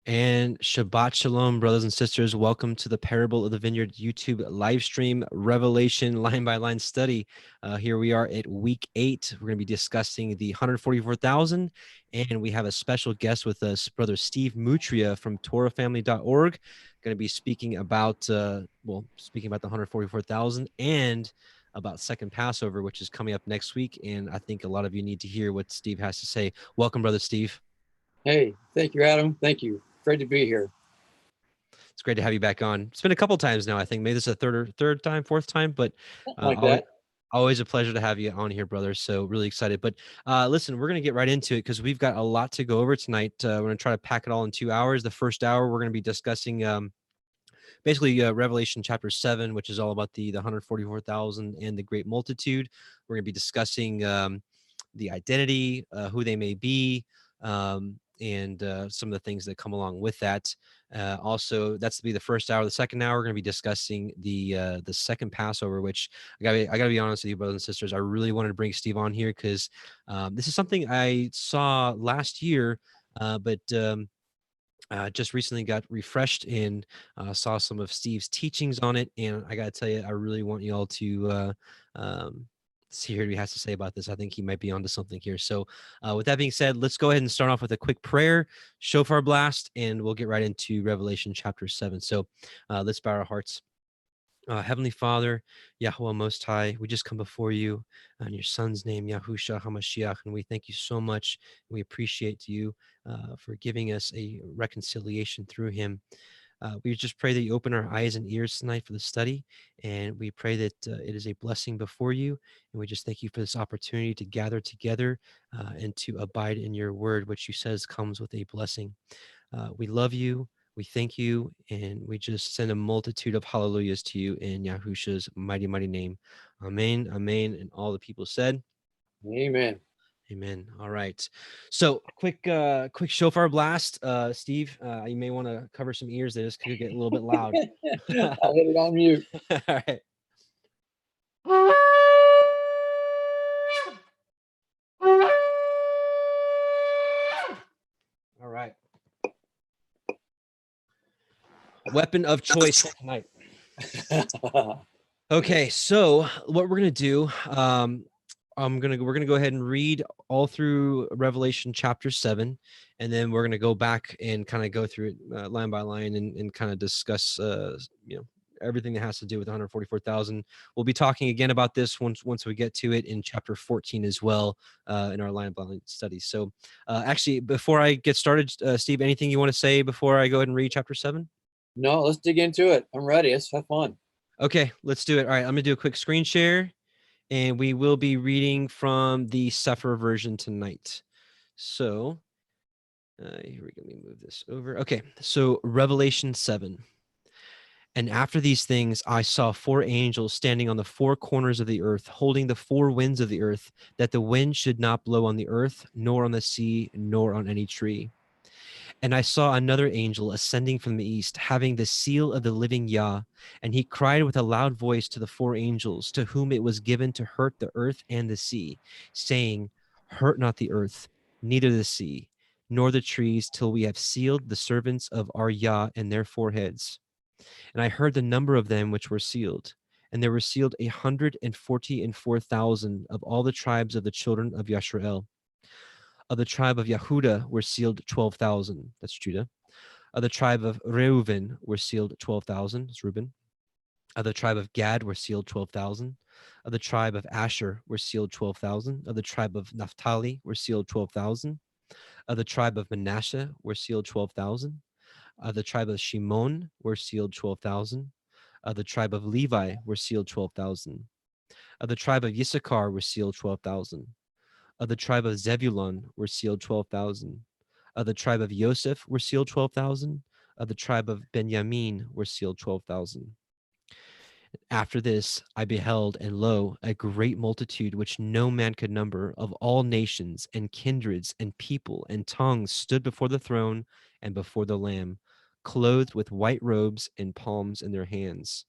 And Shabbat Shalom, brothers and sisters. Welcome to the Parable of the Vineyard YouTube live stream Revelation line by line study. Here we are at week 8. We're going to be discussing the 144,000, and we have a special guest with us, Brother Steve Moutria from TorahFamily.org. Going to be speaking about, speaking about the 144,000 and about Second Passover, which is coming up next week. And I think a lot of you need to hear what Steve has to say. Welcome, Brother Steve. Hey, thank you, Adam. Thank you. Great to be here. It's great to have you back on. It's been a couple times now. I think maybe this is a fourth time, but always a pleasure to have you on here, brother. So really excited. But listen, we're going to get right into it because we've got a lot to go over tonight. We're going to try to pack it all in 2 hours. The first hour, we're going to be discussing basically Revelation chapter 7, which is all about the 144,000 and the great multitude. We're going to be discussing the identity, who they may be, and some of the things that come along with that. Also, that's to be the first hour. The second hour, we're going to be discussing the second Passover, which I gotta be honest with you, brothers and sisters. I really wanted to bring Steve on here because this is something I saw last year, but just recently got refreshed and saw some of Steve's teachings on it. And I got to tell you, I really want you all to see what he has to say about this. I think he might be onto something here. So with that being said, let's go ahead and start off with a quick prayer, shofar blast, and we'll get right into Revelation chapter 7. So let's bow our hearts. Heavenly Father, Yahweh Most High, we just come before you in your Son's name, Yahushua HaMashiach, and we thank you so much. We appreciate you for giving us a reconciliation through him. We just pray that you open our eyes and ears tonight for the study, and we pray that it is a blessing before you, and we just thank you for this opportunity to gather together and to abide in your word, which you says comes with a blessing. We love you. We thank you, and we just send a multitude of hallelujahs to you in Yahushua's mighty, mighty name. Amen, amen, and all the people said, Amen. Amen. All right. So quick shofar blast. Steve, you may want to cover some ears. They just could get a little bit loud. I'll hit it on mute. All right. All right. Weapon of choice tonight. Okay, so what we're gonna do, we're gonna go ahead and read all through Revelation chapter 7, and then we're gonna go back and kind of go through it line by line and kind of discuss everything that has to do with 144,000. We'll be talking again about this once we get to it in chapter 14 as well in our line by line studies. So actually, before I get started, Steve, anything you want to say before I go ahead and read chapter 7? No, let's dig into it. I'm ready. Let's have fun. Okay, let's do it. All right, I'm gonna do a quick screen share, and we will be reading from the CEPHER version tonight. So here we go. Let me move this over. Okay, so Revelation 7. And after these things, I saw 4 angels standing on the 4 corners of the earth, holding the 4 winds of the earth, that the wind should not blow on the earth, nor on the sea, nor on any tree. And I saw another angel ascending from the east, having the seal of the living Yah. And he cried with a loud voice to the 4 angels, to whom it was given to hurt the earth and the sea, saying, Hurt not the earth, neither the sea, nor the trees, till we have sealed the servants of our Yah in their foreheads. And I heard the number of them which were sealed. And there were sealed 144,000 of all the tribes of the children of Yisrael. Of the tribe of Yehuda were sealed 12,000. That's Judah. Of the tribe of Reuven were sealed 12,000. That's Reuben. Of the tribe of Gad were sealed 12,000. Of the tribe of Asher were sealed 12,000. Of the tribe of Naphtali were sealed 12,000. Of the tribe of Manasseh were sealed 12,000. Of the tribe of Shimon were sealed 12,000. Of the tribe of Levi were sealed 12,000. Of the tribe of Issachar were sealed 12,000. Of the tribe of Zebulun were sealed 12,000. Of the tribe of Joseph were sealed 12,000. Of the tribe of Benjamin were sealed 12,000. After this, I beheld, and lo, a great multitude which no man could number, of all nations and kindreds and people and tongues, stood before the throne and before the Lamb, clothed with white robes and palms in their hands,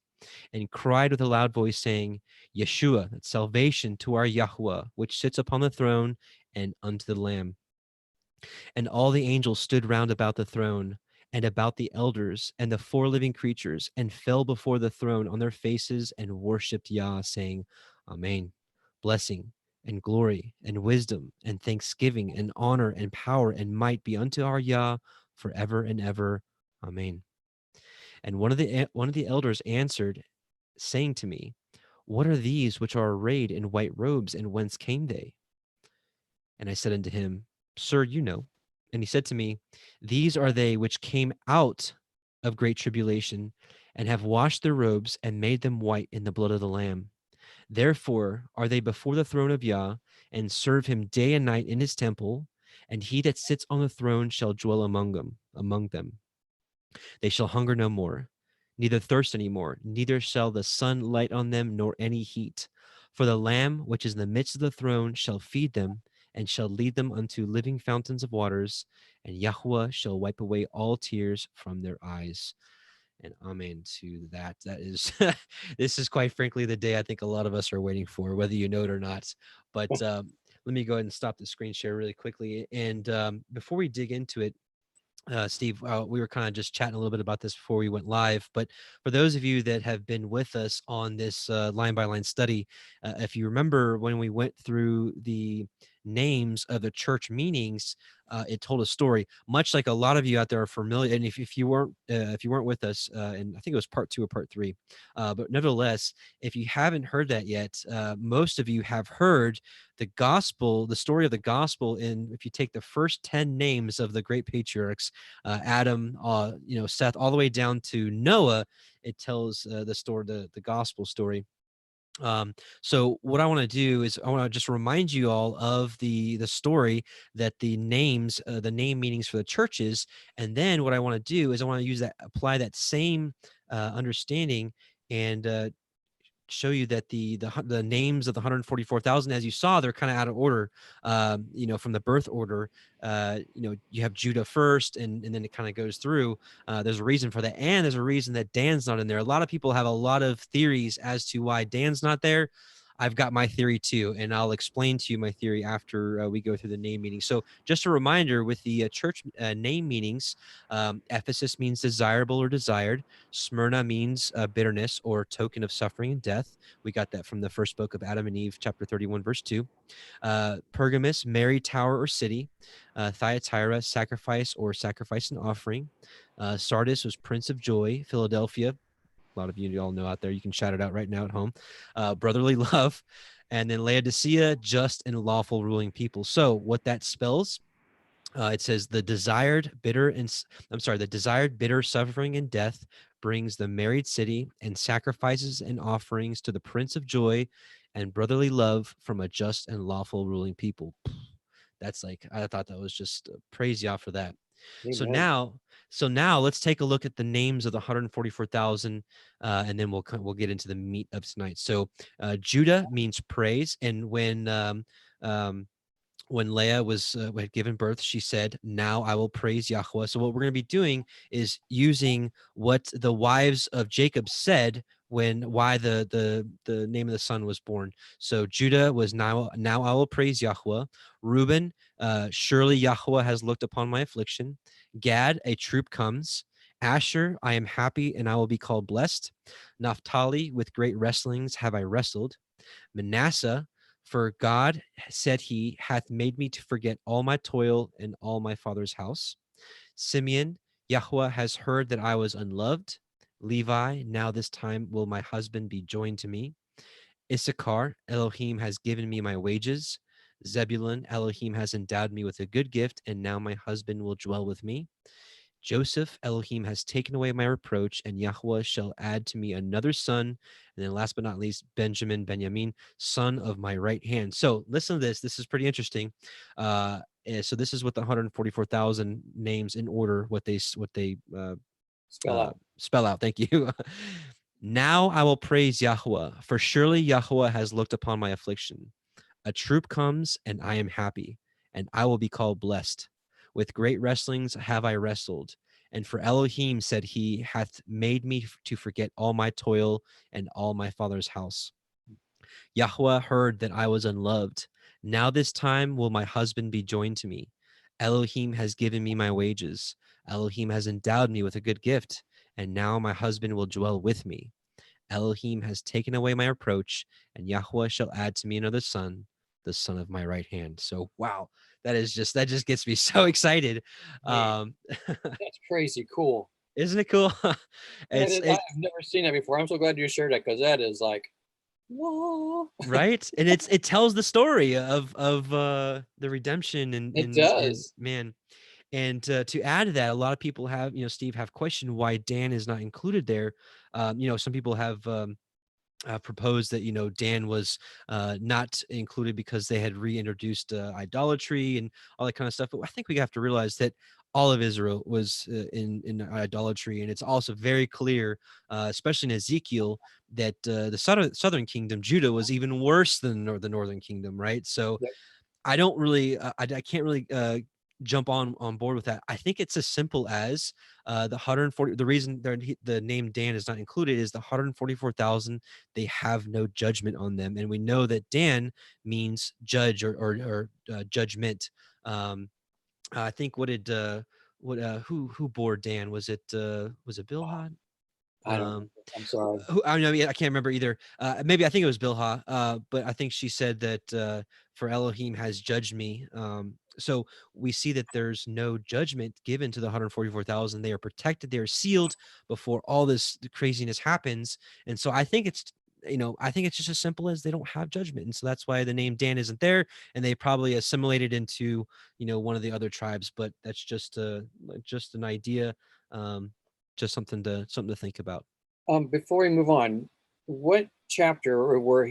and cried with a loud voice, saying, Yeshua, that salvation to our Yahweh, which sits upon the throne, and unto the Lamb. And all the angels stood round about the throne, and about the elders and the four living creatures, and fell before the throne on their faces and worshipped Yah, saying, Amen. Blessing and glory and wisdom and thanksgiving and honor and power and might be unto our Yah forever and ever. Amen. And one of the elders answered, saying to me, What are these which are arrayed in white robes, and whence came they? And I said unto him, Sir, you know. And he said to me, These are they which came out of great tribulation, and have washed their robes and made them white in the blood of the Lamb. Therefore are they before the throne of Yah, and serve him day and night in his temple, and he that sits on the throne shall dwell among them. They shall hunger no more, neither thirst any more, neither shall the sun light on them, nor any heat. For the Lamb which is in the midst of the throne shall feed them, and shall lead them unto living fountains of waters, and Yahweh shall wipe away all tears from their eyes. And amen to that. That is, this is quite frankly the day I think a lot of us are waiting for, whether you know it or not. But let me go ahead and stop the screen share really quickly. And before we dig into it, Steve, we were kind of just chatting a little bit about this before we went live, but for those of you that have been with us on this line by line study, if you remember when we went through the names of the church meanings, it told a story, much like a lot of you out there are familiar. And if you weren't with us, and I think it was part 2 or part 3, but nevertheless, if you haven't heard that yet, most of you have heard the gospel, the story of the gospel. And if you take the first 10 names of the great patriarchs, Adam, Seth, all the way down to Noah, it tells the story, the gospel story. So what I want to do is I want to just remind you all of the story, that the names, the name meanings for the churches, and then what I want to do is I want to apply that same understanding, and show you that the names of the 144,000, as you saw, they're kind of out of order, from the birth order. You have Judah first, and then it kind of goes through. There's a reason for that, and there's a reason that Dan's not in there. A lot of people have a lot of theories as to why Dan's not there. I've got my theory too, and I'll explain to you my theory after we go through the name meaning. So just a reminder with the church name meanings, Ephesus means desirable or desired. Smyrna means bitterness or token of suffering and death. We got that from the first book of Adam and Eve, chapter 31, verse 2. Pergamus, merry tower or city. Thyatira, sacrifice or sacrifice and offering. Sardis was prince of joy. Philadelphia, a lot of you all know out there, you can shout it out right now at home, brotherly love. And then Laodicea, just and lawful ruling people. So what that spells, it says the desired bitter suffering and death brings the married city, and sacrifices and offerings to the prince of joy, and brotherly love from a just and lawful ruling people. That's like, I thought that was just praise Yah for that. Amen. So now let's take a look at the names of the 144,000, and then we'll get into the meat of tonight. So Judah means praise, and when Leah had given birth, she said, "Now I will praise Yahweh." So what we're going to be doing is using what the wives of Jacob said why the name of the son was born. So Judah was now I will praise Yahweh. Reuben, surely Yahweh has looked upon my affliction. Gad, a troop comes. Asher, I am happy and I will be called blessed. Naphtali, with great wrestlings have I wrestled. Manasseh, for God said he hath made me to forget all my toil and all my father's house. Simeon, Yahweh has heard that I was unloved. Levi, now this time will my husband be joined to me. Issachar, Elohim has given me my wages. Zebulun, Elohim has endowed me with a good gift, and now my husband will dwell with me. Joseph, Elohim has taken away my reproach, and Yahweh shall add to me another son. And then last but not least, Benjamin, son of my right hand. So listen to this. This is pretty interesting. So this is what the 144,000 names in order, what they Spell out. spell out. Thank you. Now I will praise Yahweh, for surely Yahweh has looked upon my affliction. A troop comes, and I am happy, and I will be called blessed. With great wrestlings have I wrestled, and for Elohim, said he, hath made me to forget all my toil and all my father's house. Yahweh heard that I was unloved. Now this time will my husband be joined to me. Elohim has given me my wages. Elohim has endowed me with a good gift, and now my husband will dwell with me. Elohim has taken away my reproach, and Yahweh shall add to me another son, the son of my right hand. So, wow, that just gets me so excited. Man, that's crazy cool. Isn't it cool? I've never seen that before. I'm so glad you shared that, because that is like, whoa. Right, and it tells the story of the redemption It does. man. And to add to that, a lot of people have, Steve, have questioned why Dan is not included there. Some people have proposed that Dan was not included because they had reintroduced idolatry and all that kind of stuff. But I think we have to realize that all of Israel was in idolatry, and it's also very clear, especially in Ezekiel, that the southern kingdom, Judah, was even worse than the northern kingdom, right? So Yep. I don't really, I can't really jump on board with that. I think it's as simple as the 140. The reason the name Dan is not included is the 144,000. They have no judgment on them, and we know that Dan means judge or judgment. I think who bore Dan? Was it Bilhah? I don't know. I'm sorry. I can't remember either. Maybe I think it was Bilhah, but I think she said that for Elohim has judged me. So we see that there's no judgment given to the 144,000. They are protected. They are sealed before all this craziness happens. And so I think it's just as simple as they don't have judgment. And so that's why the name Dan isn't there. And they probably assimilated into, one of the other tribes. But that's just an idea, just something to think about. Before we move on, what chapter or where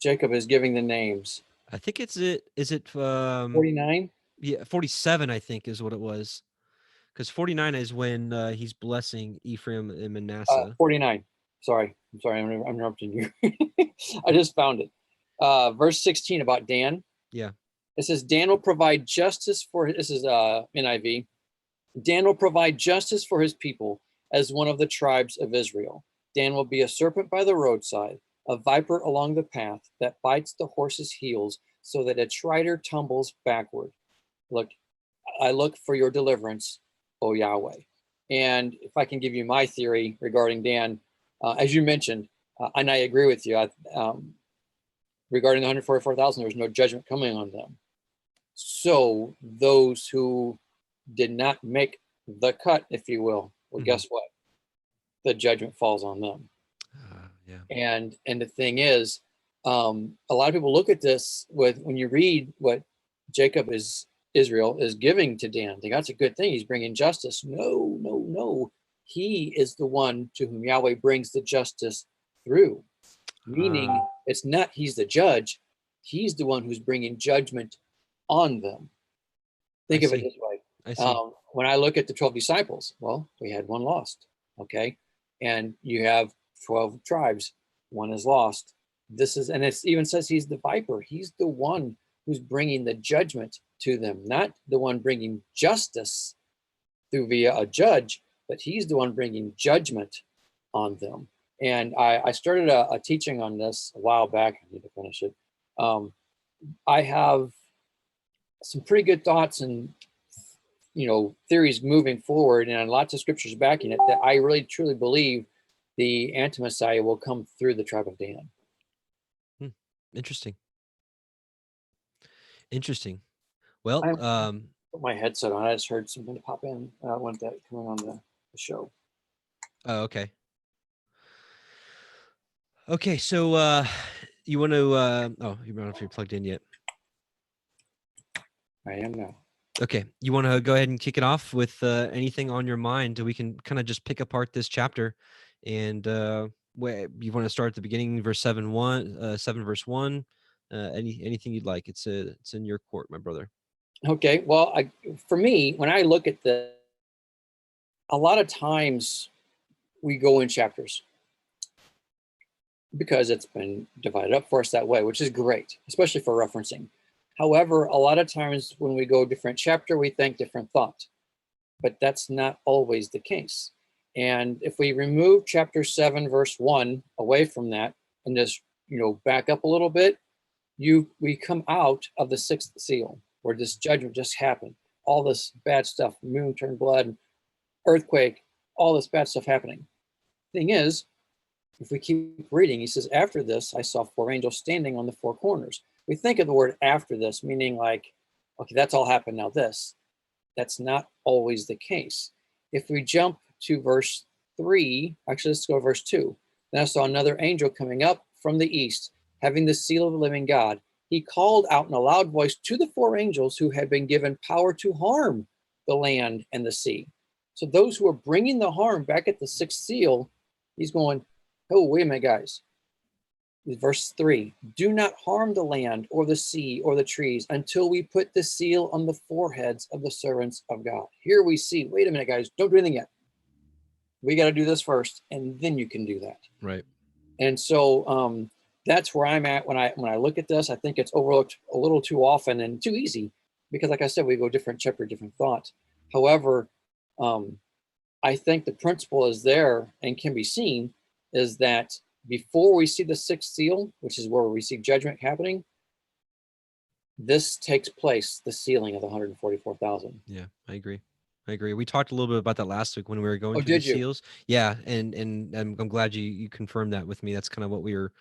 Jacob is giving the names? I think is it 49? Yeah, 47 I think is what it was. Cuz 49 is when he's blessing Ephraim and Manasseh. 49. Sorry. I'm sorry. I'm interrupting you. I just found it. Verse 16 about Dan. Yeah. It says, Dan will provide justice for, this is NIV. Dan will provide justice for his people as one of the tribes of Israel. Dan will be a serpent by the roadside, a viper along the path that bites the horse's heels so that its rider tumbles backward. Look, I look for your deliverance, O Yahweh. And if I can give you my theory regarding Dan, as you mentioned, and I agree with you, regarding the 144,000, there was no judgment coming on them. So those who did not make the cut, if you will, well, guess what? The judgment falls on them. Yeah. And the thing is, a lot of people look at this when you read what Israel is giving to Dan, think that's a good thing. He's bringing justice. No, no, no. He is the one to whom Yahweh brings the justice through. Meaning, it's not he's the judge. He's the one who's bringing judgment on them. Think of it this way. I see. When I look at the 12 disciples, well, we had one lost. Okay. And you have 12 tribes. One is lost. And it even says he's the viper. He's the one who's bringing the judgment to them, not the one bringing justice through via a judge, but he's the one bringing judgment on them. And I started a teaching on this a while back. I need to finish it. I have some pretty good thoughts and theories moving forward, and lots of scriptures backing it, that I really truly believe the anti-Messiah will come through the tribe of Dan. Interesting. Well, put my headset on. I just heard something pop in. I want that coming on the show. Oh, okay. Okay, so you want to? You don't know if you're plugged in yet. I am now. Okay, you want to go ahead and kick it off with anything on your mind? We can kind of just pick apart this chapter, and you want to start at the beginning, verse 7 verse 1. Anything you'd like. It's in your court, my brother. Okay, well, for me, when I look at a lot of times we go in chapters because it's been divided up for us that way, which is great, especially for referencing. However, a lot of times when we go different chapter, we think different thought, but that's not always the case. And if we remove chapter 7, verse 1 away from that and just, back up a little bit, we come out of the sixth seal where this judgment just happened. all this bad stuff, moon turned blood, earthquake, all this bad stuff happening. Thing is, if we keep reading, he says, after this, I saw 4 angels standing on the 4 corners. We think of the word after this, meaning like, okay, that's all happened now this. That's not always the case. If we jump to verse 3, actually, let's go to verse 2. Then I saw another angel coming up from the east, having the seal of the living God. He called out in a loud voice to the 4 angels who had been given power to harm the land and the sea. So those who are bringing the harm back at the 6th seal, he's going, oh, wait a minute, guys. Verse 3, do not harm the land or the sea or the trees until we put the seal on the foreheads of the servants of God. Here we see, wait a minute, guys, don't do anything yet. We got to do this first, and then you can do that. Right. And so that's where I'm at when I look at this. I think it's overlooked a little too often and too easy because, like I said, we go different chapter, different thought. However, I think the principle is there and can be seen is that before we see the 6th seal, which is where we see judgment happening, this takes place, the sealing of the 144,000. Yeah, I agree. We talked a little bit about that last week when we were going through the you? seals. Yeah, and I'm glad you confirmed that with me. That's kind of what we were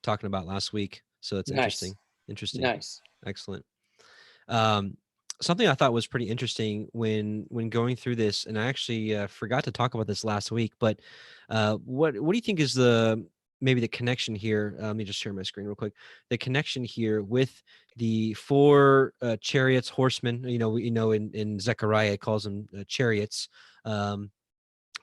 talking about last week. So it's Nice. Interesting. Nice. Excellent. Something I thought was pretty interesting when going through this, and I actually forgot to talk about this last week, but what do you think is maybe the connection here? Let me just share my screen real quick. The connection here with the 4 chariots, horsemen. In Zechariah it calls them chariots.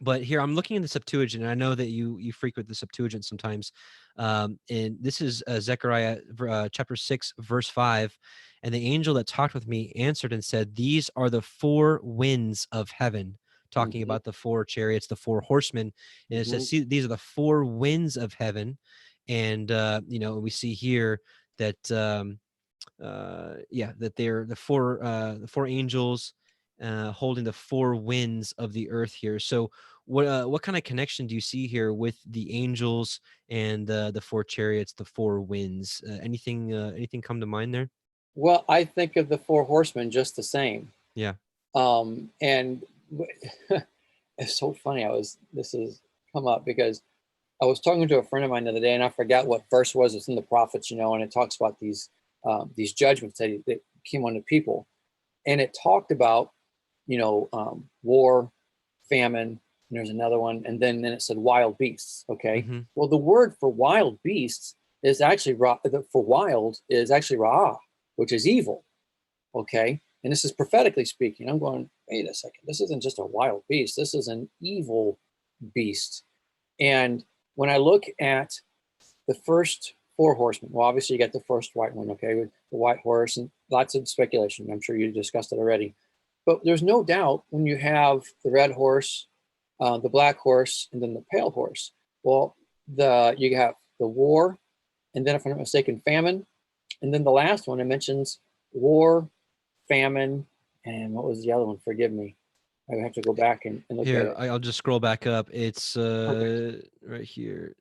But here I'm looking in the Septuagint, and I know that you frequent the Septuagint sometimes. And this is Zechariah chapter 6, verse 5. And the angel that talked with me answered and said, these are the 4 winds of heaven, talking about the 4 chariots, the 4 horsemen. And it says, see, these are the 4 winds of heaven. And, we see here that, that they're the 4 angels holding the 4 winds of the earth here. So what kind of connection do you see here with the angels and the 4 chariots, the 4 winds? Anything come to mind there? Well, I think of the 4 horsemen just the same. Yeah. And it's so funny. This has come up because I was talking to a friend of mine the other day, and I forgot what verse was. It's in the prophets, and it talks about these judgments that came on the people, and it talked about war, famine, and there's another one, and then it said wild beasts. Okay, well, the word for wild beasts is actually for wild is actually ra'ah, which is evil. Okay, and this is prophetically speaking. I'm going, wait a second, this isn't just a wild beast, this is an evil beast. And when I look at the first 4 horsemen, well, obviously you got the first white one, okay, with the white horse, and lots of speculation. I'm sure you discussed it already. But there's no doubt when you have the red horse, the black horse, and then the pale horse. Well, you have the war, and then if I'm not mistaken, famine, and then the last one it mentions war, famine, and what was the other one? Forgive me. I have to go back and look here, at it. I'll just scroll back up. It's right here.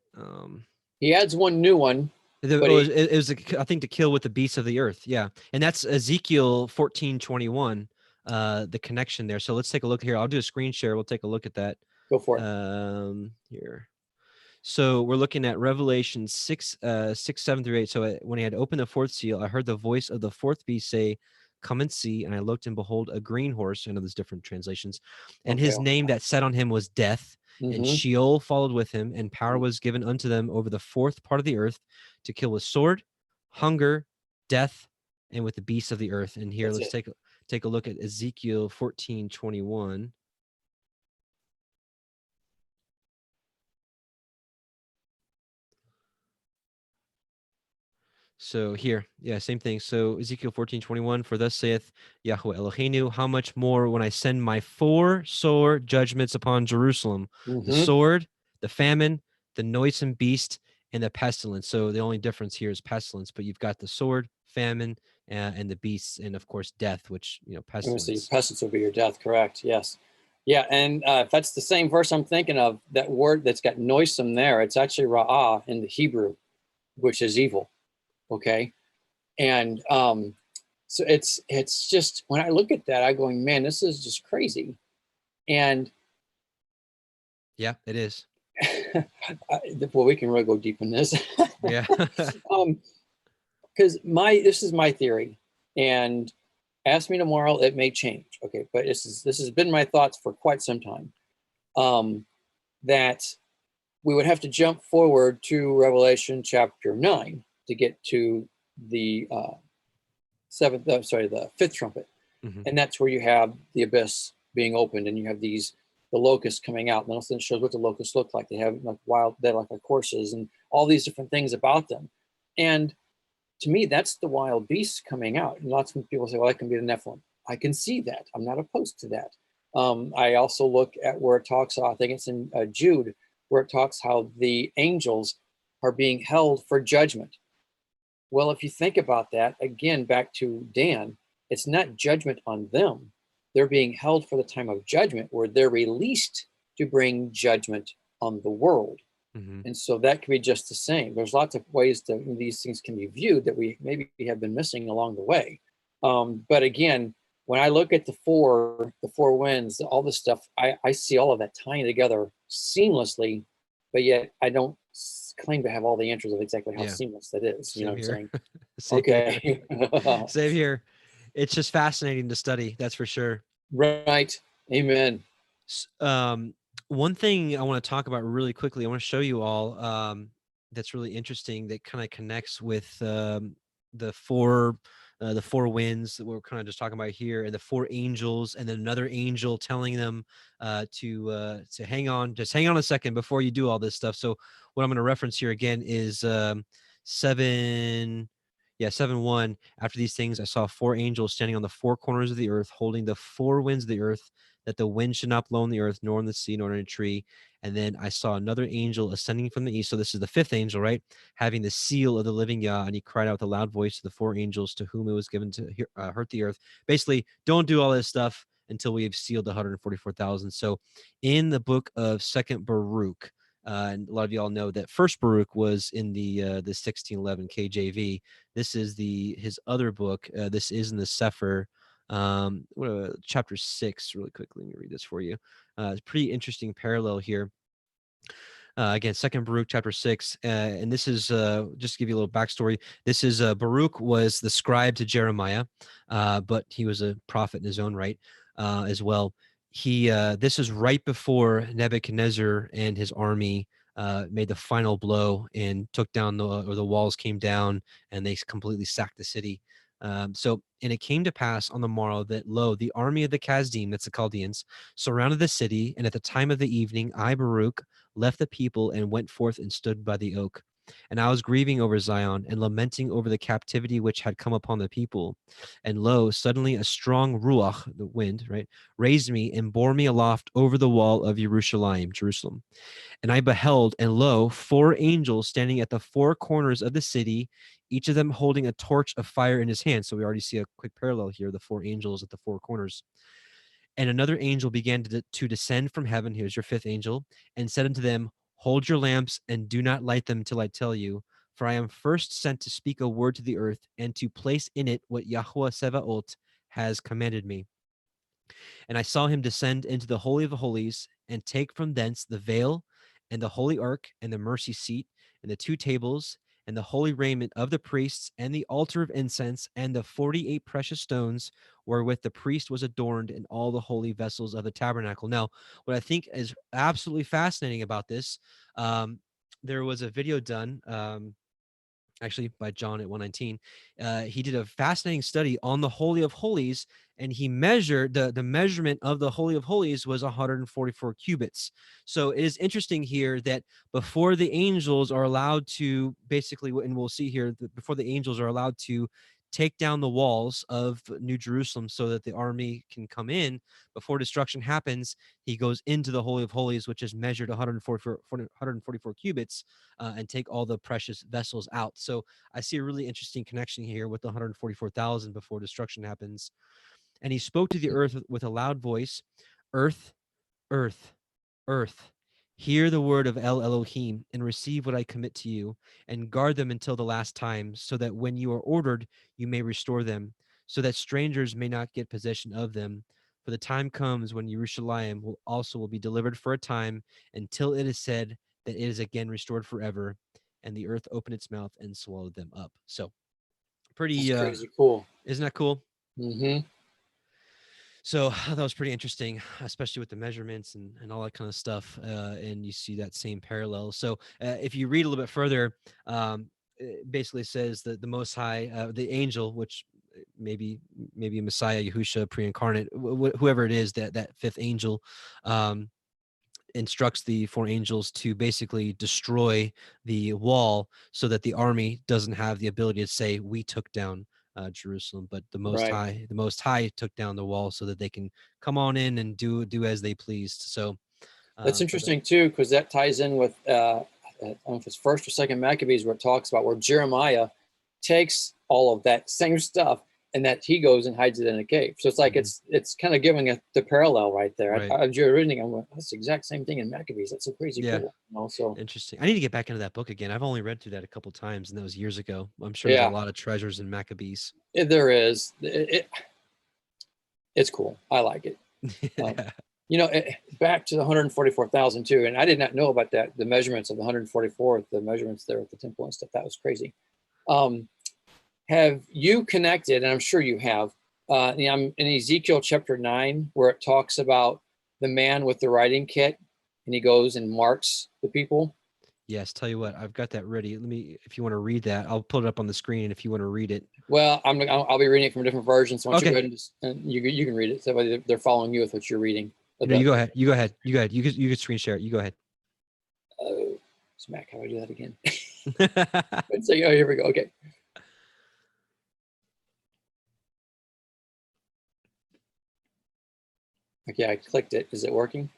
He adds one new one. It was I think to kill with the beasts of the earth. Yeah, and that's Ezekiel 14:21. The connection there. So let's take a look here. I'll do a screen share. We'll take a look at that. Go for it. Here. So we're looking at Revelation 6, 7 through 8. So when he had opened the 4th seal, I heard the voice of the 4th beast say, come and see. And I looked, and behold, a green horse. I know there's different translations. And his name that sat on him was Death. And Sheol followed with him, and power was given unto them over the 4th part of the earth to kill with sword, hunger, death, and with the beasts of the earth. And here, let's take a look at Ezekiel 14:21. So here, yeah, same thing. So Ezekiel 14:21, for thus saith Yahweh Eloheinu, how much more when I send my 4 sore judgments upon Jerusalem, the sword, the famine, the noisome beast, and the pestilence. So the only difference here is pestilence, but you've got the sword, famine, and the beasts, and of course death, which pestilence. Pestilence will be your death, correct? Yes. Yeah, and if that's the same verse I'm thinking of, that word that's got noisome there, it's actually ra'ah in the Hebrew, which is evil. Okay, and So it's just, when I look at that, I'm going, man, this is just crazy. And Yeah, it is. well, we can really go deep in this. Yeah. Because this is my theory, and ask me tomorrow, it may change. Okay, but this has been my thoughts for quite some time. That we would have to jump forward to Revelation chapter 9 to get to the the fifth trumpet. Mm-hmm. And that's where you have the abyss being opened, and you have the locusts coming out. And also it shows what the locusts look like. They have like they're like horses, and all these different things about them. And to me, that's the wild beasts coming out. And lots of people say, well, that can be the Nephilim. I can see that. I'm not opposed to that. I also look at where it talks, I think it's in Jude, where it talks how the angels are being held for judgment. Well, if you think about that, again, back to Dan, it's not judgment on them. They're being held for the time of judgment, where they're released to bring judgment on the world. Mm-hmm. And so that could be just the same. There's lots of ways that these things can be viewed that we maybe have been missing along the way. But again, when I look at the four winds, all this stuff, I see all of that tying together seamlessly, but yet I don't claim to have all the answers of exactly how seamless that is. Same, you know what here. I'm saying? Okay. Same here. It's just fascinating to study. That's for sure. Right. Amen. One thing I want to talk about really quickly, I want to show you all that's really interesting, that kind of connects with the four winds that we're kind of just talking about here, and the four angels, and then another angel telling them to hang on, just hang on a second before you do all this stuff. So what I'm going to reference here again is 7:1. After these things, I saw four angels standing on the four corners of the earth, holding the four winds of the earth, that the wind should not blow on the earth, nor on the sea, nor on a tree. And then I saw another angel ascending from the east. So this is the fifth angel, right? Having the seal of the living Yah. And he cried out with a loud voice to the four angels to whom it was given to hurt the earth. Basically, don't do all this stuff until we have sealed the 144,000. So in the book of Second Baruch, and a lot of y'all know that First Baruch was in the 1611 KJV. This is his other book. This is in the CEPHER. Chapter 6, really quickly. Let me read this for you. It's a pretty interesting parallel here. Again, Second Baruch chapter 6, and this is just to give you a little backstory. This is Baruch was the scribe to Jeremiah, but he was a prophet in his own right as well. This is right before Nebuchadnezzar and his army made the final blow and took down the walls came down, and they completely sacked the city. And it came to pass on the morrow that, lo, the army of the Chasdim, that's the Chaldeans, surrounded the city. And at the time of the evening, I, Baruch, left the people and went forth and stood by the oak. And I was grieving over Zion and lamenting over the captivity which had come upon the people. And lo, suddenly a strong ruach, the wind, right, raised me and bore me aloft over the wall of Jerusalem. And I beheld, and lo, four angels standing at the four corners of the city, each of them holding a torch of fire in his hand. So we already see a quick parallel here, the four angels at the four corners. And another angel began to descend from heaven. Here's your fifth angel, and said unto them, hold your lamps and do not light them till I tell you. For I am first sent to speak a word to the earth and to place in it what Yahweh Sevaot has commanded me. And I saw him descend into the Holy of Holies and take from thence the veil and the holy ark and the mercy seat and the two tables and the holy raiment of the priests and the altar of incense and the 48 precious stones wherewith the priest was adorned in all the holy vessels of the tabernacle. Now, what I think is absolutely fascinating about this, there was a video done actually by John at 119. He did a fascinating study on the Holy of Holies, and he measured the measurement of the Holy of Holies was 144 cubits. So it is interesting here that before the angels are allowed to basically, and we'll see here, that before the angels are allowed to take down the walls of New Jerusalem so that the army can come in, before destruction happens, he goes into the Holy of Holies, which is measured 144 cubits, and take all the precious vessels out. So I see a really interesting connection here with the 144,000 before destruction happens. And he spoke to the earth with a loud voice, earth, earth, earth, hear the word of El Elohim and receive what I commit to you, and guard them until the last time, so that when you are ordered, you may restore them. so that strangers may not get possession of them. For the time comes when Jerusalem will be delivered for a time, until it is said that it is again restored forever, and the earth opened its mouth and swallowed them up. So pretty, That's crazy cool. isn't that cool? Mm-hmm. So that was pretty interesting, especially with the measurements and all that kind of stuff. And you see that same parallel. So if you read a little bit further, it basically says that the Most High, the angel, which maybe Messiah, Yahusha, pre-incarnate, whoever it is, that fifth angel, instructs the four angels to basically destroy the wall so that the army doesn't have the ability to say, we took down Jerusalem, but the Most High took down the wall so that they can come on in and do as they pleased. So that's interesting too, because that ties in with I don't know if it's first or second Maccabees, where it talks about where Jeremiah takes all of that same stuff and that he goes and hides it in a cave. So it's like it's kind of giving it the parallel right there. Right. As you're reading, I'm going, that's the exact same thing in Maccabees. That's so crazy cool. You know, so interesting. I need to get back into that book again. I've only read through that a couple times, and that was years ago. I'm sure there's a lot of treasures in Maccabees. There is. It's cool. I like it. You know, back to the 144,000 too, and I did not know about that. The measurements of the 144, the measurements there at the temple and stuff. That was crazy. Have you connected? And I'm sure you have. I'm in Ezekiel chapter 9, where it talks about the man with the writing kit, and he goes and marks the people. Yes, tell you what, I've got that ready. Let me, if you want to read that, I'll pull it up on the screen. If you want to read it, well, I'll be reading it from a different version. So why don't you go ahead and you can read it. So they're following you with what you're reading. No, you go ahead. You go ahead. You could screen share it. You go ahead. Smack, how do I do that again? Let's say, oh, here we go. Okay. Okay, I clicked it. Is it working?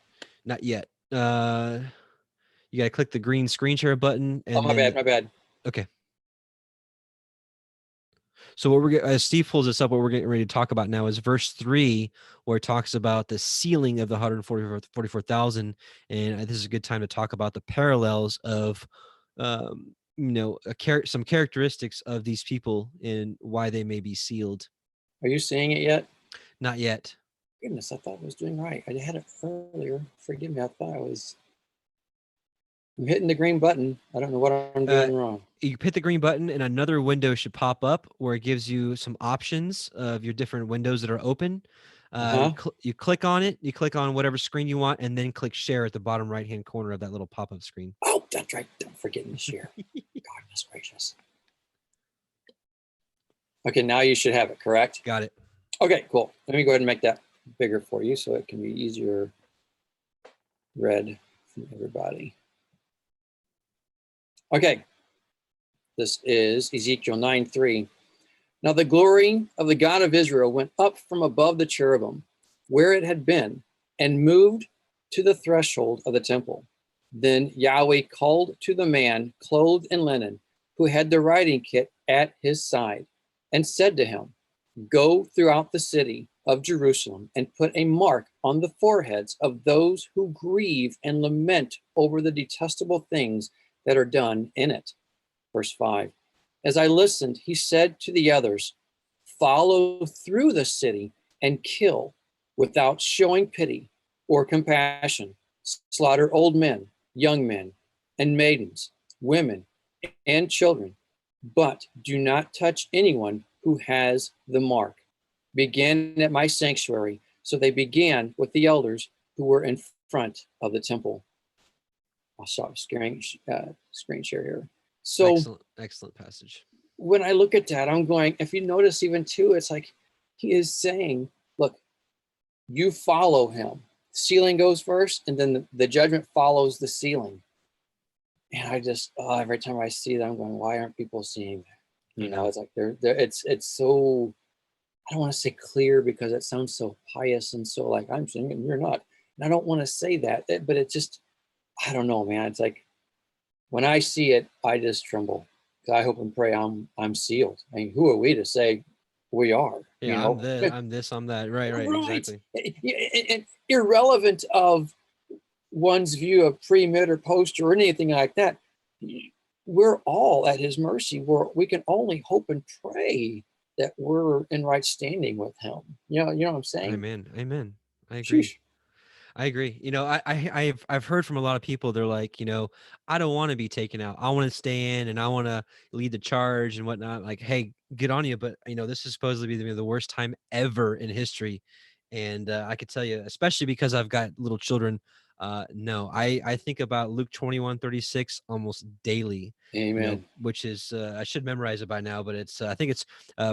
Not yet. You got to click the green screen share button. And my bad. Okay. So what as Steve pulls this up, what we're getting ready to talk about now is verse 3, where it talks about the sealing of the 144,000. And this is a good time to talk about the parallels of, you know, some characteristics of these people and why they may be sealed. Are you seeing it yet? Not yet. Goodness, I thought I was doing right. I had it earlier. Forgive me. I thought I'm hitting the green button. I don't know what I'm doing wrong. You hit the green button and another window should pop up where it gives you some options of your different windows that are open. You click on it, you click on whatever screen you want, and then click share at the bottom right-hand corner of that little pop-up screen. Oh, that's right. Don't forget to share. Goodness gracious. Okay, now you should have it, correct? Got it. Okay, cool. Let me go ahead and make that bigger for you so it can be easier read from everybody. Okay. This is Ezekiel 9:3. Now the glory of the God of Israel went up from above the cherubim, where it had been, and moved to the threshold of the temple. Then Yahweh called to the man clothed in linen, who had the writing kit at his side, and said to him, go throughout the city of Jerusalem and put a mark on the foreheads of those who grieve and lament over the detestable things that are done in it. Verse 5, as I listened, he said to the others, follow through the city and kill without showing pity or compassion. Slaughter old men, young men, and maidens, women, and children, but do not touch anyone who has the mark. Begin at my sanctuary. So they began with the elders who were in front of the temple. I'll stop screen share here. So excellent passage. When I look at that, I'm going, if you notice even too, it's like he is saying, look, you follow him. Sealing goes first, and then the judgment follows the sealing. And I just, every time I see that, I'm going, why aren't people seeing that? You know, it's like it's so, I don't want to say clear because it sounds so pious and so like I'm saying it and you're not. And I don't want to say that, but it just, I don't know, man. It's like when I see it, I just tremble. I hope and pray I'm sealed. I mean, who are we to say we are? Yeah, you know? I'm this, I'm that. Right, exactly. And irrelevant of one's view of pre, mid, or post or anything like that, we're all at his mercy. We can only hope and pray that we're in right standing with him. You know what I'm saying? Amen. Amen. I agree. Sheesh. I agree. I've heard from a lot of people. They're like, I don't want to be taken out. I want to stay in and I want to lead the charge and whatnot. Like, hey, good on you. But this is supposedly the worst time ever in history. And I could tell you, especially because I've got little children. No, I think about Luke 21:36 almost daily. Amen. Which is I should memorize it by now, but it's I think it's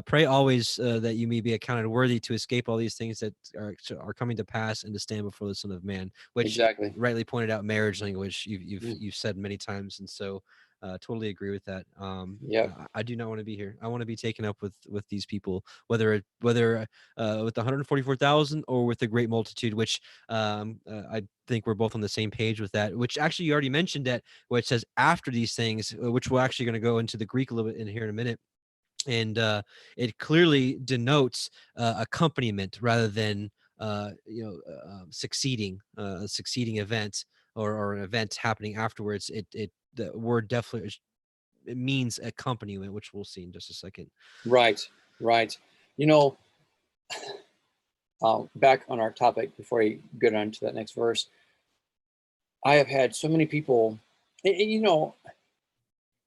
pray always that you may be accounted worthy to escape all these things that are coming to pass and to stand before the Son of Man, which Exactly. rightly pointed out marriage language you've Mm. you've said many times, and so totally agree with that. Yep. I do not want to be here. I want to be taken up with these people, whether with the 144,000 or with the great multitude, which I think we're both on the same page with that. Which actually you already mentioned that, where it says after these things, which we're actually going to go into the Greek a little bit in here in a minute. And it clearly denotes accompaniment rather than succeeding a succeeding event or an event happening afterwards. The word definitely it means accompaniment, which we'll see in just a second. Right. Right. Back on our topic before you get on to that next verse, I have had so many people, and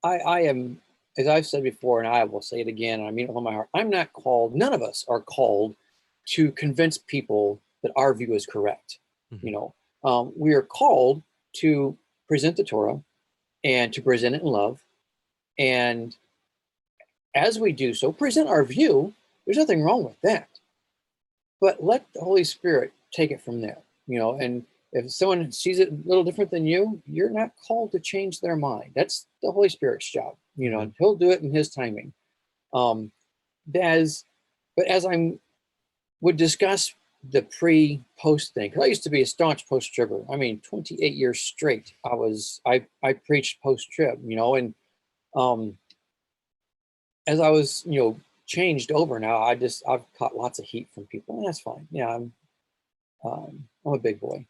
I am, as I've said before, and I will say it again, and I mean it with all my heart, I'm not called, none of us are called to convince people that our view is correct. Mm-hmm. We are called to present the Torah and to present it in love. And as we do so, present our view, there's nothing wrong with that. But let the Holy Spirit take it from there, and if someone sees it a little different than you, you're not called to change their mind. That's the Holy Spirit's job, Mm-hmm. and he'll do it in his timing. But as I would discuss the pre-post thing, because I used to be a staunch post-tribber. I mean, 28 years straight, I preached post-trib, and as I was, changed over now, I've caught lots of heat from people, and that's fine. Yeah, I'm a big boy.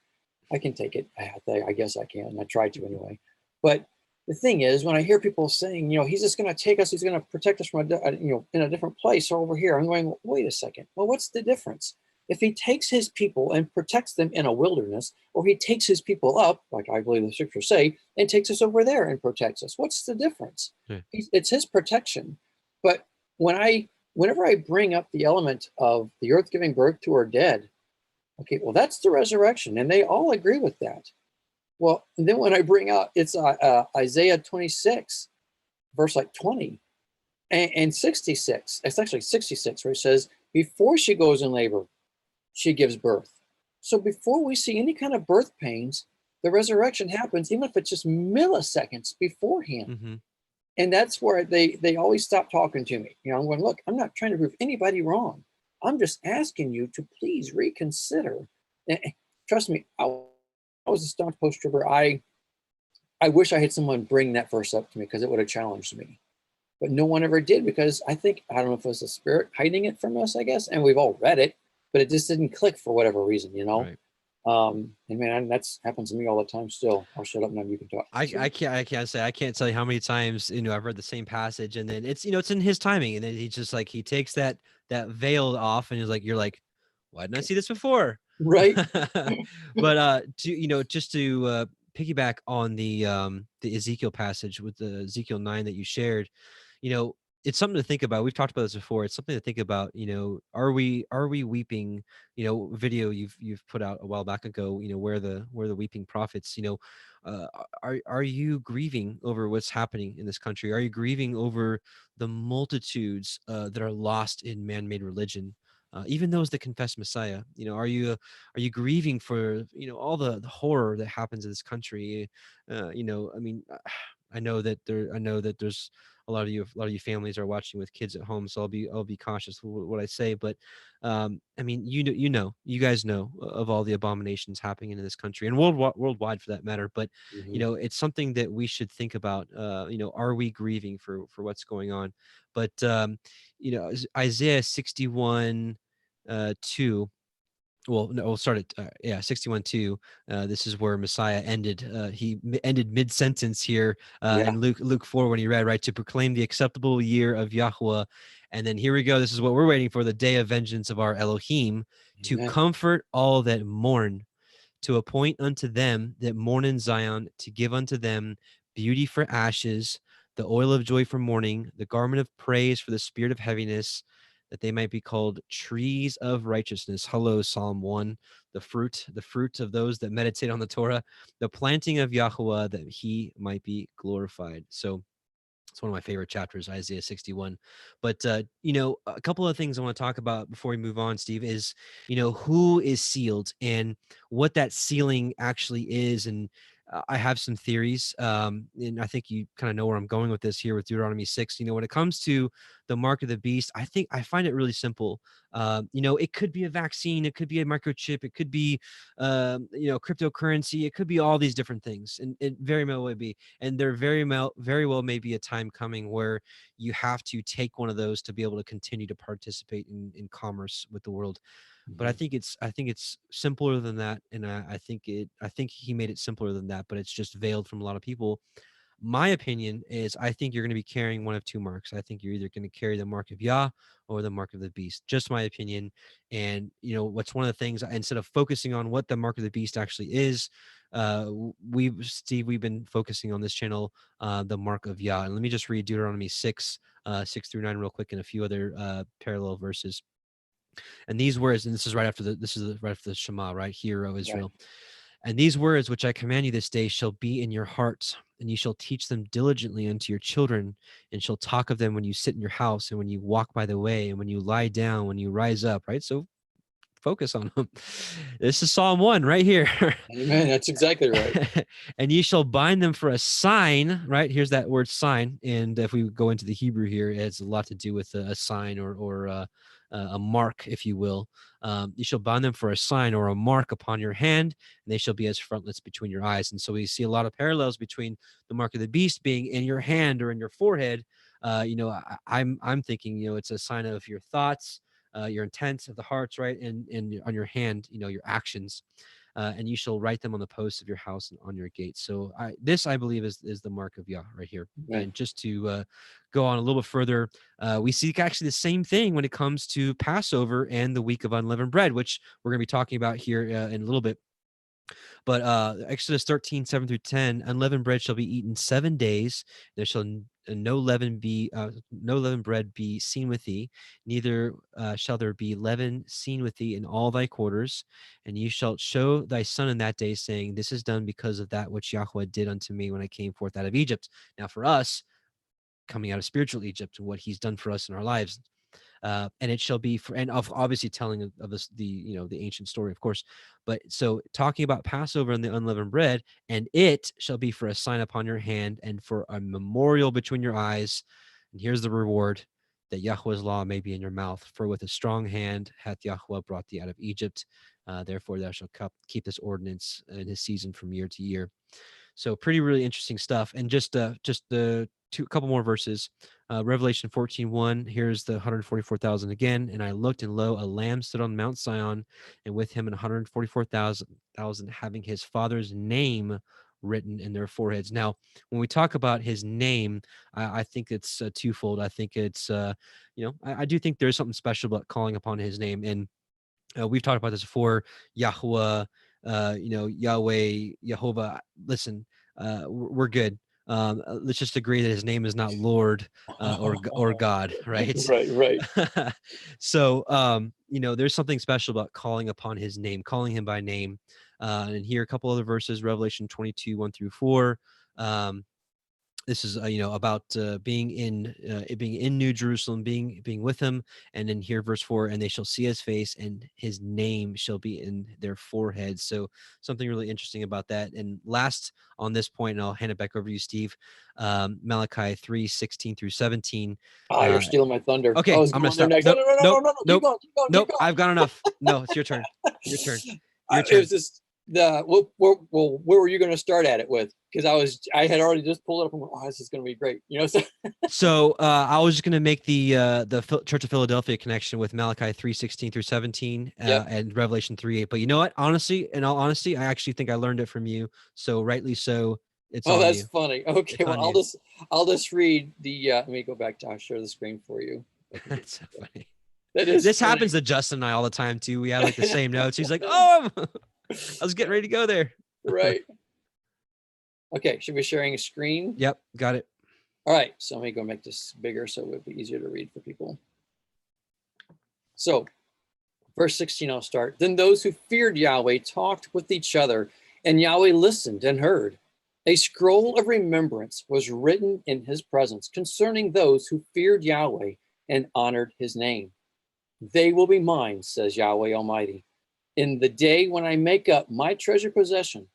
I can take it. I guess I can. I try to anyway. But the thing is, when I hear people saying, he's just going to take us, he's going to protect us from in a different place or over here, I'm going, wait a second. Well, what's the difference? If he takes his people and protects them in a wilderness, or he takes his people up, like I believe the scriptures say, and takes us over there and protects us, what's the difference? Yeah. It's his protection. But whenever I bring up the element of the earth giving birth to her dead, okay, well, that's the resurrection, and they all agree with that. Well, and then when I bring out, it's Isaiah 26, verse like 20 and 66. It's actually 66, where it says, before she goes in labor, she gives birth. So before we see any kind of birth pains, the resurrection happens, even if it's just milliseconds beforehand. Mm-hmm. And that's where they always stop talking to me. I'm going, look, I'm not trying to prove anybody wrong. I'm just asking you to please reconsider. And trust me, I was a staunch post-tribber. I wish I had someone bring that verse up to me, because it would have challenged me. But no one ever did, because I don't know if it was the Spirit hiding it from us, I guess. And we've all read it, but it just didn't click for whatever reason, Right. And man, that's happens to me all the time still. I'll shut up now, you can talk. I can't tell you how many times I've read the same passage, and then it's it's in his timing, and then he just like he takes that veil off, and he's like, you're like, why didn't I see this before? Right. But to just to piggyback on the Ezekiel passage with the Ezekiel 9 that you shared, it's something to think about. We've talked about this before. It's something to think about. Are we weeping? Video you've put out a while back ago. Where the weeping prophets. Are you grieving over what's happening in this country? Are you grieving over the multitudes that are lost in man-made religion? Even those that confess Messiah, are you grieving for all the horror that happens in this country? I mean, I know that there's a lot of you families are watching with kids at home, so I'll be cautious with what I say. But I mean, you guys know of all the abominations happening in this country and worldwide for that matter. But Mhm. it's something that we should think about. Are we grieving for what's going on? But Isaiah 61 2 well, no, we'll start at 61:2. This is where Messiah ended. He ended mid-sentence here in Luke 4 when he read, right, to proclaim the acceptable year of Yahweh. And then here we go. This is what we're waiting for, the day of vengeance of our Elohim, to comfort all that mourn, to appoint unto them that mourn in Zion, to give unto them beauty for ashes, the oil of joy for mourning, the garment of praise for the spirit of heaviness, that they might be called trees of righteousness. Hello, Psalm 1. The fruit of those that meditate on the Torah, the planting of Yahweh, that he might be glorified. So it's one of my favorite chapters, Isaiah 61. But, you know, a couple of things I want to talk about before we move on, Steve, is, you know, who is sealed and what that sealing actually is. And I have some theories, and I think you kind of know where I'm going with this here with Deuteronomy 6. You know, when it comes to the mark of the beast, I find it really simple. You know, it could be a vaccine, it could be a microchip, it could be, you know, cryptocurrency, it could be all these different things, and it very well would be. And there very well may be a time coming where you have to take one of those to be able to continue to participate in commerce with the world. But I think it's simpler than that, and I think he made it simpler than that, but it's just veiled from a lot of people. My opinion is I think you're going to be carrying one of two marks. I think you're either going to carry the mark of Yah or the mark of the beast. Just my opinion. And you know what's one of the things, instead of focusing on what the mark of the beast actually is, we've been focusing on this channel the mark of Yah. And let me just read Deuteronomy 6 6 through 9 real quick, and a few other parallel verses. And these words, and this is right after the Shema, right? Hear, O Israel. Right. And these words which I command you this day shall be in your hearts, and you shall teach them diligently unto your children, and shall talk of them when you sit in your house, and when you walk by the way, and when you lie down, when you rise up, right? So focus on them. This is Psalm 1 right here. Amen. That's exactly right. And ye shall bind them for a sign, right? Here's that word sign. And if we go into the Hebrew here, it has a lot to do with a sign or a mark, if you will. You shall bind them for a sign or a mark upon your hand, and they shall be as frontlets between your eyes. And so we see a lot of parallels between the mark of the beast being in your hand or in your forehead. You know, I'm thinking, you know, it's a sign of your thoughts, your intents of the hearts, right? And on your hand, you know, your actions. And you shall write them on the posts of your house and on your gates. So I believe is the mark of Yah right here. Right. And just to go on a little bit further, we see actually the same thing when it comes to Passover and the week of unleavened bread, which we're going to be talking about here in a little bit. But Exodus 13, 7 through 10, unleavened bread shall be eaten 7 days. There shall no leavened bread be seen with thee, neither shall there be leaven seen with thee in all thy quarters. And you shalt show thy son in that day, saying, this is done because of that which Yahweh did unto me when I came forth out of Egypt. Now for us, coming out of spiritual Egypt, and what he's done for us in our lives. And it shall be for, and obviously telling of this, the ancient story, of course. But so talking about Passover and the unleavened bread, and it shall be for a sign upon your hand and for a memorial between your eyes. And here's the reward, that Yahweh's law may be in your mouth. For with a strong hand hath Yahweh brought thee out of Egypt. Therefore thou shalt keep this ordinance in his season from year to year. So really interesting stuff. And just the couple more verses. Revelation 14:1. Here's the 144,000 again. And I looked, and lo, a lamb stood on Mount Zion, and with him 144,000 having his father's name written in their foreheads. Now, when we talk about his name, I think it's twofold. I think it's, I do think there's something special about calling upon his name. And we've talked about this before. Yahweh, Yahweh, Jehovah. Listen, we're good. Let's just agree that his name is not Lord or God, right? Right. So, there's something special about calling upon his name, calling him by name. And here a couple other verses, Revelation 22, 1 through 4. This is about being in New Jerusalem, being with him. And then here verse 4, and they shall see his face, and his name shall be in their foreheads. So something really interesting about that. And last on this point, and I'll hand it back over to you, Steve, Malachi 3, 16 through 17. You're stealing my thunder. Okay, I'm gonna stop. Next. No. Nope. I've got enough. No, it's your turn. Your turn. It was just Where were you going to start at it with? Because I had already just pulled it up and went, oh, this is going to be great. So I was just going to make the Church of Philadelphia connection with Malachi 3:16 through 17 Yep. and Revelation 3:8. But you know what? Honestly, in all honesty, I actually think I learned it from you. So rightly so, it's on that's you. funny. Okay, It's well, on you. I'll just read the. Let me go back to. I'll share the screen for you. That's so funny. That is. This funny. happens to Justin and I all the time too. We have like the same notes. He's like, "Oh, I was getting ready to go there." Right. Okay, should we be sharing a screen? Yep, got it. All right, so let me go make this bigger so it would be easier to read for people. So, verse 16, I'll start. Then those who feared Yahweh talked with each other, and Yahweh listened and heard. A scroll of remembrance was written in his presence concerning those who feared Yahweh and honored his name. They will be mine, says Yahweh Almighty. In the day when I make up my treasure possession,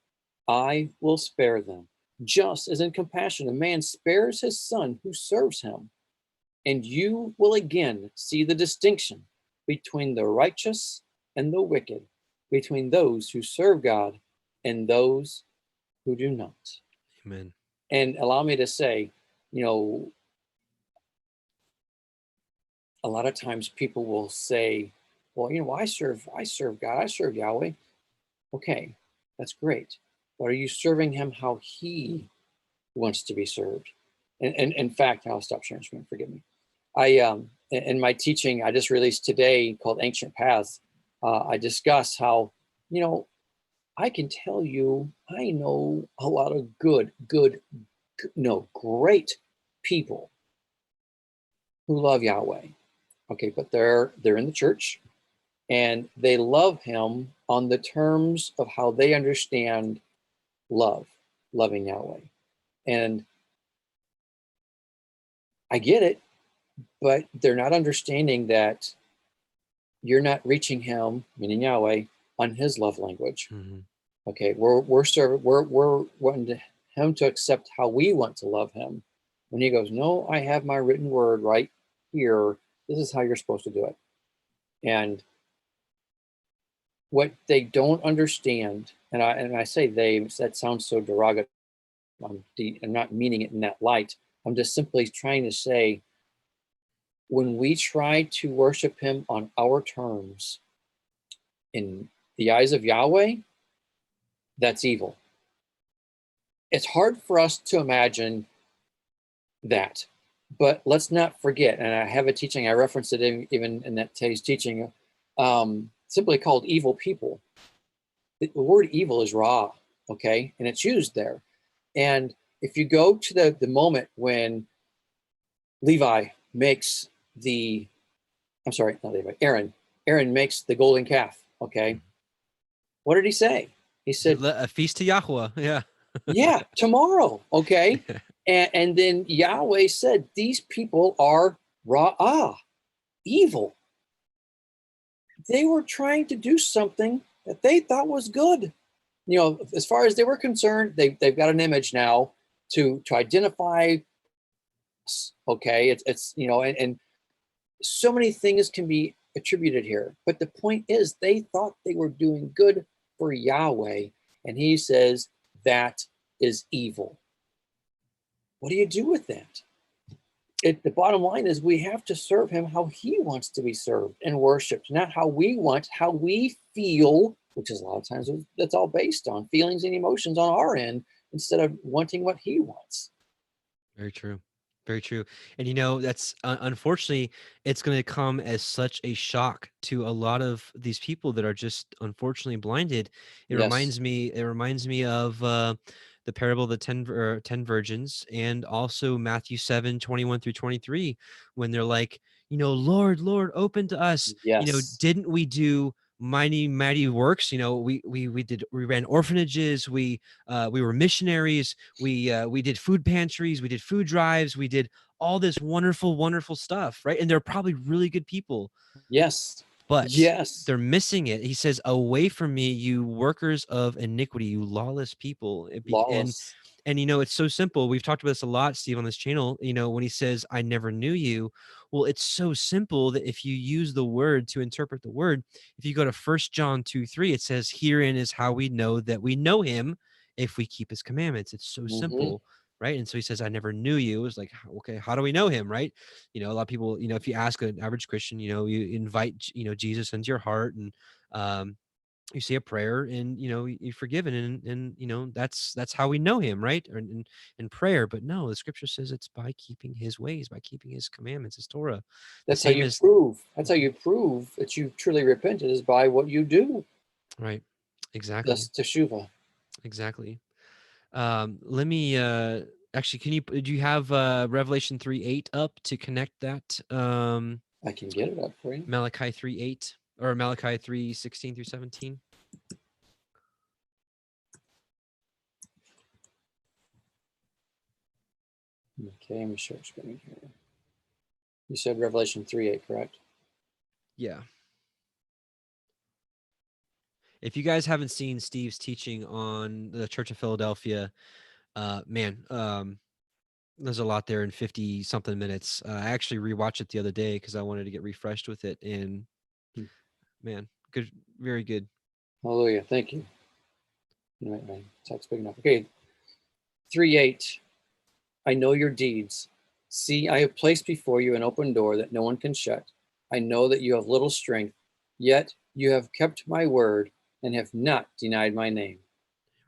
I will spare them, just as in compassion a man spares his son who serves him. And you will again see the distinction between the righteous and the wicked, between those who serve God and those who do not. Amen. And allow me to say, a lot of times people will say, well, I serve God, I serve Yahweh. Okay, that's great. But are you serving him how he wants to be served? And in fact, I'll stop sharing screen, forgive me. In my teaching I just released today called Ancient Paths, I discuss how, I can tell you, I know a lot of great people who love Yahweh. Okay, but they're in the church and they love him on the terms of how they understand loving Yahweh. And I get it, but they're not understanding that you're not reaching him, meaning Yahweh, on his love language. Mm-hmm. Okay, we're wanting him to accept how we want to love him. When he goes, no, I have my written word right here. This is how you're supposed to do it. And what they don't understand, and I say they, that sounds so derogatory. I'm not meaning it in that light. I'm just simply trying to say, when we try to worship him on our terms, in the eyes of Yahweh, that's evil. It's hard for us to imagine that, but let's not forget, and I have a teaching, I referenced it even in that today's teaching, simply called evil people. The word evil is raw, okay? And it's used there. And if you go to the moment when Levi makes Aaron makes the golden calf, okay? What did he say? He said, a feast to Yahweh. Yeah. yeah, tomorrow, okay? And then Yahweh said, these people are evil. They were trying to do something that they thought was good. As far as they were concerned, they've got an image now to identify, okay? It's and so many things can be attributed here. But the point is, they thought they were doing good for Yahweh. And he says, that is evil. What do you do with that? The bottom line is we have to serve him how he wants to be served and worshiped, not how we feel, which is a lot of times that's all based on feelings and emotions on our end instead of wanting what he wants. Very true. Very true. And that's unfortunately, it's going to come as such a shock to a lot of these people that are just unfortunately blinded. It reminds me of the parable of the 10 virgins, and also Matthew 7:21 through 23, when they're like, Lord, Lord, open to us. Yes. Didn't we do mighty works? We ran orphanages, we were missionaries, we did food pantries, we did food drives, we did all this wonderful stuff, right? And they're probably really good people. Yes. But yes, they're missing it. He says, away from me, you workers of iniquity, you lawless people. Lawless. And it's so simple. We've talked about this a lot, Steve, on this channel. When he says, I never knew you, Well, it's so simple that if you use the word to interpret the word, if you go to 1 John 2:3, it says, herein is how we know that we know him, if we keep his commandments. It's so simple, right? And so he says, I never knew you. It's like, okay, how do we know him, right? A lot of people, if you ask an average Christian, you invite, Jesus into your heart, and you say a prayer, and you're forgiven, and that's how we know him, right? Or in prayer. But no, the scripture says it's by keeping his ways, by keeping his commandments, his Torah. That's how you prove. That's how you prove that you truly repented, is by what you do. Right. Exactly. That's teshuvah. Exactly. Let me actually, do you have Revelation 3:8 up to connect that? I can get it up for you. Malachi 3:8 or Malachi 3:16 through 17. Okay, let me share screen here. You said Revelation 3:8, correct? Yeah. If you guys haven't seen Steve's teaching on the Church of Philadelphia, man, there's a lot there in 50 something minutes. I actually rewatched it the other day because I wanted to get refreshed with it, and man, good, very good. Hallelujah. Thank you. My text big enough. Okay. 3:8. I know your deeds. See, I have placed before you an open door that no one can shut. I know that you have little strength, yet you have kept my word and have not denied my name.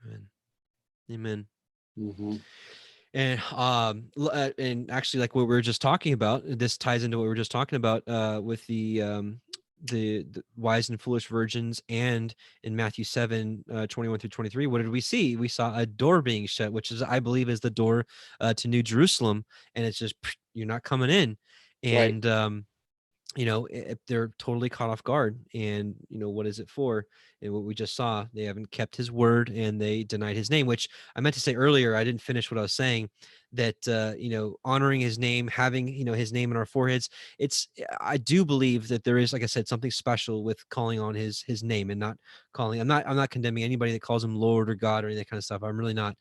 Amen. Amen. Mm-hmm. And actually, like what we were just talking about, this ties into what we were just talking about with the wise and foolish virgins, and in Matthew 7, 21 through 23. What did we see? We saw a door being shut, which is, I believe, is the door to New Jerusalem, and it's just, you're not coming in. And right. If they're totally caught off guard, and what is it for? And what we just saw, they haven't kept his word, and they denied his name, which I meant to say earlier. I didn't finish what I was saying, that honoring his name, having his name in our foreheads, I do believe that there is, like I said, something special with calling on his name, and not calling. I'm not condemning anybody that calls him Lord or God or any of that kind of stuff. I'm really not.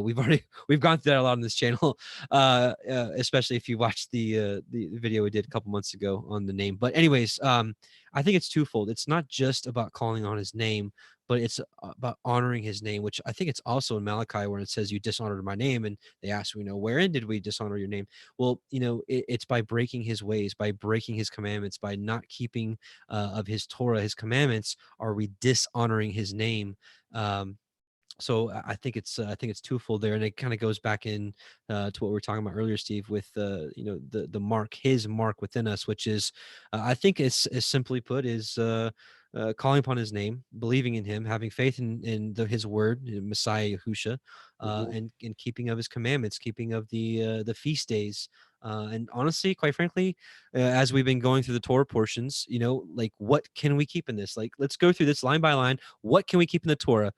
We've gone through that a lot on this channel, especially if you watched the video we did a couple months ago on the name. But anyways, I think it's twofold. It's not just about calling on his name, but it's about honoring his name, which I think it's also in Malachi, where it says, you dishonored my name. And they ask, wherein did we dishonor your name? Well, it's by breaking his ways, by breaking his commandments, by not keeping of his Torah, his commandments, are we dishonoring his name. So I think it's twofold there, and it kind of goes back in to what we were talking about earlier, Steve, with the mark, his mark within us, which is I think is simply put is calling upon his name, believing in him, having faith in his word, Messiah Yahusha, and keeping of his commandments, keeping of the feast days. And honestly, quite frankly, as we've been going through the Torah portions, like, what can we keep in this? Like, let's go through this line by line. What can we keep in the Torah?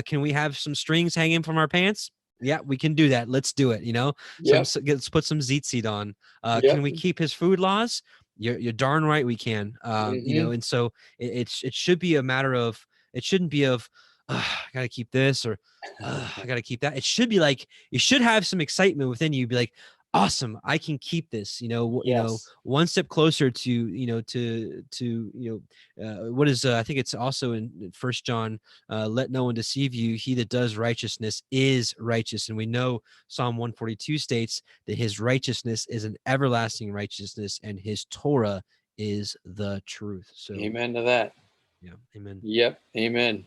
Can we have some strings hanging from our pants? Yeah, we can do that. Let's do it. Yep. Let's put some tzitzit on. Yep. Can we keep his food laws? You're darn right we can. And so it should be a matter of, it shouldn't be of, I gotta keep this, or I gotta keep that. It should be like, you should have some excitement within you. Be like, awesome, I can keep this. One step closer to what is I think it's also in 1 John, let no one deceive you. He that does righteousness is righteous, and we know Psalm 142 states that his righteousness is an everlasting righteousness, and his Torah is the truth. So amen to that. Yeah, amen. Yep, amen.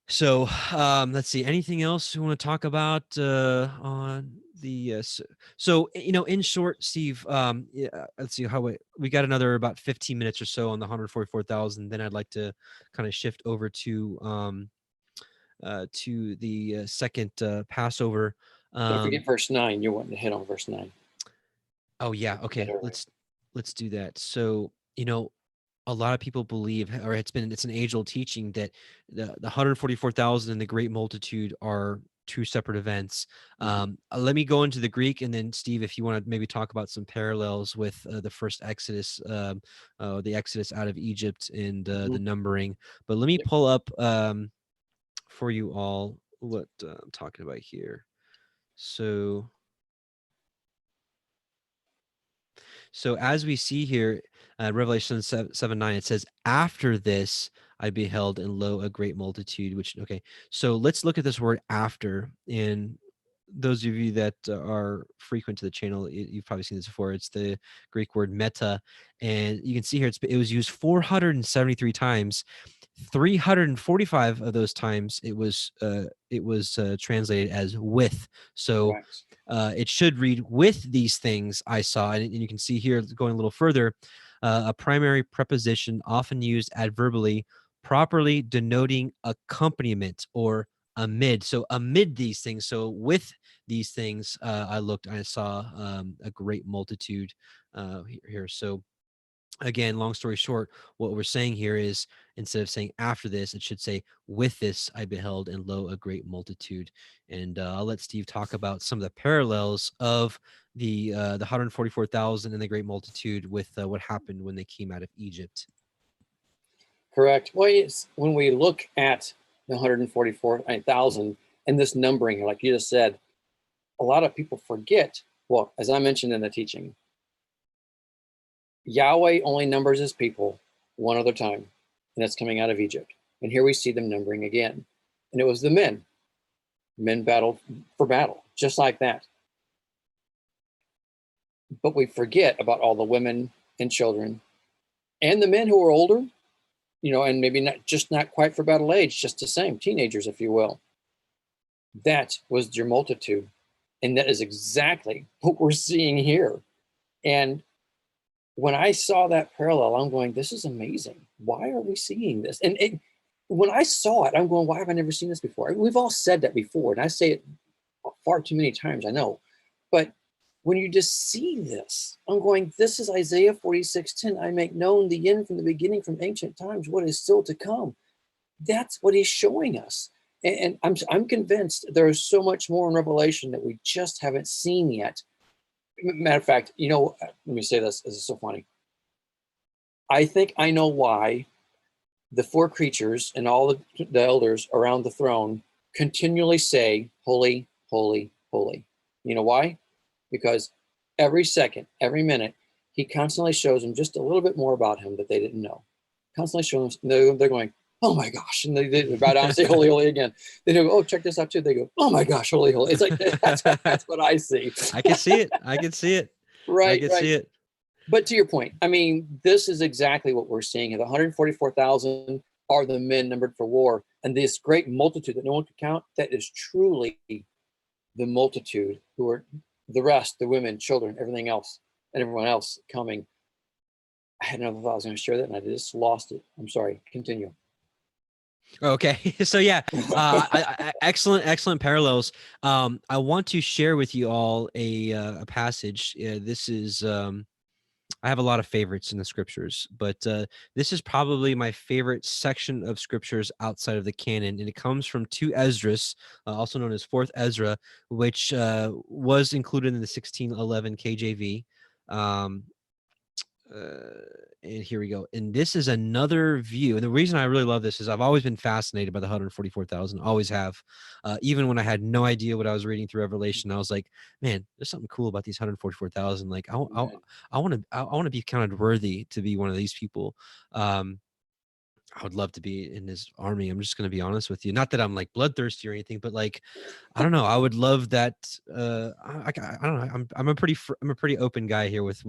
So let's see, anything else you want to talk about on the so in short, Steve, let's see how we got another about 15 minutes or so on the 144,000. Then I'd like to kind of shift over to the second Passover. Don't forget verse 9. You're wanting to hit on verse 9. Oh yeah, okay, let's do that. So a lot of people believe, or it's an age-old teaching, that the 144,000 and the great multitude are two separate events. Let me go into the Greek, and then Steve, if you want to maybe talk about some parallels with the first Exodus, the Exodus out of Egypt, and the numbering. But let me pull up for you all what I'm talking about here. So as we see here, Revelation 7:9, it says, "After this I beheld, and lo, a great multitude." Which, okay, so let's look at this word "after." And those of you that are frequent to the channel, you've probably seen this before. It's the Greek word meta, and you can see here it was used 473 times. 345 of those times it was translated as "with." So Correct. it should read, "With these things I saw." And you can see here, going a little further, a primary preposition often used adverbially, properly denoting accompaniment or amid. So amid these things. So with these things, I looked and I saw a great multitude here. So again, long story short, what we're saying here is, instead of saying "after this," it should say, "With this I beheld, and lo, a great multitude." And I'll let Steve talk about some of the parallels of the 144,000 and the great multitude with what happened when they came out of Egypt. Correct. Well, it's, when we look at the 144,000 and this numbering, like you just said, a lot of people forget. Well, as I mentioned in the teaching, Yahweh only numbers his people one other time, and that's coming out of Egypt. And here we see them numbering again. And it was the men. Men battled for battle, just like that. But we forget about all the women and children and the men who were older, and maybe not quite for battle age, just the same, teenagers, if you will. That was your multitude. And that is exactly what we're seeing here. And when I saw that parallel, I'm going, this is amazing. Why are we seeing this? And when I saw it, I'm going, why have I never seen this before? We've all said that before, and I say it far too many times, I know. But when you just see this, I'm going, this is Isaiah 46:10. I make known the end from the beginning, from ancient times, what is still to come. That's what he's showing us. And I'm convinced there is so much more in Revelation that we just haven't seen yet. Matter of fact, let me say this. This is so funny. I think I know why the four creatures and all the elders around the throne continually say, "Holy, holy, holy." You know why? Because every second, every minute, he constantly shows them just a little bit more about him that they didn't know. Constantly shows them, they're going, "Oh my gosh." And they bow down and say, "Holy, holy" again. They go, "Oh, check this out too." They go, "Oh my gosh, holy, holy." It's like, that's what I see. I can see it. I can see it. I Right, can right. see it. But to your point, I mean, this is exactly what we're seeing. The 144,000 are the men numbered for war. And this great multitude that no one could count, that is truly the multitude who are the rest, the women, children, everything else, and everyone else coming. I had another thought I was going to share that, and I just lost it. I'm sorry. Continue. Okay, so yeah, excellent parallels. I want to share with you all a passage. This is I have a lot of favorites in the scriptures, but this is probably my favorite section of scriptures outside of the canon, and it comes from 2 Esdras, also known as 4th Ezra, which was included in the 1611 KJV. And here we go. And this is another view. And the reason I really love this is I've always been fascinated by the 144,000. Always have. Even when I had no idea what I was reading through Revelation, I was like, man, there's something cool about these 144,000. Like, I want to be counted worthy to be one of these people. I would love to be in his army. I'm just going to be honest with you. Not that I'm like bloodthirsty or anything, but like, I don't know. I would love that. I don't know. I'm a pretty open guy here with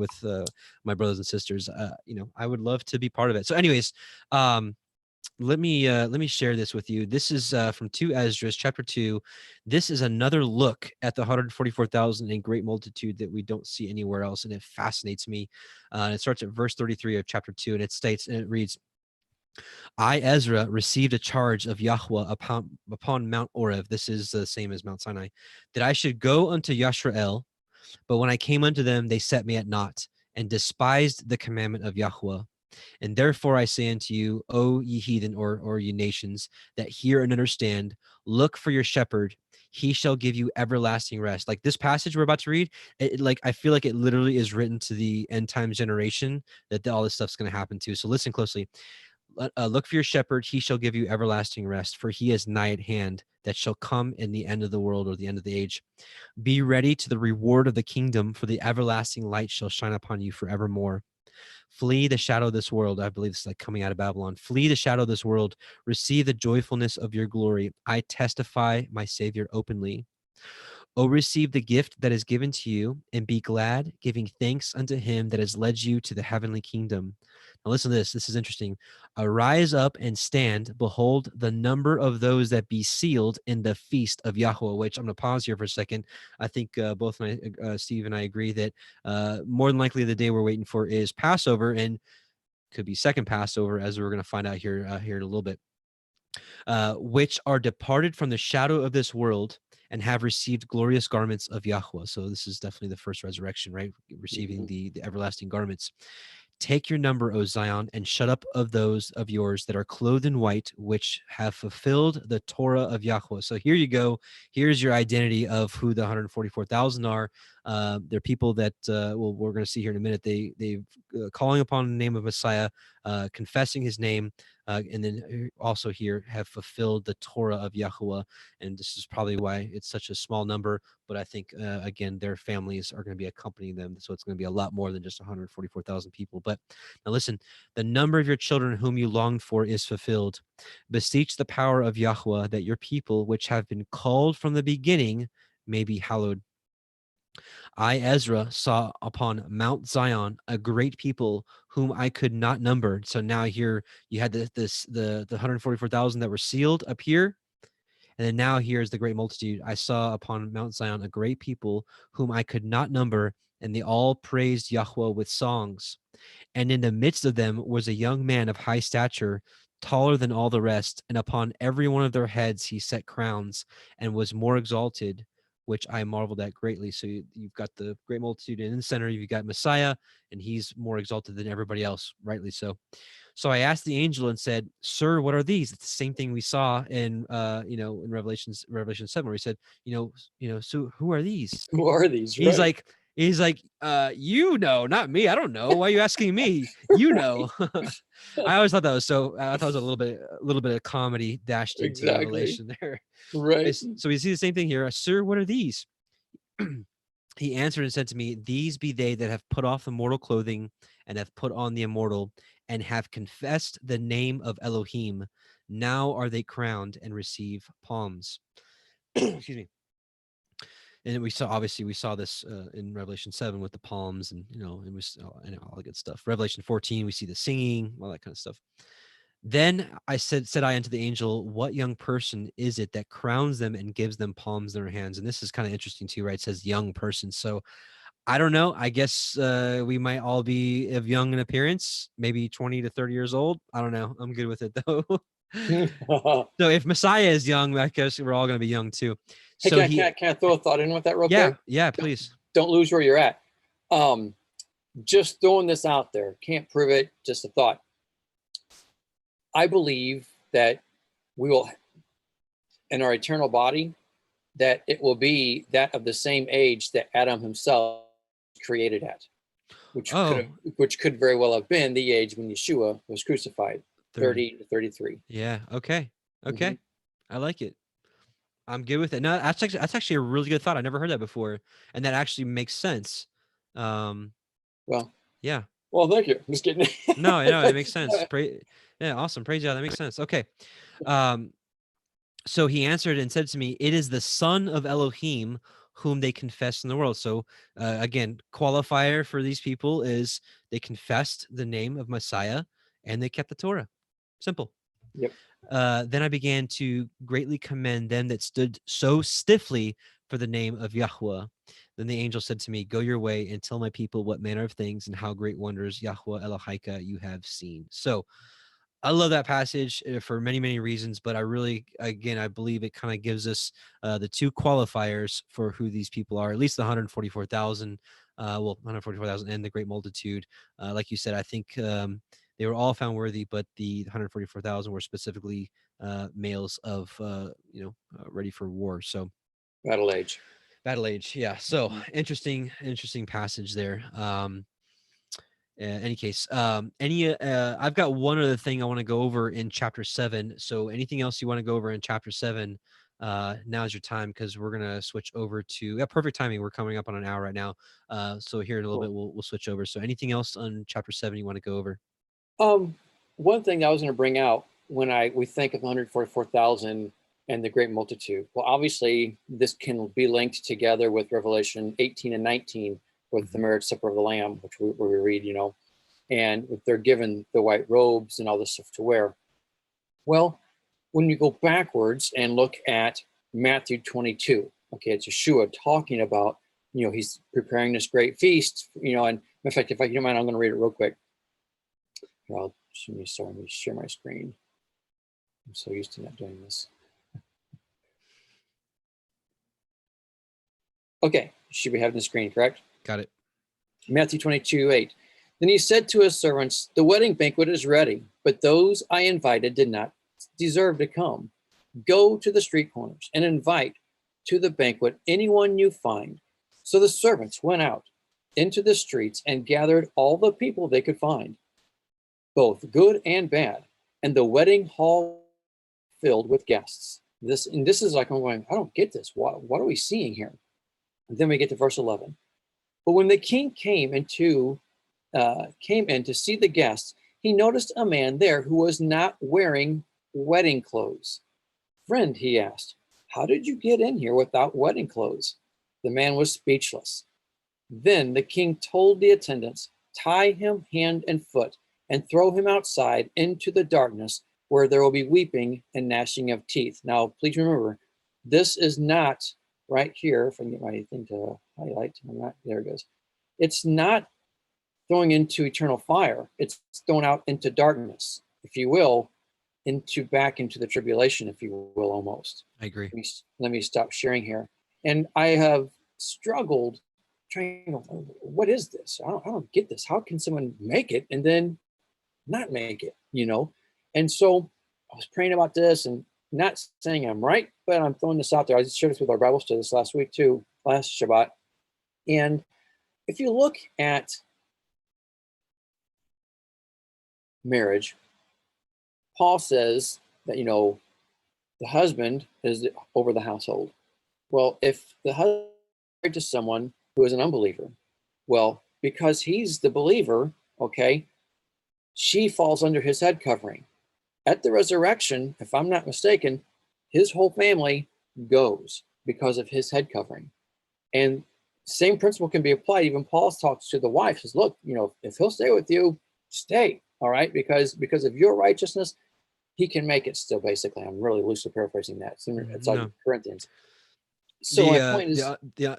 my brothers and sisters. I would love to be part of it. So, anyways, let me share this with you. This is from 2 Esdras, chapter 2. This is another look at the 144,000 and great multitude that we don't see anywhere else, and it fascinates me. It starts at verse 33 of chapter 2, and it reads, "I, Ezra, received a charge of Yahweh upon Mount Oreb." This is the same as Mount Sinai. "That I should go unto Yashrael, but when I came unto them, they set me at naught, and despised the commandment of Yahweh. And therefore I say unto you, O ye heathen, or ye nations, that hear and understand, look for your shepherd. He shall give you everlasting rest." Like this passage we're about to read, like I feel like it literally is written to the end times generation that all this stuff's going to happen to. So listen closely. "Look for your shepherd, he shall give you everlasting rest, for he is nigh at hand, that shall come in the end of the world, or the end of the age. Be ready to the reward of the kingdom, for the everlasting light shall shine upon you forevermore. Flee the shadow of this world. I believe it's like coming out of Babylon. Flee the shadow of this world. Receive the joyfulness of your glory. I testify my Savior openly. O receive the gift that is given to you, and be glad, giving thanks unto him that has led you to the heavenly kingdom. Now listen to this. This is interesting. Arise up and stand. Behold, the number of those that be sealed in the feast of Yahweh, which I'm going to pause here for a second. I think both Steve and I agree that more than likely the day we're waiting for is Passover, and could be second Passover, as we're going to find out here in a little bit. Which are departed from the shadow of this world and have received glorious garments of Yahweh. So this is definitely the first resurrection, right? Receiving the everlasting garments. Take your number, O Zion, and shut up of those of yours that are clothed in white, which have fulfilled the Torah of Yahweh. So here you go. Here's your identity of who the 144,000 are. They're people that, well, we're going to see here in a minute. They've calling upon the name of Messiah, confessing his name, and then also here have fulfilled the Torah of Yahweh. And this is probably why it's such a small number. But I think, again, their families are going to be accompanying them. So it's going to be a lot more than just 144,000 people. But now listen, the number of your children whom you longed for is fulfilled. Beseech the power of Yahweh, that your people, which have been called from the beginning, may be hallowed. I, Ezra, saw upon Mount Zion a great people whom I could not number. So now here you had the 144,000 that were sealed up here. And then now here's the great multitude. I saw upon Mount Zion a great people whom I could not number, and they all praised Yahweh with songs. And in the midst of them was a young man of high stature, taller than all the rest, and upon every one of their heads he set crowns, and was more exalted, which I marveled at greatly. So you've got the great multitude, and in the center you've got Messiah, and he's more exalted than everybody else, rightly so. So I asked the angel and said, "Sir, what are these?" It's the same thing we saw in in Revelation 7, where he said, so who are these? Who are these? He's Right. like, not me. I don't know. Why are you asking me? I always thought that was so. I thought it was a little bit of comedy dashed into Exactly. Revelation there. Right. So we see the same thing here. Sir, what are these? He answered and said to me, "These be they that have put off the mortal clothing and have put on the immortal, and have confessed the name of Elohim. Now are they crowned and receive palms." Excuse me. And we saw this in Revelation 7 with the palms, and it was all the good stuff. Revelation 14, we see the singing, all that kind of stuff. Then I said I unto the angel, "What young person is it that crowns them and gives them palms in their hands?" And this is kind of interesting too, right? It says young person. So I don't know. I guess we might all be of young in appearance, maybe 20 to 30 years old. I don't know. I'm good with it though. So if Messiah is young, I guess we're all going to be young too. Hey, So can I throw a thought in with that real quick? Yeah, please. Don't lose where you're at. Just throwing this out there. Can't prove it. Just a thought. I believe that we will, in our eternal body, that it will be that of the same age that Adam himself created at, which could very well have been the age when Yeshua was crucified, 30 to 33. Yeah. Okay. I like it. I'm good with it. No, that's actually a really good thought. I never heard that before, and that actually makes sense. Well, yeah. Well, thank you. I'm just kidding. No, it makes sense. Yeah, awesome. Praise God. That makes sense. Okay. So he answered and said to me, "It is the Son of Elohim whom they confess in the world." So again, qualifier for these people is they confessed the name of Messiah and they kept the Torah. Simple. Yep. Then I began to greatly commend them that stood so stiffly for the name of Yahweh. Then the angel said to me, "Go your way and tell my people what manner of things and how great wonders Yahweh Elohika you have seen." So I love that passage for many, many reasons, but I really, again, I believe it kind of gives us the two qualifiers for who these people are, at least the 144,000, 144,000 and the great multitude. Like you said, I think they were all found worthy, but the 144,000 were specifically males of, ready for war. So battle age. Yeah. So interesting passage there. Any case, I've got one other thing I want to go over in chapter 7. So anything else you want to go over in chapter 7 now's your time, because we're gonna switch over to perfect timing. We're coming up on an hour right now. So here in a little bit we'll switch over. So anything else on chapter 7 you want to go over? One thing that I was going to bring out when we think of 144,000 and the great multitude. Well, obviously this can be linked together with Revelation 18 and 19 with the marriage supper of the Lamb, which we read, and they're given the white robes and all this stuff to wear. Well, when you go backwards and look at Matthew 22, okay, it's Yeshua talking about, he's preparing this great feast, and in fact, if you don't mind, I'm going to read it real quick. Well, let me share my screen. I'm so used to not doing this. Okay, should be having the screen, correct? Got it. Matthew 22:8. Then he said to his servants, the wedding banquet is ready, but those I invited did not deserve to come. Go to the street corners and invite to the banquet anyone you find. So the servants went out into the streets and gathered all the people they could find, both good and bad, and the wedding hall filled with guests. This is like, I'm going, I don't get this. What are we seeing here? And then we get to verse 11. But when the king came in to see the guests, he noticed a man there who was not wearing wedding clothes. Friend, he asked, how did you get in here without wedding clothes? The man was speechless. Then the king told the attendants, tie him hand and foot and throw him outside into the darkness, where there will be weeping and gnashing of teeth. Now, please remember, this is not right here. If I can get my thing to highlight, there it goes. It's not throwing into eternal fire. It's thrown out into darkness, if you will, back into the tribulation, if you will, almost. I agree. Let me stop sharing here. And I have struggled trying to, what is this? I don't get this. How can someone make it and then not make it, And so I was praying about this and not saying I'm right, but I'm throwing this out there. I just shared this with our Bible study this last week too, last Shabbat. And if you look at marriage, Paul says that, the husband is over the household. Well, if the husband is married to someone who is an unbeliever, well, because he's the believer, okay, she falls under his head covering. At the resurrection, if I'm not mistaken, his whole family goes because of his head covering. And same principle can be applied. Even Paul talks to the wife, says, look, if he'll stay with you, stay, all right? Because of your righteousness, he can make it still, basically. I'm really loosely paraphrasing that. It's like Corinthians. So my point is,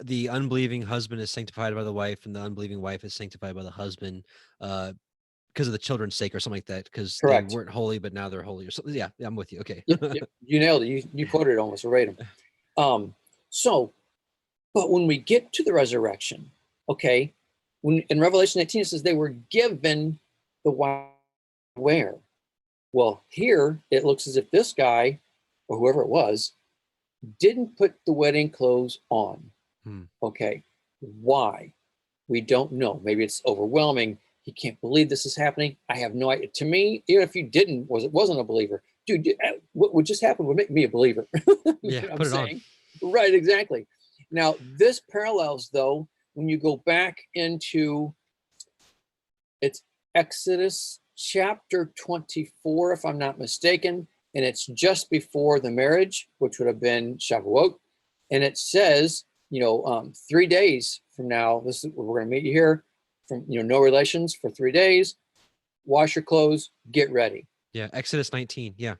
the unbelieving husband is sanctified by the wife, and the unbelieving wife is sanctified by the husband, because of the children's sake or something like that, because they weren't holy, but now they're holy or something. Yeah, I'm with you. Okay. Yep. You nailed it. You quoted it almost verbatim. But when we get to the resurrection, okay, when in Revelation 18, it says they were given the white wear. Well, here it looks as if this guy, or whoever it was, didn't put the wedding clothes on. Okay. Why? We don't know. Maybe it's overwhelming. He can't believe this is happening. I have no idea. To me, even if you wasn't a believer, dude, what would just happen would make me a believer. Yeah, put it on. Right, exactly. Now, this parallels, though, when you go back into, it's Exodus chapter 24, if I'm not mistaken, and it's just before the marriage, which would have been Shavuot. And it says, 3 days from now, we're going to meet you here, from no relations for 3 days, wash your clothes, get ready. Yeah, Exodus 19. Yeah.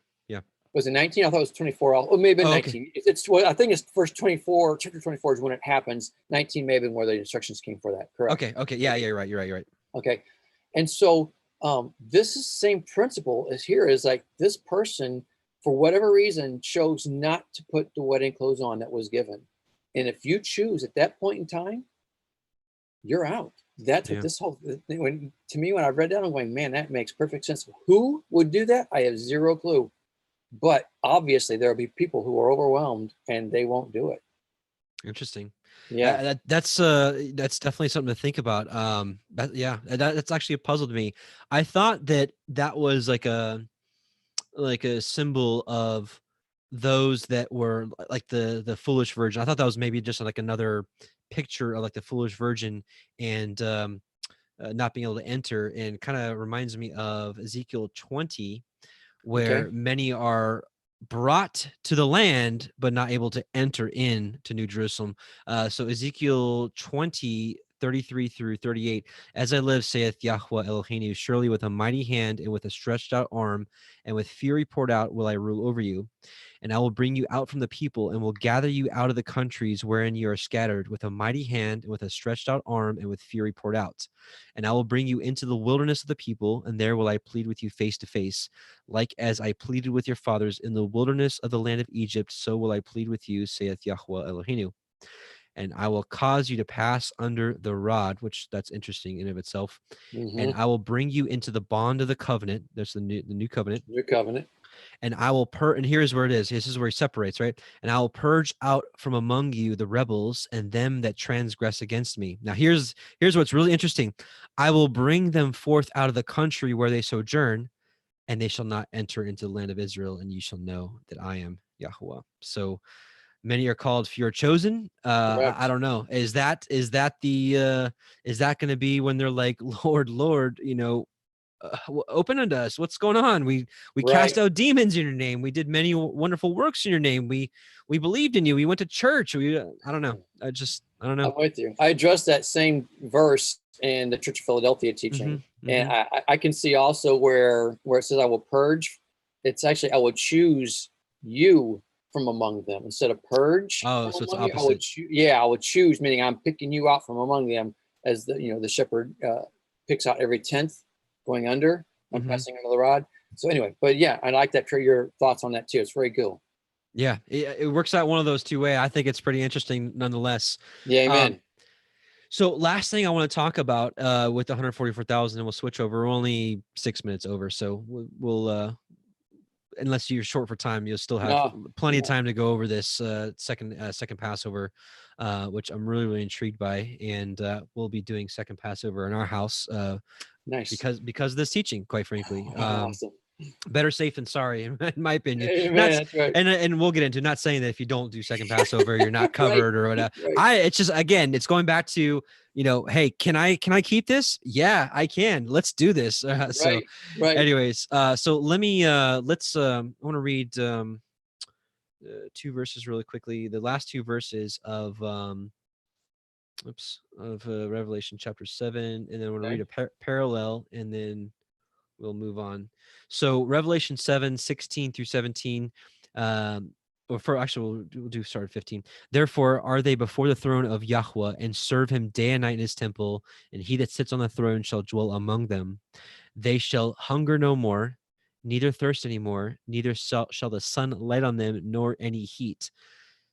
Was it 19? I thought it was 24. Oh, maybe 19. Okay. I think it's verse 24. Chapter 24 is when it happens. 19 may have been where the instructions came for that. Correct. Okay. Yeah, you're right. Okay. And so this is the same principle as here, is like this person, for whatever reason, chose not to put the wedding clothes on that was given. And if you choose at that point in time, you're out. That's what this whole thing, to me, when I read that, I'm going, man, that makes perfect sense. Who would do that? I have zero clue. But obviously there will be people who are overwhelmed and they won't do it. Interesting. Yeah. That's definitely something to think about. That's actually a puzzle to me. I thought that was like a symbol of those that were like the foolish virgin. I thought that was maybe just like another picture of like the foolish virgin and not being able to enter, and kind of reminds me of Ezekiel 20, where many are brought to the land but not able to enter in to New Jerusalem. So Ezekiel 20, 33 through 38, as I live, saith Yahweh Eloheinu, surely with a mighty hand and with a stretched out arm and with fury poured out will I rule over you. And I will bring you out from the people and will gather you out of the countries wherein you are scattered with a mighty hand and with a stretched out arm and with fury poured out. And I will bring you into the wilderness of the people, and there will I plead with you face to face. Like as I pleaded with your fathers in the wilderness of the land of Egypt, so will I plead with you, saith Yahweh Eloheinu. And I will cause you to pass under the rod, which that's interesting in of itself. And I will bring you into the bond of the covenant. There's the new covenant. New covenant. And I will and here's where it is. This is where he separates, right? And I will purge out from among you the rebels and them that transgress against me. Now here's what's really interesting. I will bring them forth out of the country where they sojourn, and they shall not enter into the land of Israel, and you shall know that I am Yahweh. So many are called, few are chosen. I don't know. Is that is that going to be when they're like, Lord, Lord, open unto us, what's going on? We cast out demons in your name, we did many wonderful works in your name, we believed in you, we went to church, I don't know. I don't know. I'm with you. I addressed that same verse in the Church of Philadelphia teaching, and I can see also where it says I will purge. It's actually I will choose you from among them instead of purge. Oh, so it's opposite. I would choose, meaning I'm picking you out from among them, as the shepherd picks out every 10th going under. I'm passing under the rod. So anyway, but yeah, I like that. Your thoughts on that too. It's very cool. Yeah, it works out one of those two ways. I think it's pretty interesting nonetheless. Yeah, amen. So last thing I want to talk about with the 144,000, and we'll switch over. We're only 6 minutes over, so we'll unless you're short for time, you'll still have plenty of time to go over this second Passover, which I'm really, really intrigued by. And we'll be doing second Passover in our house. Nice. Because of this teaching, quite frankly. Awesome. Better safe than sorry, in my opinion. Amen, that's right. And we'll get into, not saying that if you don't do second Passover, you're not covered or whatever. It's just, again, it's going back to, hey, can I keep this? Yeah, I can. Let's do this. So anyways, so let me, I want to read 2 verses really quickly. The last 2 verses of, Revelation chapter 7, and then I'm going to read a parallel, and then we'll move on. So Revelation 7, 16 through 17, we'll start at 15. Therefore are they before the throne of Yahweh, and serve him day and night in his temple, and he that sits on the throne shall dwell among them. They shall hunger no more, neither thirst any more, neither shall the sun light on them, nor any heat.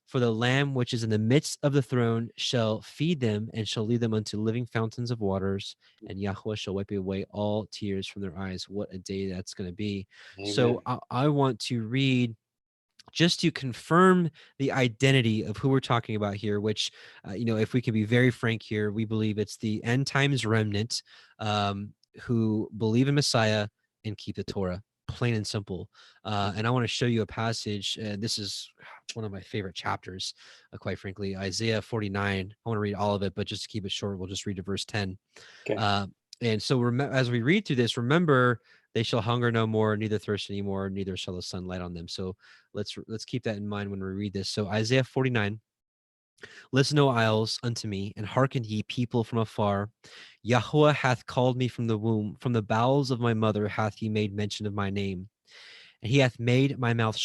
For the Lamb which is in the midst of the throne shall feed them, and shall lead them unto living fountains of waters, and Yahweh shall wipe away all tears from their eyes. What a day that's going to be. Amen. So I want to read, just to confirm the identity of who we're talking about here, which, if we can be very frank here, we believe it's the end times remnant who believe in Messiah and keep the Torah. Plain and simple. And I want to show you a passage. This is one of my favorite chapters, quite frankly, Isaiah 49. I want to read all of it, but just to keep it short, we'll just read to verse 10. Okay. And so as we read through this, remember, they shall hunger no more, neither thirst any more, neither shall the sun light on them. So let's keep that in mind when we read this. So Isaiah 49. Listen, O isles, unto me, and hearken ye people from afar. Yahweh hath called me from the womb, from the bowels of my mother hath he made mention of my name. And he hath made my mouth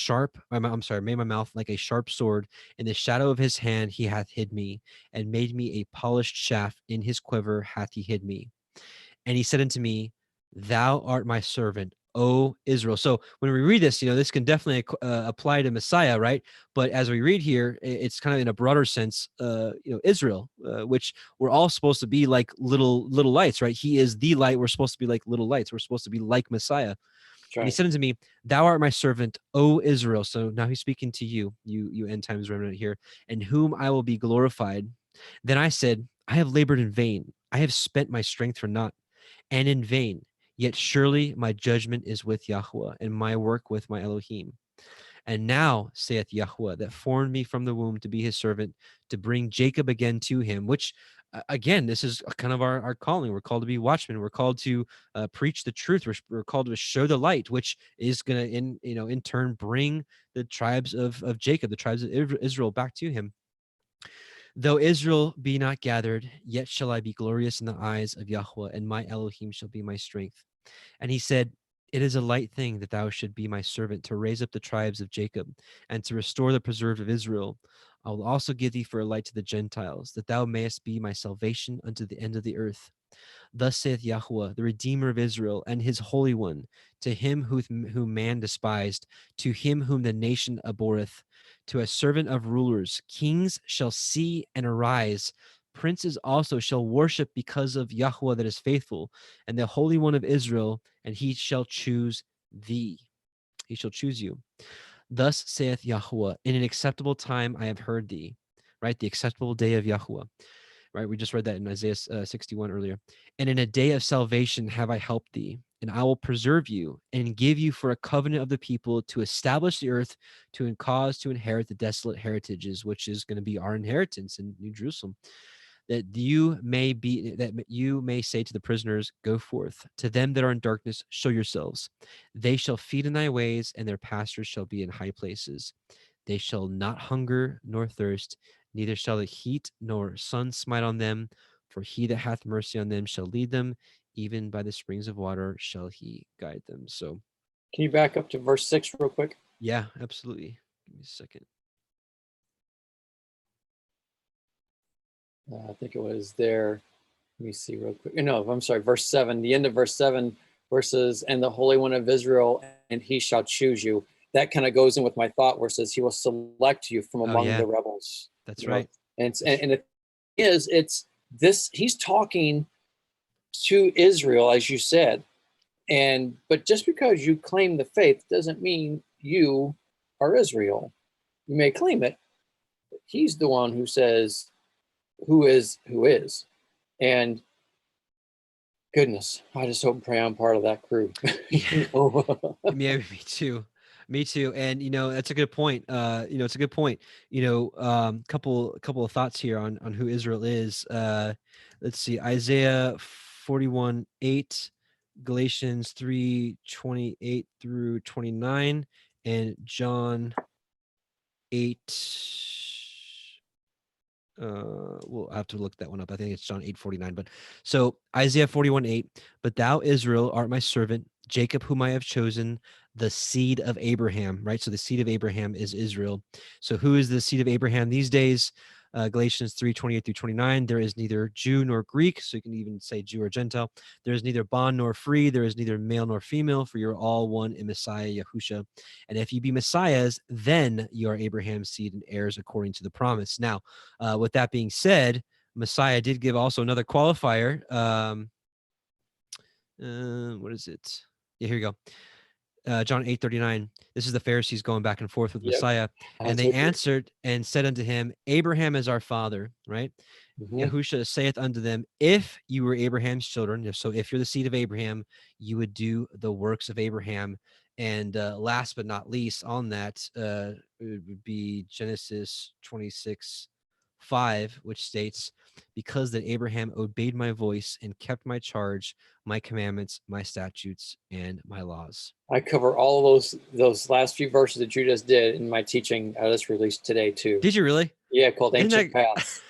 made my mouth like a sharp sword. In the shadow of his hand he hath hid me, and made me a polished shaft. In his quiver hath he hid me. And he said unto me, Thou art my servant, O Israel. So when we read this, this can definitely apply to Messiah, right? But as we read here, it's kind of in a broader sense, Israel, which we're all supposed to be like little lights, right? He is the light. We're supposed to be like little lights. We're supposed to be like Messiah. Right. And he said unto me, Thou art my servant, O Israel. So now he's speaking to you end times remnant here, in whom I will be glorified. Then I said, I have labored in vain. I have spent my strength for naught, and in vain. Yet surely my judgment is with Yahweh, and my work with my Elohim. And now, saith Yahweh, that formed me from the womb to be his servant, to bring Jacob again to him, which again, this is kind of our calling. We're called to be watchmen. We're called to preach the truth. We're called to show the light, which is going to, in turn, bring the tribes of Jacob, the tribes of Israel, back to him. Though Israel be not gathered, yet shall I be glorious in the eyes of Yahweh, and my Elohim shall be my strength. And he said, it is a light thing that thou should be my servant, to raise up the tribes of Jacob, and to restore the preserved of Israel. I will also give thee for a light to the Gentiles, that thou mayest be my salvation unto the end of the earth. Thus saith Yahweh, the Redeemer of Israel, and his Holy One, to him whom man despised, to him whom the nation abhorreth, to a servant of rulers. Kings shall see and arise. Princes also shall worship because of Yahweh that is faithful, and the Holy One of Israel, and he shall choose thee. He shall choose you. Thus saith Yahweh, in an acceptable time I have heard thee. Right? The acceptable day of Yahweh. Right? We just read that in Isaiah 61 earlier. And in a day of salvation have I helped thee, and I will preserve you and give you for a covenant of the people, to establish the earth, to cause to inherit the desolate heritages, which is going to be our inheritance in New Jerusalem. That you may say to the prisoners, go forth. To them that are in darkness, show yourselves. They shall feed in thy ways, and their pastures shall be in high places. They shall not hunger nor thirst, neither shall the heat nor sun smite on them. For he that hath mercy on them shall lead them, even by the springs of water shall he guide them. So, can you back up to verse 6 real quick? Yeah, absolutely. Give me a second. I think it was there. Let me see real quick. No, I'm sorry, verse 7, the end of verse 7 verses, and the Holy One of Israel, and he shall choose you. That kind of goes in with my thought where it says he will select you from among the rebels. That's right. And it is, it's this, he's talking to Israel, as you said. But just because you claim the faith doesn't mean you are Israel. You may claim it, but he's the one who says, who is. And goodness, I just hope and pray I'm part of that crew. Yeah, me too. And that's a good point. It's a good point. Couple of thoughts here on who Israel is. Let's see, Isaiah 41:8, Galatians 3:28 through 29, and John 8. We'll have to look that one up. I think it's John 8:49. But so Isaiah 41:8, but thou, Israel, art my servant, Jacob, whom I have chosen, the seed of Abraham, right? So the seed of Abraham is Israel. So who is the seed of Abraham these days? Galatians 3:28 through 29. There is neither Jew nor Greek, so you can even say Jew or Gentile. There is neither bond nor free. There is neither male nor female, for you're all one in Messiah Yahusha. And if you be Messiahs, then you are Abraham's seed and heirs according to the promise. Now, with that being said, Messiah did give also another qualifier. What is it? Yeah, here you go. John 8:39. This is the Pharisees going back and forth with Messiah. And they answered and said unto him, Abraham is our father, right? Yahusha saith unto them, if you were Abraham's children, so if you're the seed of Abraham, you would do the works of Abraham. And last but not least on that, it would be Genesis 26:5, which states, because that Abraham obeyed my voice and kept my charge, my commandments, my statutes, and my laws. I cover all of those last few verses that you just did in my teaching that's released today too. Did you really? Yeah, called Ancient Paths.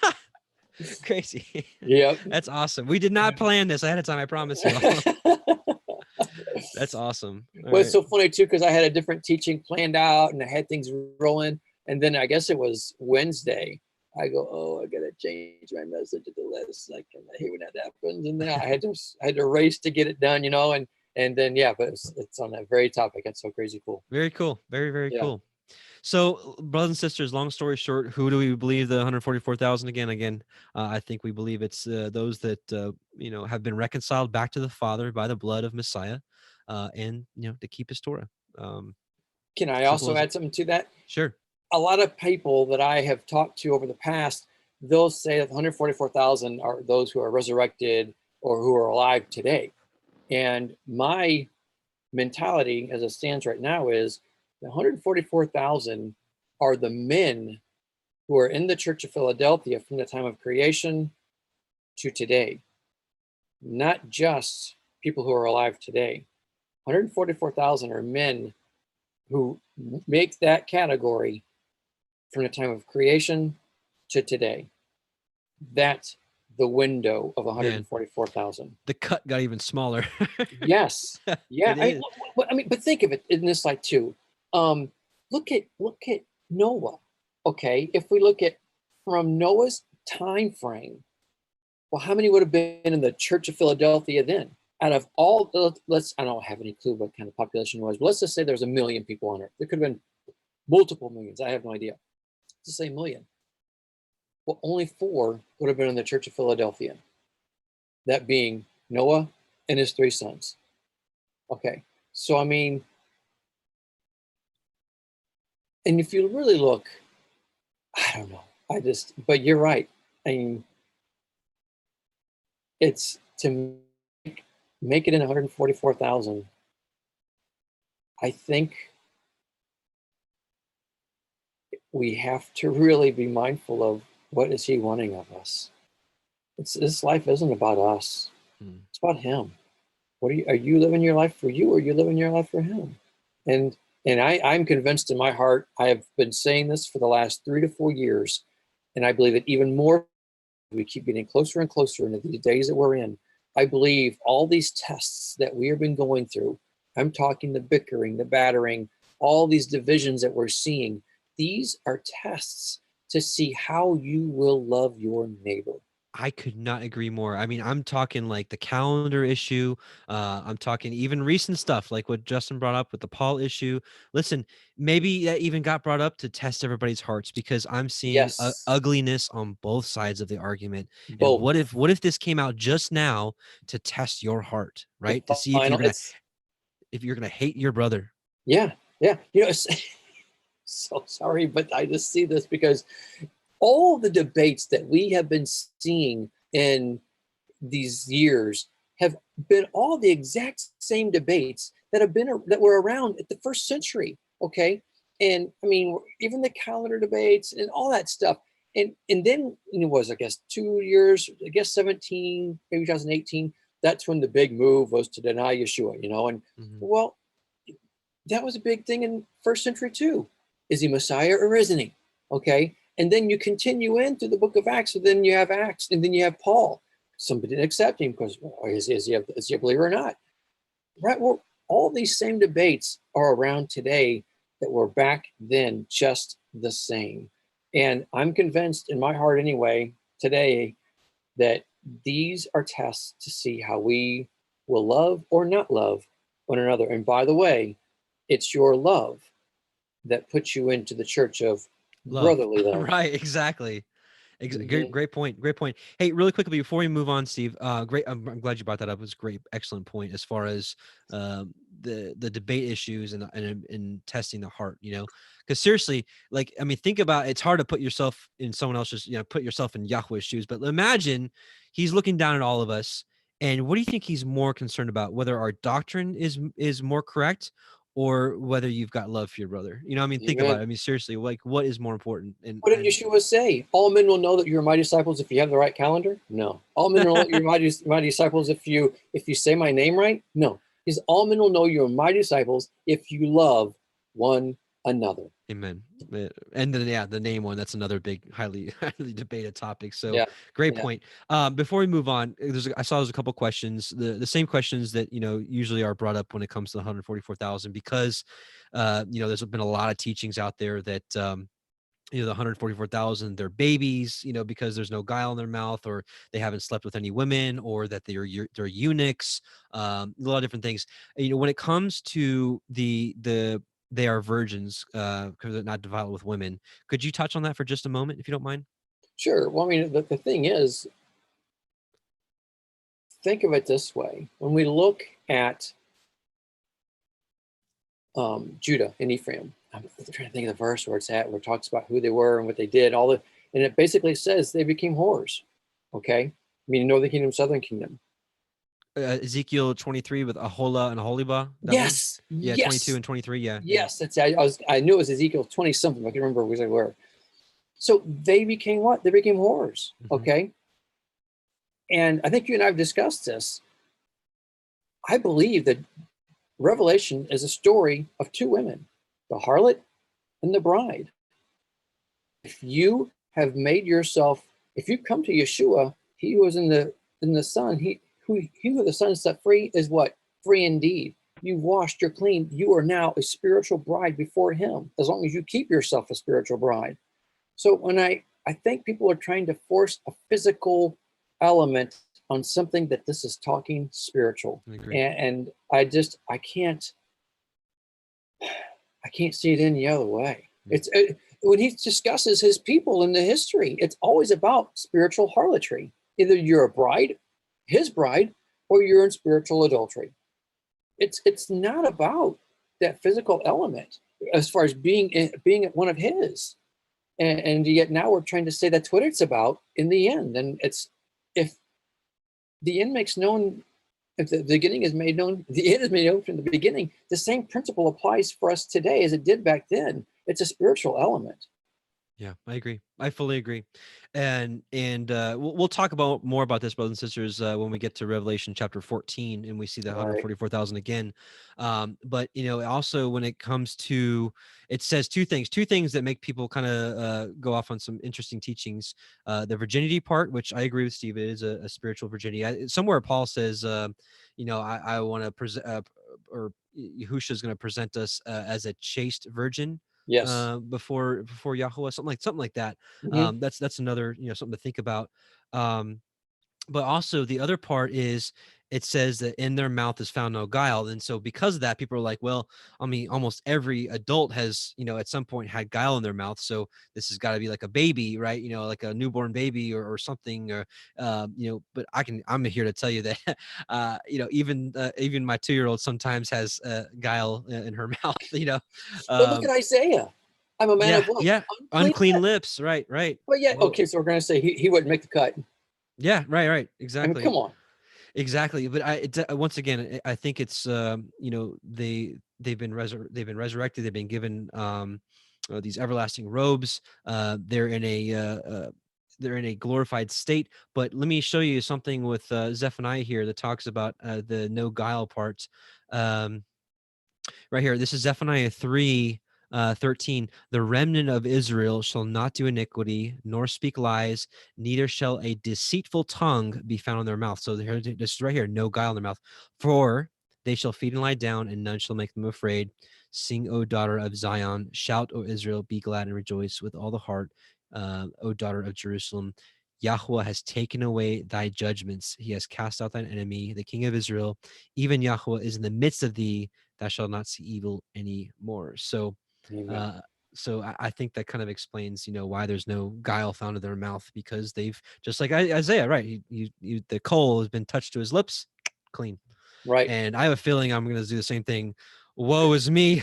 Crazy. Yep. That's awesome. We did not plan this ahead of time, I promise you all. That's awesome. Well, it's so funny too, because I had a different teaching planned out and I had things rolling. And then I guess it was Wednesday. I go, oh, I gotta change my message to the list. I hate when that happens. And then I had to race to get it done, and then but it's on that very topic. That's so crazy cool. Very cool. Very, very cool. So, brothers and sisters, long story short, who do we believe the 144,000 again? I think we believe it's those that have been reconciled back to the Father by the blood of Messiah, and to keep His Torah. Can I also add something to that? Sure. A lot of people that I have talked to over the past, they'll say that 144,000 are those who are resurrected or who are alive today. And my mentality as it stands right now is The 144,000 are the men who are in the Church of Philadelphia from the time of creation to today, not just people who are alive today. 144,000 are men who make that category from the time of creation to today. That's the window of 144,000. The cut got even smaller. Yes. Yeah. It is. I mean, but think of it in this light too. Look at Noah. Okay, if we look at from Noah's time frame, well, how many would have been in the Church of Philadelphia then? Out of all, I don't have any clue what kind of population it was, but let's just say there's 1 million people on Earth. There could have been multiple millions. I have no idea. Let's just say 1 million. Well, only 4 would have been in the Church of Philadelphia. That being Noah and his 3 sons. Okay, so I mean, and if you really look, I don't know. But you're right. I mean, it's to make it in 144,000. I think we have to really be mindful of what is he wanting of us. This life isn't about us. It's about him. Are you living your life for you, or are you living your life for him? And I'm convinced in my heart, I have been saying this for the last 3 to 4 years, and I believe it even more. We keep getting closer and closer into the days that we're in. I believe all these tests that we have been going through, I'm talking the bickering, the battering, all these divisions that we're seeing, these are tests to see how you will love your neighbor. I could not agree more. I mean, I'm talking like the calendar issue. I'm talking even recent stuff like what Justin brought up with the Paul issue. Listen, maybe that even got brought up to test everybody's hearts, because I'm seeing ugliness on both sides of the argument. And what if this came out just now to test your heart, right? To see if you're gonna hate your brother. Yeah. You know, so sorry, but I just see this because all the debates that we have been seeing in these years have been all the exact same debates that were around at the first century. Okay, and I mean, even the calendar debates and all that stuff. And then it was, I guess, 2 years, I guess 17, maybe 2018. That's when the big move was to deny Yeshua. And well, that was a big thing in first century too. Is he Messiah or isn't he? Okay. And then you continue into the book of Acts, and then you have Acts, and then you have Paul. Somebody didn't accept him because is he a believer or not? Right. Well, all these same debates are around today that were back then just the same. And I'm convinced in my heart anyway today that these are tests to see how we will love or not love one another. And by the way, it's your love that puts you into the church of brotherly love. Right, exactly. Great point. Hey, really quickly before we move on, Steve, great. I'm glad you brought that up. It was a great, excellent point as far as the debate issues and testing the heart. Because seriously, like, I mean, think about it's hard to put yourself in someone else's, put yourself in Yahweh's shoes. But imagine he's looking down at all of us, and what do you think he's more concerned about? Whether our doctrine is more correct, or whether you've got love for your brother. I mean, think about it. I mean, seriously, like, what is more important? And what did Yeshua say? All men will know that you're my disciples if you have the right calendar? No. All men will know that you're my disciples if you say my name right? No. Because all men will know you're my disciples if you love one another. Amen. And then the name one, that's another big highly debated topic. So great point. Before we move on, I saw there's a couple questions, the same questions that usually are brought up when it comes to the 144,000, because there's been a lot of teachings out there that the 144,000, they're babies, because there's no guile in their mouth, or they haven't slept with any women, or that they're eunuchs, a lot of different things. When it comes to they are virgins because they're not defiled with women. Could you touch on that for just a moment, if you don't mind? Sure. Well, I mean, the thing is, think of it this way. When we look at Judah and Ephraim, I'm trying to think of the verse where it's at, where it talks about who they were and what they did, and it basically says they became whores. Okay. I mean, Northern Kingdom, Southern Kingdom. Ezekiel 23 with Ahola and Aholibah. Yes. Yeah, 22 Yes. and 23. Yeah. Yes. That's, I knew it was Ezekiel 20 something. I can't remember exactly where. So they became what? They became whores. Okay. And I think you and I have discussed this. I believe that Revelation is a story of two women, the harlot and the bride. If you have made yourself, if you come to Yeshua, he who was in the Son, he who the Son set free is what? Free indeed. You've washed, you're clean. You are now a spiritual bride before him, as long as you keep yourself a spiritual bride. So when I think people are trying to force a physical element on something that this is talking spiritual. And I can't see it any other way. When he discusses his people in the history, it's always about spiritual harlotry. Either you're a bride, his bride, or you're in spiritual adultery. It's not about that physical element as far as being one of his. And yet now we're trying to say that's what it's about in the end. And it's, if the end makes known, if the beginning is made known, the end is made known from the beginning, the same principle applies for us today as it did back then. It's a spiritual element. Yeah, I agree. I fully agree. And we'll talk about more about this, brothers and sisters, when we get to Revelation chapter 14 and we see the 144,000 again. But also when it comes to, it says two things that make people kind of go off on some interesting teachings. The virginity part, which I agree with Steve, it is a spiritual virginity. Somewhere Paul says, I want to present, or Yahushua is going to present us as a chaste virgin. Yes. Before Yahweh, something like that. That's another, something to think about. But also the other part is, it says that in their mouth is found no guile. And so because of that, people are like, well, I mean, almost every adult has, at some point had guile in their mouth. So this has got to be like a baby, right? Like a newborn baby or something, or, but I'm here to tell you that, even my 2-year-old sometimes has guile in her mouth, But look at Isaiah. I'm a man of what? Yeah. Unclean lips. Right. Well, yeah. Okay. So we're going to say he wouldn't make the cut. Yeah. Right. Exactly. I mean, come on. Exactly. But once again, I think it's, they've been resurrected. They've been given these everlasting robes. They're in a glorified state. But let me show you something with Zephaniah here that talks about the no guile part. Right here, this is Zephaniah 3:13. The remnant of Israel shall not do iniquity, nor speak lies, neither shall a deceitful tongue be found in their mouth. So this is right here, no guile in their mouth. For they shall feed and lie down, and none shall make them afraid. Sing, O daughter of Zion. Shout, O Israel. Be glad and rejoice with all the heart, O daughter of Jerusalem. Yahweh has taken away thy judgments. He has cast out thine enemy, the king of Israel. Even Yahweh is in the midst of thee. Thou shalt not see evil anymore. So, I think that kind of explains, why there's no guile found in their mouth, because they've, just like Isaiah, right? The coal has been touched to his lips, clean. Right. And I have a feeling I'm going to do the same thing. Woe is me.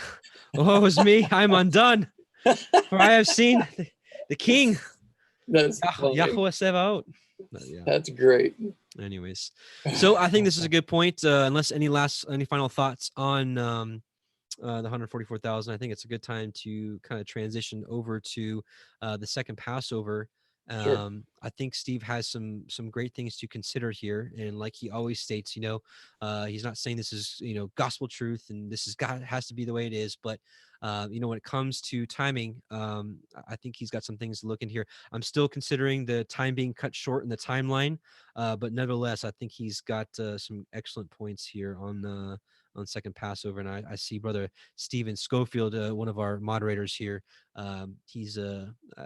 Woe is me. I'm undone. For I have seen the King. That's Yahweh Sevaot. Yeah. That's great. Anyways, so I think this is a good point. Unless any final thoughts on the 144,000, I think it's a good time to kind of transition over to the second Passover. Sure. I think Steve has some great things to consider here, and like he always states, he's not saying this is gospel truth and this is has to be the way it is, but when it comes to timing, I think he's got some things to look in here. I'm still considering the time being cut short in the timeline, but nevertheless, I think he's got some excellent points here on second Passover. And I see brother Stephen Schofield, one of our moderators here. I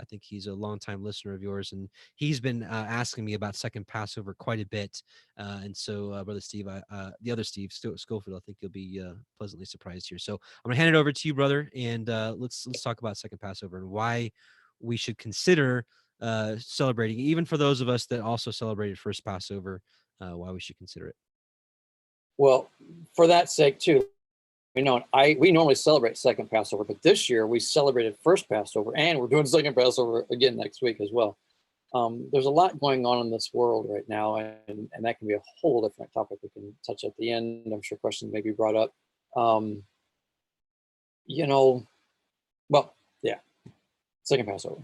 think he's a longtime listener of yours, and he's been asking me about second Passover quite a bit. And so, brother Steve, the other Steve Schofield, I think you'll be pleasantly surprised here. So I'm gonna hand it over to you, brother, and let's talk about second Passover and why we should consider celebrating, even for those of us that also celebrated first Passover, why we should consider it. Well, for that sake too, we normally celebrate second Passover, but this year we celebrated first Passover, and we're doing second Passover again next week as well. There's a lot going on in this world right now, and that can be a whole different topic we can touch at the end. I'm sure questions may be brought up. Well, yeah, second Passover.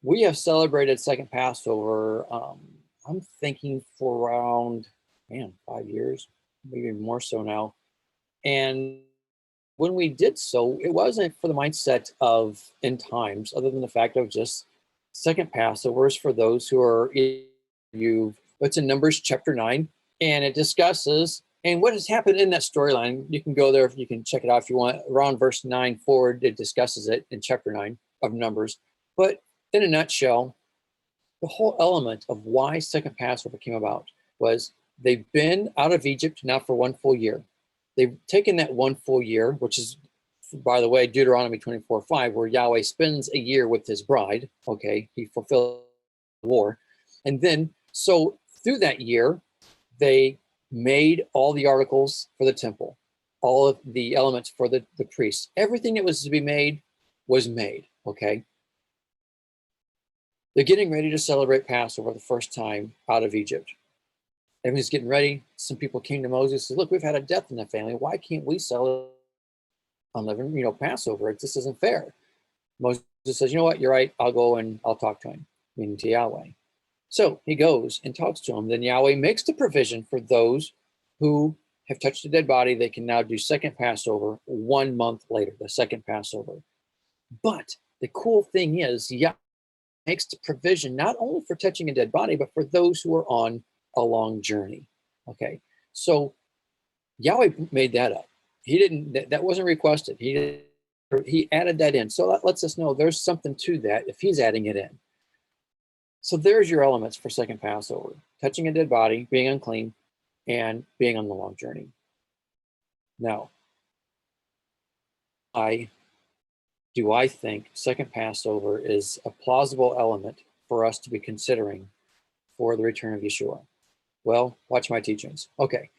We have celebrated second Passover, I'm thinking for around, 5 years, maybe more so now. And when we did so, it wasn't for the mindset of end times, other than the fact of just second Passovers for those who are it's in Numbers chapter 9, and it discusses and what has happened in that storyline. You can go there, you can check it out if you want. Around verse 9 forward, it discusses it in chapter 9 of Numbers. But in a nutshell, the whole element of why second Passover came about was they've been out of Egypt now for 1 full year. They've taken that 1 full year, which is, by the way, Deuteronomy 24:5, where Yahweh spends a year with his bride. Okay, he fulfilled the war. And then, so through that year, they made all the articles for the temple, all of the elements for the priests. Everything that was to be made was made, okay? They're getting ready to celebrate Passover the first time out of Egypt. Everybody's getting ready. Some people came to Moses and said, look, we've had a death in the family. Why can't we celebrate unleavened, Passover? This isn't fair. Moses says, you know what? You're right. I'll go and I'll talk to him, meaning to Yahweh. So he goes and talks to him. Then Yahweh makes the provision for those who have touched a dead body. They can now do second Passover 1 month later, the second Passover. But the cool thing is, Yahweh makes the provision not only for touching a dead body, but for those who are on a long journey. Okay, so Yahweh made that up. He didn't, that wasn't requested. He added that in. So that lets us know there's something to that if he's adding it in. So there's your elements for second Passover: touching a dead body, being unclean, and being on the long journey. Now, I think second Passover is a plausible element for us to be considering for the return of Yeshua? Well, watch my teachings. Okay.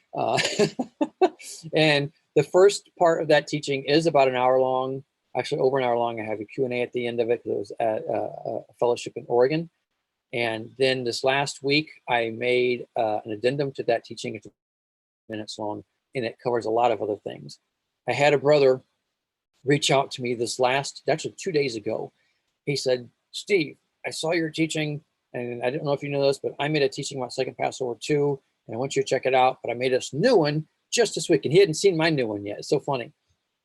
And the first part of that teaching is about an hour long, actually over an hour long. I have a Q&A at the end of it. It was at a fellowship in Oregon. And then this last week, I made an addendum to that teaching. It's minutes long, and it covers a lot of other things. I had a brother reach out to me actually 2 days ago. He said, Steve, I saw your teaching, and I didn't know if you know this, but I made a teaching about second Passover too, and I want you to check it out. But I made this new one just this week, and he hadn't seen my new one yet. It's so funny.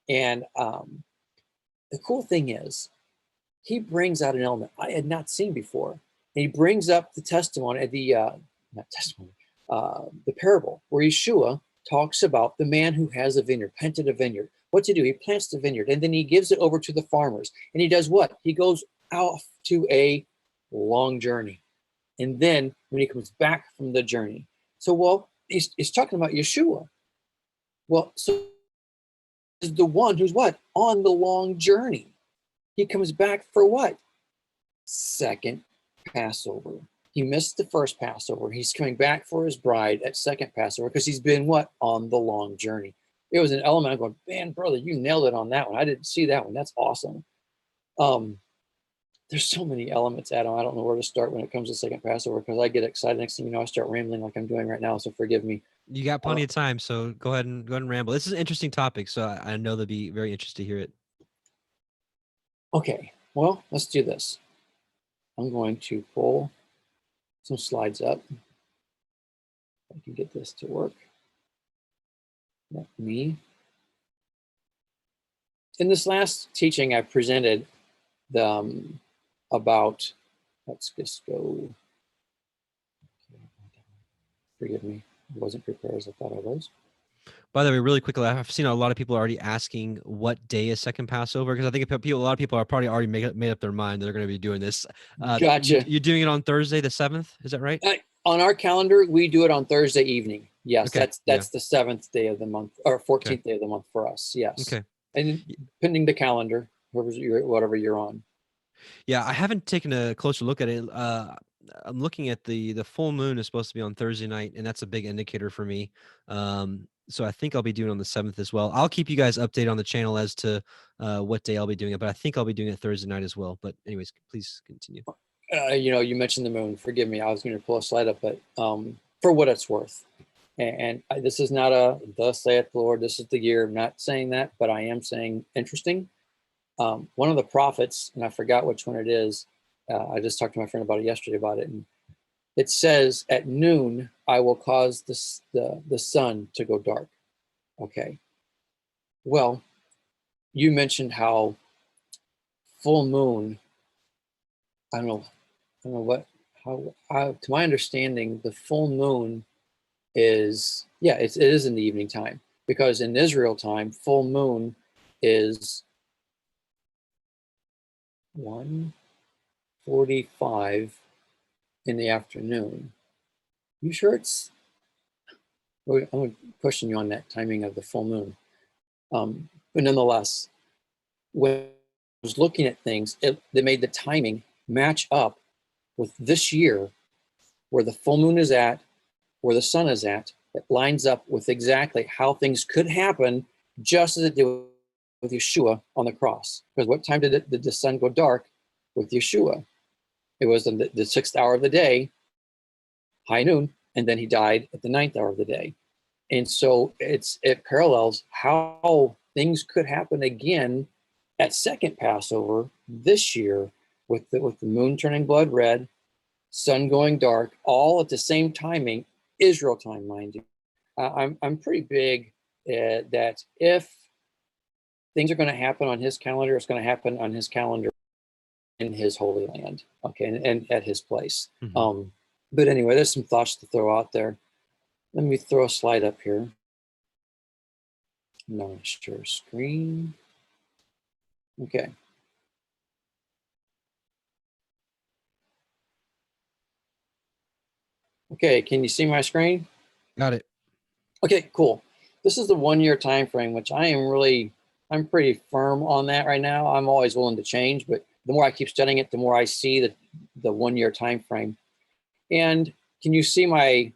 And the cool thing is, he brings out an element I had not seen before. And he brings up the testimony, the parable where Yeshua talks about the man who has a vineyard, planted a vineyard. What to do? He plants the vineyard, and then he gives it over to the farmers. And he does what? He goes off to a long journey. And then when he comes back from the journey, so, well, he's talking about Yeshua. Well, so is the one who's what? On the long journey. He comes back for what? Second Passover. He missed the first Passover. He's coming back for his bride at second Passover because he's been what? On the long journey. It was an element. I'm going, man, brother, you nailed it on that one. I didn't see that one. That's awesome. There's so many elements, Adam. I don't know where to start when it comes to second Passover because I get excited. Next thing you know, I start rambling like I'm doing right now. So forgive me. You got plenty of time, so go ahead and ramble. This is an interesting topic, so I know they'll be very interested to hear it. Okay, well, let's do this. I'm going to pull some slides up. I can get this to work. Let me. In this last teaching, I presented about, let's just go. Forgive me, I wasn't prepared as I thought I was. By the way, really quickly, I've seen a lot of people already asking what day is second Passover, because I think a lot of people are probably already made up their mind that they're going to be doing this. Gotcha. You're doing it on Thursday, the 7th, is that right? On our calendar, we do it on Thursday evening. Yes, okay. That's the 7th day of the month, or 14th day of the month for us. Yes. Okay. And pending the calendar, whatever you're on. Yeah, I haven't taken a closer look at it. I'm looking at the full moon is supposed to be on Thursday night, and that's a big indicator for me. So I think I'll be doing it on the 7th as well. I'll keep you guys updated on the channel as to what day I'll be doing it, but I think I'll be doing it Thursday night as well. But anyways, please continue. You mentioned the moon. Forgive me. I was going to pull a slide up, but for what it's worth. This is not a thus saith the Lord, this is the year. I'm not saying that, but I am saying interesting. One of the prophets, and I forgot which one it is. I just talked to my friend about it yesterday about it. And it says, at noon, I will cause the sun to go dark. Okay. Well, you mentioned how full moon, I don't know what, to my understanding, the full moon is, it is in the evening time, because in Israel time, full moon is 1:45 in the afternoon. You sure it's, I'm pushing you on that timing of the full moon. But nonetheless, when I was looking at things, they made the timing match up with this year, where the full moon is at, where the sun is at. It lines up with exactly how things could happen, just as it did with Yeshua on the cross. Because what time did the sun go dark with Yeshua? It was in the 6th hour of the day, high noon, and then he died at the 9th hour of the day. And so it parallels how things could happen again at second Passover this year, with the moon turning blood red, sun going dark, all at the same timing, Israel time, mind you. I'm pretty big that if things are going to happen on his calendar, it's going to happen on his calendar in his holy land, okay, and at his place. Mm-hmm. But anyway, there's some thoughts to throw out there. Let me throw a slide up here. No, share screen. Okay. Okay, can you see my screen? Got it. Okay, cool. This is the 1 year time frame, which I'm pretty firm on that right now. I'm always willing to change, but the more I keep studying it, the more I see the 1 year time frame. And can you see my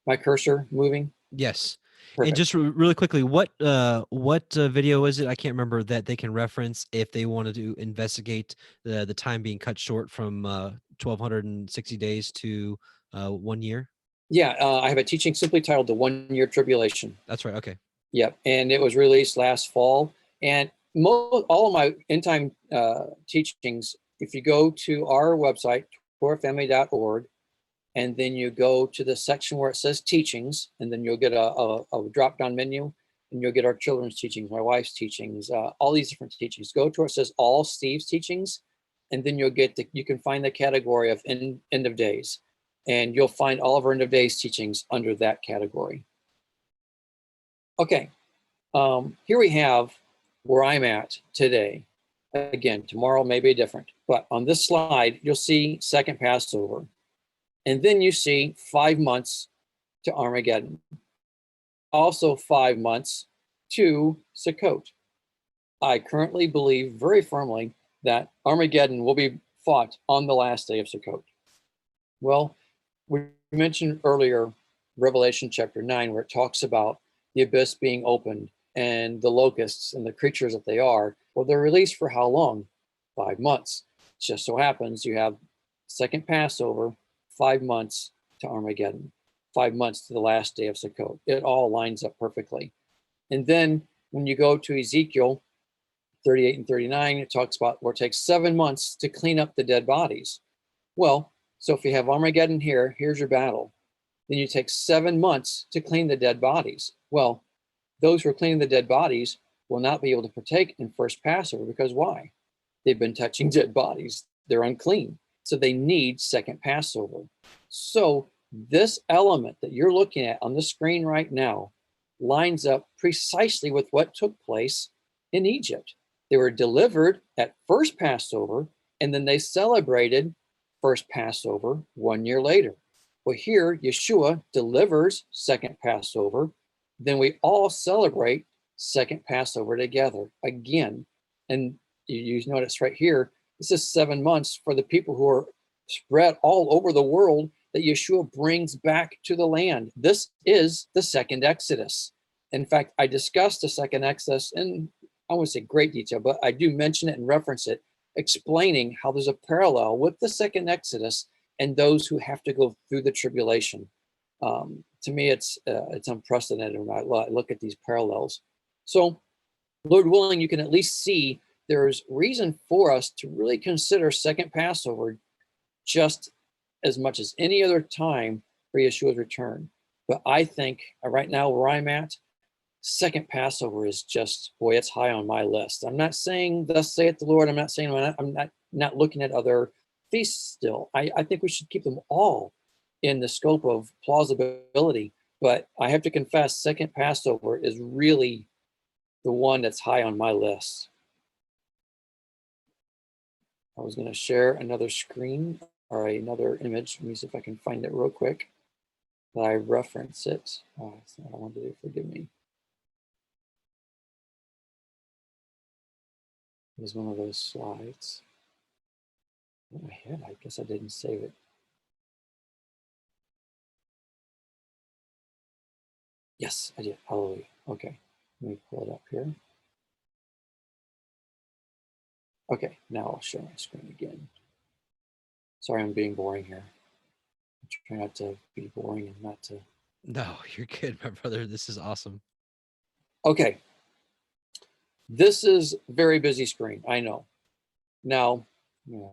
my cursor moving? Yes. Perfect. And just really quickly, what video is it? I can't remember, that they can reference if they wanted to investigate the time being cut short from 1,260 days to 1 year. Yeah, I have a teaching simply titled "The 1 Year Tribulation." That's right. Okay. Yep, and it was released last fall. And all of my end time teachings, if you go to our website, torahfamily.org, and then you go to the section where it says teachings, and then you'll get a drop-down menu, and you'll get our children's teachings, my wife's teachings, all these different teachings. Go to where it says all Steve's teachings, and then you can find the category of end of days, and you'll find all of our end of days teachings under that category. Okay, here we have where I'm at today. Again, tomorrow may be different, but on this slide, you'll see second Passover. And then you see 5 months to Armageddon. Also 5 months to Sukkot. I currently believe very firmly that Armageddon will be fought on the last day of Sukkot. Well, we mentioned earlier Revelation chapter 9, where it talks about the abyss being opened and the locusts and the creatures that they are. Well, they're released for how long? 5 months. It just so happens you have second Passover, 5 months to Armageddon, 5 months to the last day of Sukkot. It all lines up perfectly. And then when you go to Ezekiel 38 and 39, it talks about where it takes 7 months to clean up the dead bodies. Well, so if you have Armageddon here, here's your battle. Then you take 7 months to clean the dead bodies. Well, those who are cleaning the dead bodies will not be able to partake in first Passover, because why? They've been touching dead bodies. They're unclean. So they need second Passover. So this element that you're looking at on the screen right now lines up precisely with what took place in Egypt. They were delivered at first Passover, and then they celebrated first Passover 1 year later. Well, here Yeshua delivers second Passover. Then we all celebrate second Passover together again. And you notice right here, this is 7 months for the people who are spread all over the world that Yeshua brings back to the land. This is the second Exodus. In fact, I discussed the second Exodus in, I won't say great detail, but I do mention it and reference it explaining how there's a parallel with the second Exodus and those who have to go through the tribulation. To me, it's unprecedented when I look at these parallels. So, Lord willing, you can at least see there's reason for us to really consider second Passover just as much as any other time for Yeshua's return. But I think right now where I'm at, second Passover is just, boy, it's high on my list. I'm not saying thus saith the Lord. I'm not saying I'm not looking at other feasts still. I think we should keep them all in the scope of plausibility. But I have to confess, second Passover is really the one that's high on my list. I was going to share another screen or another image. Let me see if I can find it real quick. That I reference it. Oh, that's not what I wanted to do. Forgive me. It was one of those slides. In my head, I guess I didn't save it. Yes, I did. Hallelujah. Okay, let me pull it up here. Okay, now I'll share my screen again. Sorry, I'm being boring here. I'm trying not to be boring and not to. No, you're good, my brother. This is awesome. Okay. This is a very busy screen, I know. Now, I'm gonna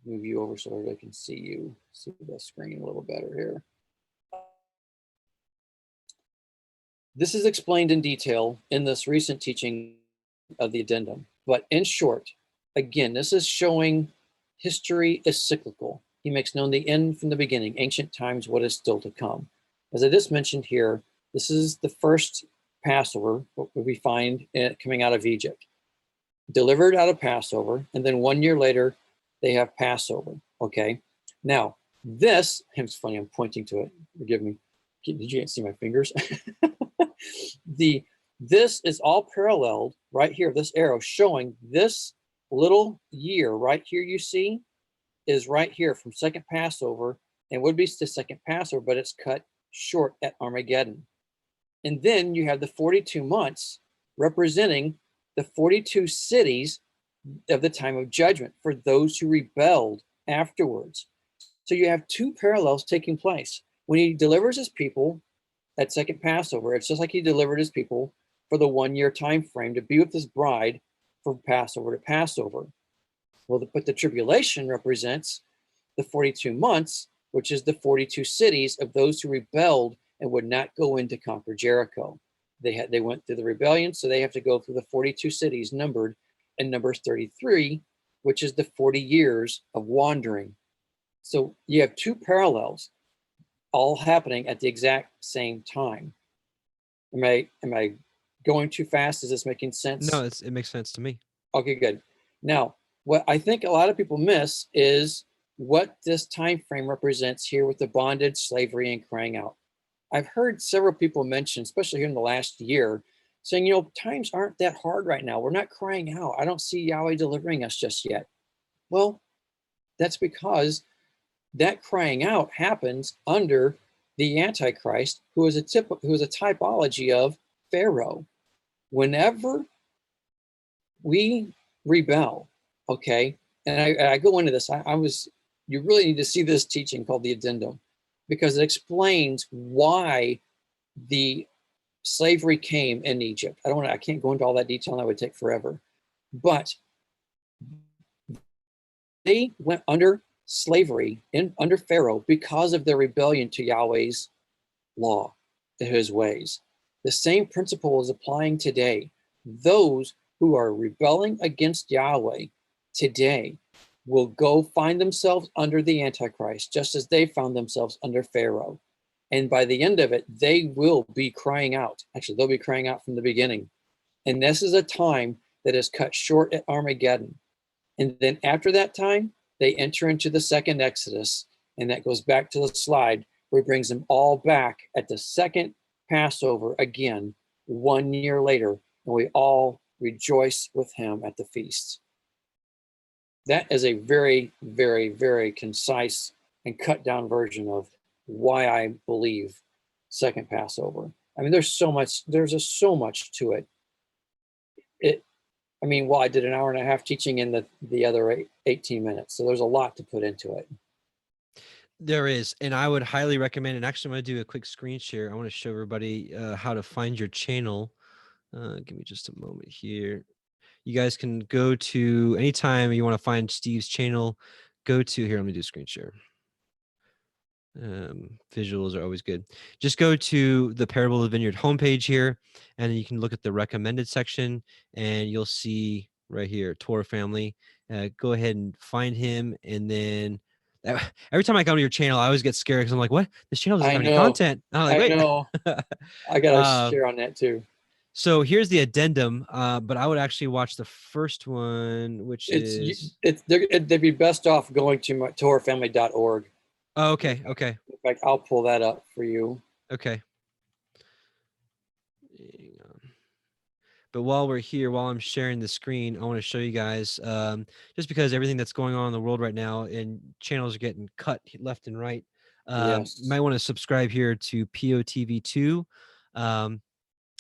move you over so everybody can see the screen a little better here. This is explained in detail in this recent teaching of the addendum. But in short, again, this is showing history is cyclical. He makes known the end from the beginning, ancient times, what is still to come. As I just mentioned here, this is the first Passover, what we find coming out of Egypt. Delivered out of Passover, and then 1 year later, they have Passover, okay? Now, this, it's funny, I'm pointing to it, forgive me. Did you see my fingers? This is all paralleled right here, this arrow showing this little year right here you see is right here from second Passover, and would be the second Passover, but it's cut short at Armageddon. And then you have the 42 months representing the 42 cities of the time of judgment for those who rebelled afterwards. So you have two parallels taking place. When he delivers his people at second Passover, it's just like he delivered his people for the 1 year time frame to be with his bride from Passover to Passover. Well, but the tribulation represents the 42 months, which is the 42 cities of those who rebelled and would not go in to conquer Jericho. They went through the rebellion, so they have to go through the 42 cities numbered in Numbers 33, which is the 40 years of wandering. So you have two parallels all happening at the exact same time. Am I going too fast? Is this making sense? No, it makes sense to me. Okay, good. Now, what I think a lot of people miss is what this time frame represents here with the bondage, slavery, and crying out. I've heard several people mention, especially here in the last year, saying, you know, times aren't that hard right now. We're not crying out. I don't see Yahweh delivering us just yet. Well, that's because that crying out happens under the Antichrist, who is a typology of Pharaoh. Whenever we rebel, okay, and I go into this, you really need to see this teaching called the addendum, because it explains why the slavery came in Egypt. I can't go into all that detail, and that would take forever. But they went under slavery under Pharaoh because of their rebellion to Yahweh's law, to his ways. The same principle is applying today. Those who are rebelling against Yahweh today will go find themselves under the Antichrist, just as they found themselves under Pharaoh. And by the end of it, they will be crying out. Actually, they'll be crying out from the beginning. And this is a time that is cut short at Armageddon. And then after that time, they enter into the second Exodus. And that goes back to the slide where he brings them all back at the second Passover again, 1 year later. And we all rejoice with him at the feast. That is a very, very, very concise and cut down version of why I believe second Passover. I mean, there's so much to it. I mean, well, I did an hour and a half teaching in the other 18 minutes. So there's a lot to put into it. There is, and I would highly recommend, and actually I'm going to do a quick screen share. I want to show everybody how to find your channel. Give me just a moment here. You guys can go to anytime you want to find Steve's channel, go to here. Let me do screen share. Visuals are always good. Just go to the Parable of the Vineyard homepage here, and you can look at the recommended section, and you'll see right here, Torah family. Go ahead and find him, and then every time I come to your channel, I always get scared because I'm like, what? This channel doesn't have any content. And I'm like, wait. I know. I got to share on that too. So here's the addendum, but I would actually watch the first one, which they'd be best off going to torahfamily.org. Oh, okay. Okay. In fact, I'll pull that up for you. Okay. Hang on. But while we're here, while I'm sharing the screen, I want to show you guys, just because everything that's going on in the world right now and channels are getting cut left and right. Yes. You might want to subscribe here to POTV2.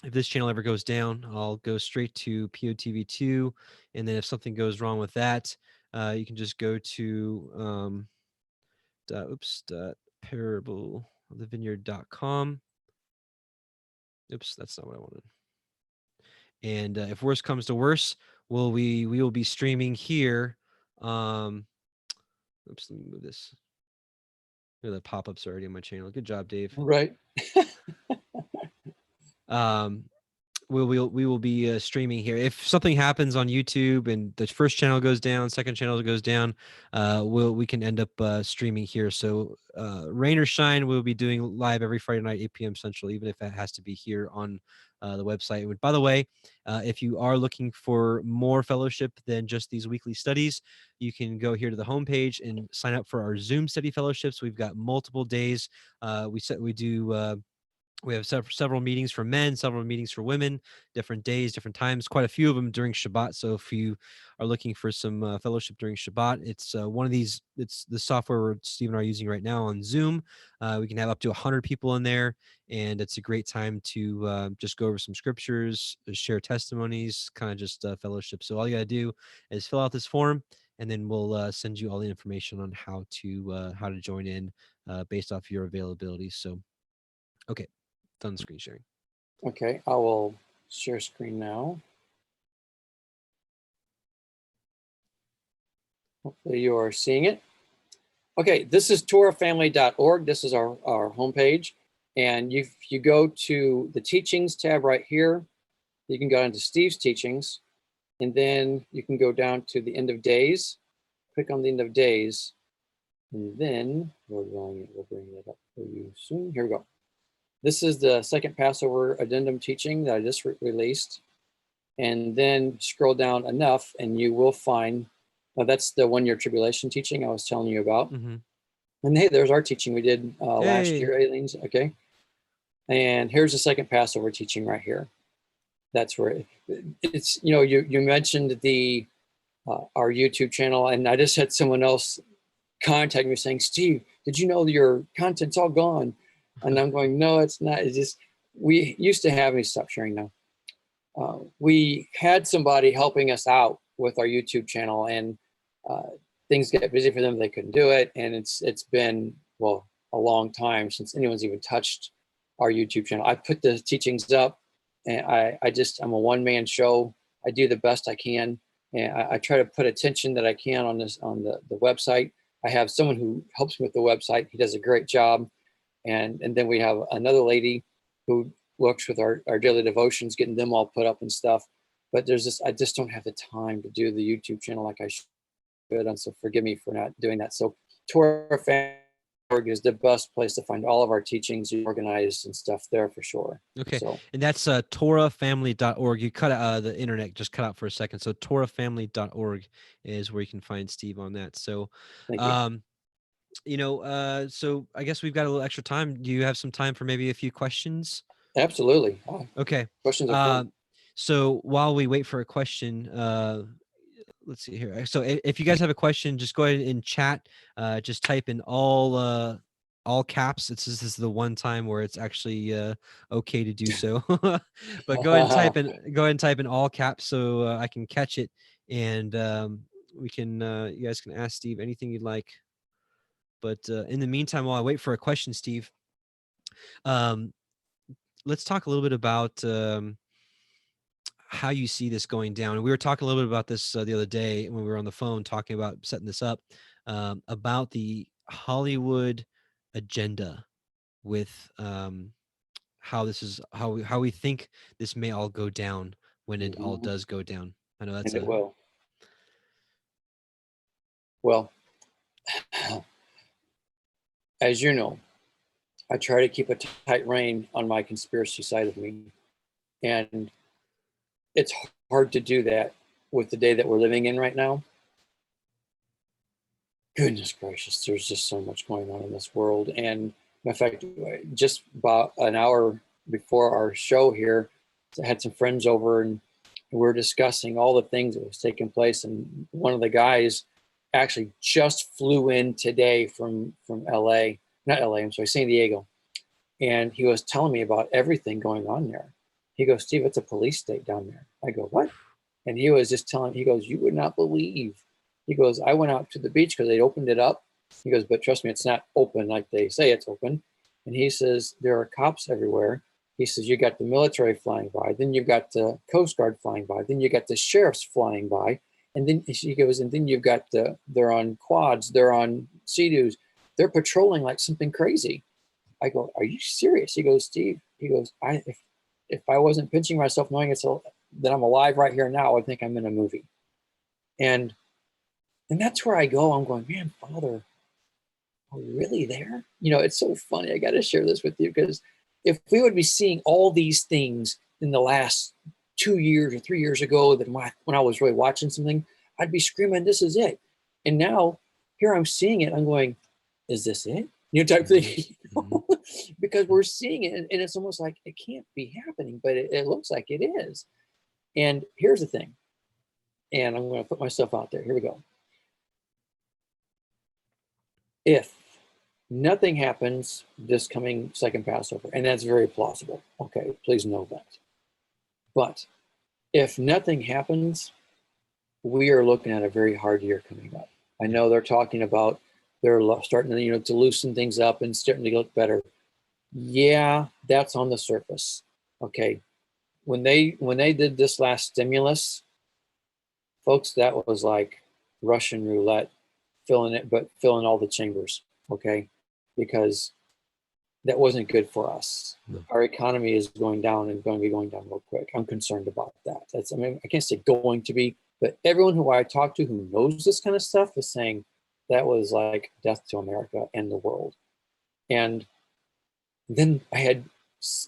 If this channel ever goes down, I'll go straight to POTV2. And then if something goes wrong with that, you can just go to parableofthevineyard.com. Oops, that's not what I wanted. And if worse comes to worse, we will be streaming here. Oops, let me move this. The pop-ups already on my channel. Good job, Dave. Right. We will be streaming here. If something happens on YouTube and the first channel goes down, second channel goes down, we can end up streaming here. So rain or shine, we'll be doing live every Friday night, 8 p.m. Central, even if it has to be here on the website. By the way, if you are looking for more fellowship than just these weekly studies, you can go here to the homepage and sign up for our Zoom study fellowships. We've got multiple days. We have several meetings for men, several meetings for women, different days, different times, quite a few of them during Shabbat. So if you are looking for some fellowship during Shabbat, it's one of these, it's the software Steve and I are using right now on Zoom. We can have up to 100 people in there, and it's a great time to just go over some scriptures, share testimonies, kind of just fellowship. So all you got to do is fill out this form, and then we'll send you all the information on how to join in based off your availability. So, okay. Done screen sharing. Okay, I will share screen now. Hopefully you are seeing it. Okay, this is torahfamily.org. This is our homepage. And if you go to the teachings tab right here, you can go into Steve's teachings, and then you can go down to the end of days, click on the end of days, and then we'll bring it up for you soon. Here we go. This is the second Passover addendum teaching that I just released. And then scroll down enough and you will find, that's the 1 year tribulation teaching I was telling you about. Mm-hmm. And hey, there's our teaching we did last year, aliens. Okay. And here's the second Passover teaching right here. That's where it's, you mentioned the our YouTube channel, and I just had someone else contact me saying, Steve, did you know your content's all gone? And I'm going, no, it's not. It's just, we used to have me stop sharing now. We had somebody helping us out with our YouTube channel, and things get busy for them. They couldn't do it. And it's been, well, a long time since anyone's even touched our YouTube channel. I put the teachings up, and I'm a one-man show. I do the best I can. And I try to put attention that I can on the website. I have someone who helps me with the website. He does a great job. And then we have another lady who works with our daily devotions, getting them all put up and stuff. But I just don't have the time to do the YouTube channel like I should. And so forgive me for not doing that. So torahfamily.org is the best place to find all of our teachings organized and stuff there for sure. Okay. So, and that's torahfamily.org. You cut out the internet, just cut out for a second. So torahfamily.org is where you can find Steve on that. So, thank you. So I guess we've got a little extra time. Do you have some time for maybe a few questions? Absolutely. Okay. Questions are fun. So while we wait for a question, let's see here. So if you guys have a question, just go ahead and chat. Just type in all all caps. This is the one time where it's actually okay to do so. But go ahead and type in all caps so I can catch it, and we can you guys can ask Steve anything you'd like. But in the meantime, while I wait for a question, Steve, let's talk a little bit about how you see this going down. We were talking a little bit about this the other day when we were on the phone talking about setting this up, about the Hollywood agenda with how this is how we think this may all go down when it all does go down. I know that's and it will. Well, as you know, I try to keep a tight rein on my conspiracy side of me, and it's hard to do that with the day that we're living in right now. Goodness gracious, there's just so much going on in this world. And in fact, just about an hour before our show here, I had some friends over and we were discussing all the things that was taking place. And one of the guys actually just flew in today from LA, not LA, I'm sorry, San Diego. And he was telling me about everything going on there. He goes, Steve, it's a police state down there. I go, what? And he was just telling, he goes, you would not believe. He goes, I went out to the beach because they opened it up. He goes, but trust me, it's not open like they say it's open. And he says, there are cops everywhere. He says, you got the military flying by, then you've got the Coast Guard flying by, then you got the sheriffs flying by. And then he goes, and then you've got they're on quads, they're on Sea-Doos, they're patrolling like something crazy. I go, are you serious? He goes, Steve, he goes, if I wasn't pinching myself knowing that I'm alive right here now, I think I'm in a movie. And that's where I go. I'm going, man, Father, are we really there? You know, it's so funny. I got to share this with you because if we would be seeing all these things in the last 2 years or 3 years ago, that when I was really watching something, I'd be screaming, this is it. And now here I'm seeing it. I'm going, is this it? You know, type thing. Because we're seeing it and it's almost like it can't be happening, but it looks like it is. And here's the thing. And I'm going to put myself out there. Here we go. If nothing happens this coming second Passover, and that's very plausible, okay, please know that. But if nothing happens, we are looking at a very hard year coming up. I know they're talking about they're starting to, to loosen things up and starting to look better. Yeah, that's on the surface. Okay. When they did this last stimulus, folks, that was like Russian roulette, filling all the chambers, okay? Because that wasn't good for us. No. Our economy is going down and going to be going down real quick. I'm concerned about that. I can't say going to be, but everyone who I talk to who knows this kind of stuff is saying that was like death to America and the world. And then I had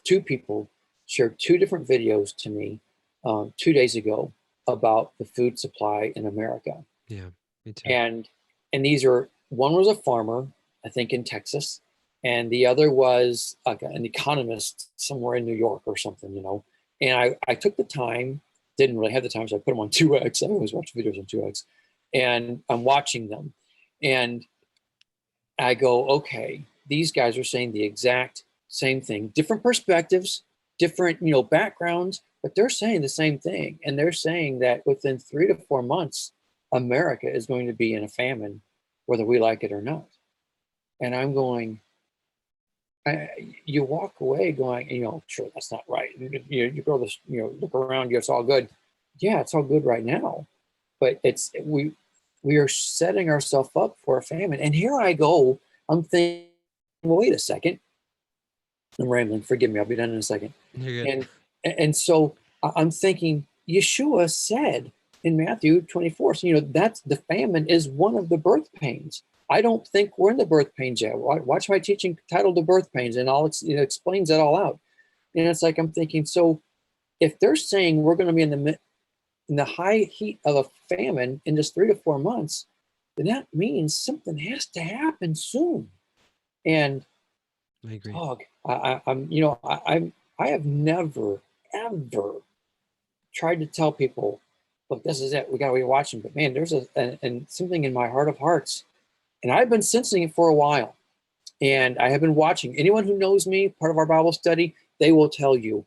2 people share 2 different videos to me 2 days ago about the food supply in America. Yeah, me too. And these are, one was a farmer, I think in Texas, and the other was like an economist somewhere in New York or something, And I took the time, didn't really have the time, so I put them on 2X. I always watch videos on 2X. And I'm watching them. And I go, okay, these guys are saying the exact same thing, different perspectives, different, backgrounds, but they're saying the same thing. And they're saying that within 3 to 4 months, America is going to be in a famine, whether we like it or not. And I'm going, you walk away going, sure, that's not right. You go this, look around you, it's all good. Yeah, it's all good right now. But we are setting ourselves up for a famine. And here I go, I'm thinking, well, wait a second. I'm rambling, forgive me, I'll be done in a second. And so I'm thinking, Yeshua said in Matthew 24, so, that's the famine is one of the birth pains. I don't think we're in the birth pains yet. Watch my teaching titled The Birth Pains, and it explains that all out. And it's like, I'm thinking, so if they're saying we're going to be in the high heat of a famine in just 3 to 4 months, then that means something has to happen soon. And I agree. Dog, I have never ever tried to tell people, look, this is it. We got to be watching. But man, there's and something in my heart of hearts, and I've been sensing it for a while. And I have been watching. Anyone who knows me, part of our Bible study, they will tell you,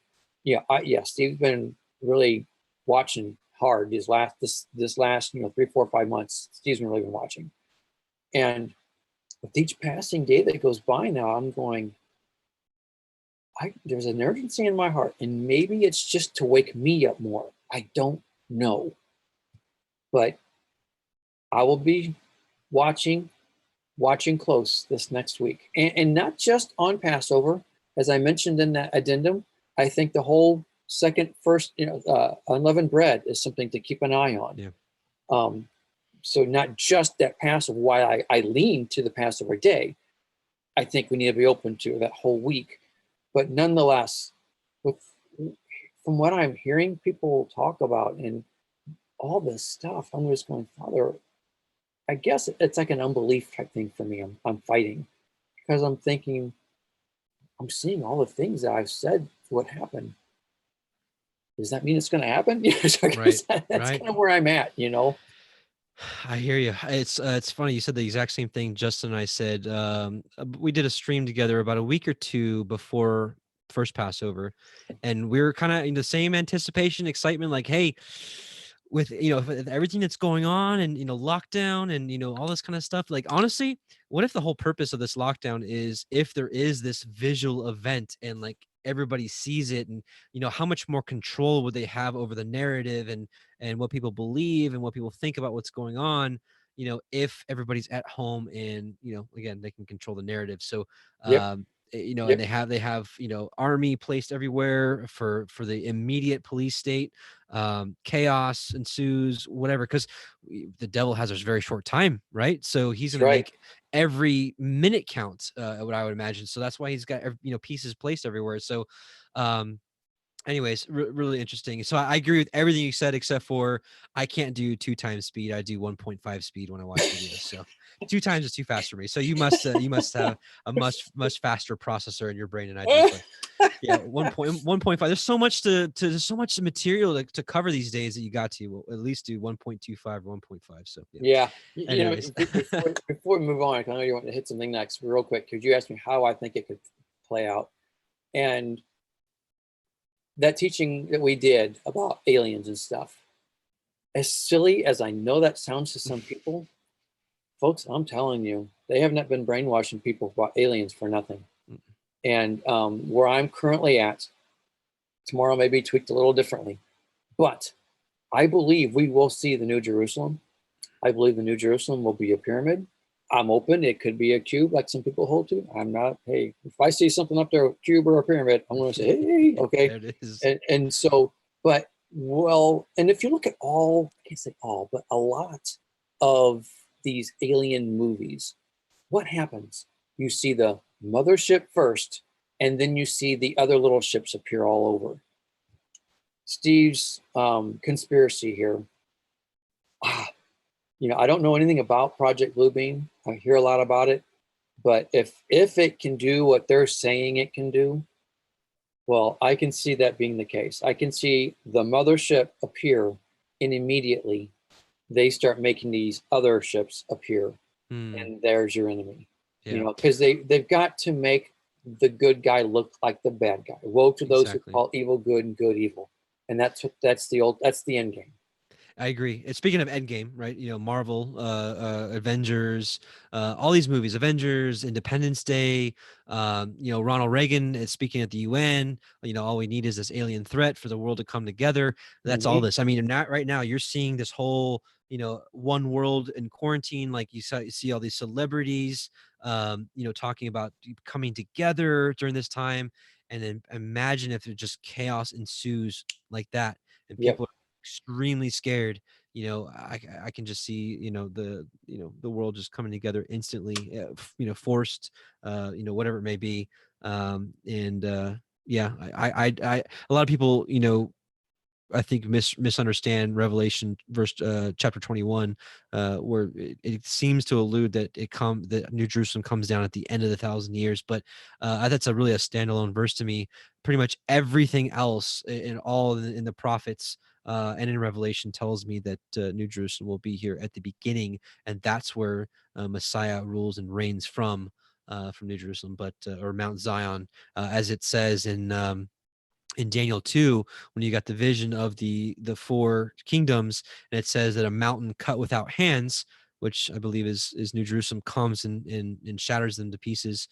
Steve's been really watching hard this last 3, 4, 5 months. Steve's been really been watching. And with each passing day that goes by now, I'm going, there's an urgency in my heart, and maybe it's just to wake me up more. I don't know. But I will be watching close this next week. And not just on Passover, as I mentioned in that addendum. I think the whole first unleavened bread is something to keep an eye on. Yeah. So not just that Passover, why I lean to the Passover day. I think we need to be open to that whole week. But nonetheless, from what I'm hearing people talk about and all this stuff, I'm just going, Father, I guess it's like an unbelief type thing for me. I'm fighting because I'm thinking, I'm seeing all the things that I've said would happen. Does that mean it's going to happen? Right. That's kind of where I'm at, I hear you. It's funny. You said the exact same thing Justin and I said. We did a stream together about a week or two before first Passover, and we were kind of in the same anticipation, excitement, like, hey, with with everything that's going on and lockdown and all this kind of stuff. Like, honestly, what if the whole purpose of this lockdown is if there is this visual event and like everybody sees it, and how much more control would they have over the narrative and what people believe and what people think about what's going on, if everybody's at home and again, they can control the narrative. So Yep. and they have army placed everywhere for the immediate police state. Chaos ensues, whatever, because the devil has a very short time, right? So he's going to make every minute count, what I would imagine. So that's why he's got pieces placed everywhere. So anyways, really interesting. So I agree with everything you said, except for I can't do 2 times speed. I do 1.5 speed when I watch videos. So 2 times is too fast for me. So you must have a much faster processor in your brain than I do. But yeah, 1.5. There's so much there's so much material to cover these days that you got to at least do 1.25 or 1.5. So yeah. Anyways. Before we move on, I know you want to hit something next real quick. Could you ask me how I think it could play out? And that teaching that we did about aliens and stuff, as silly as I know that sounds to some people, folks, I'm telling you, they have not been brainwashing people about aliens for nothing. And where I'm currently at, tomorrow may be tweaked a little differently, but I believe we will see the New Jerusalem. I believe the New Jerusalem will be a pyramid. I'm open. It could be a cube like some people hold to. I'm not, hey, if I see something up there, a cube or a pyramid, I'm going to say, hey, okay. There it is. And so, but and if you look at I can't say all, but a lot of these alien movies, what happens? You see the mothership first, and then you see the other little ships appear all over. Steve's conspiracy here. I don't know anything about Project Bluebeam. I hear a lot about it, but if it can do what they're saying it can do, well, I can see that being the case. I can see the mothership appear, and immediately they start making these other ships appear, and there's your enemy. Yeah. Because they've got to make the good guy look like the bad guy. Woe to those who call evil good and good evil, and that's the end game. I agree. And speaking of Endgame, right? Marvel, Avengers, all these movies, Avengers, Independence Day, Ronald Reagan is speaking at the UN. All we need is this alien threat for the world to come together. That's all this. I mean, right now you're seeing this whole, one world in quarantine. Like you see all these celebrities, talking about coming together during this time. And then imagine if it just chaos ensues like that, and people are extremely scared. I can just see the world just coming together instantly, forced, whatever it may be. Yeah, I a lot of people I think misunderstand Revelation chapter 21, where it seems to allude that that New Jerusalem comes down at the end of the 1,000 years. But that's really a standalone verse to me. Pretty much everything else in the prophets and in Revelation tells me that New Jerusalem will be here at the beginning, and that's where Messiah rules and reigns from. from New Jerusalem, but or Mount Zion, as it says in Daniel 2, when you got the vision of the four kingdoms, and it says that a mountain cut without hands, which I believe is New Jerusalem, comes and shatters them to pieces.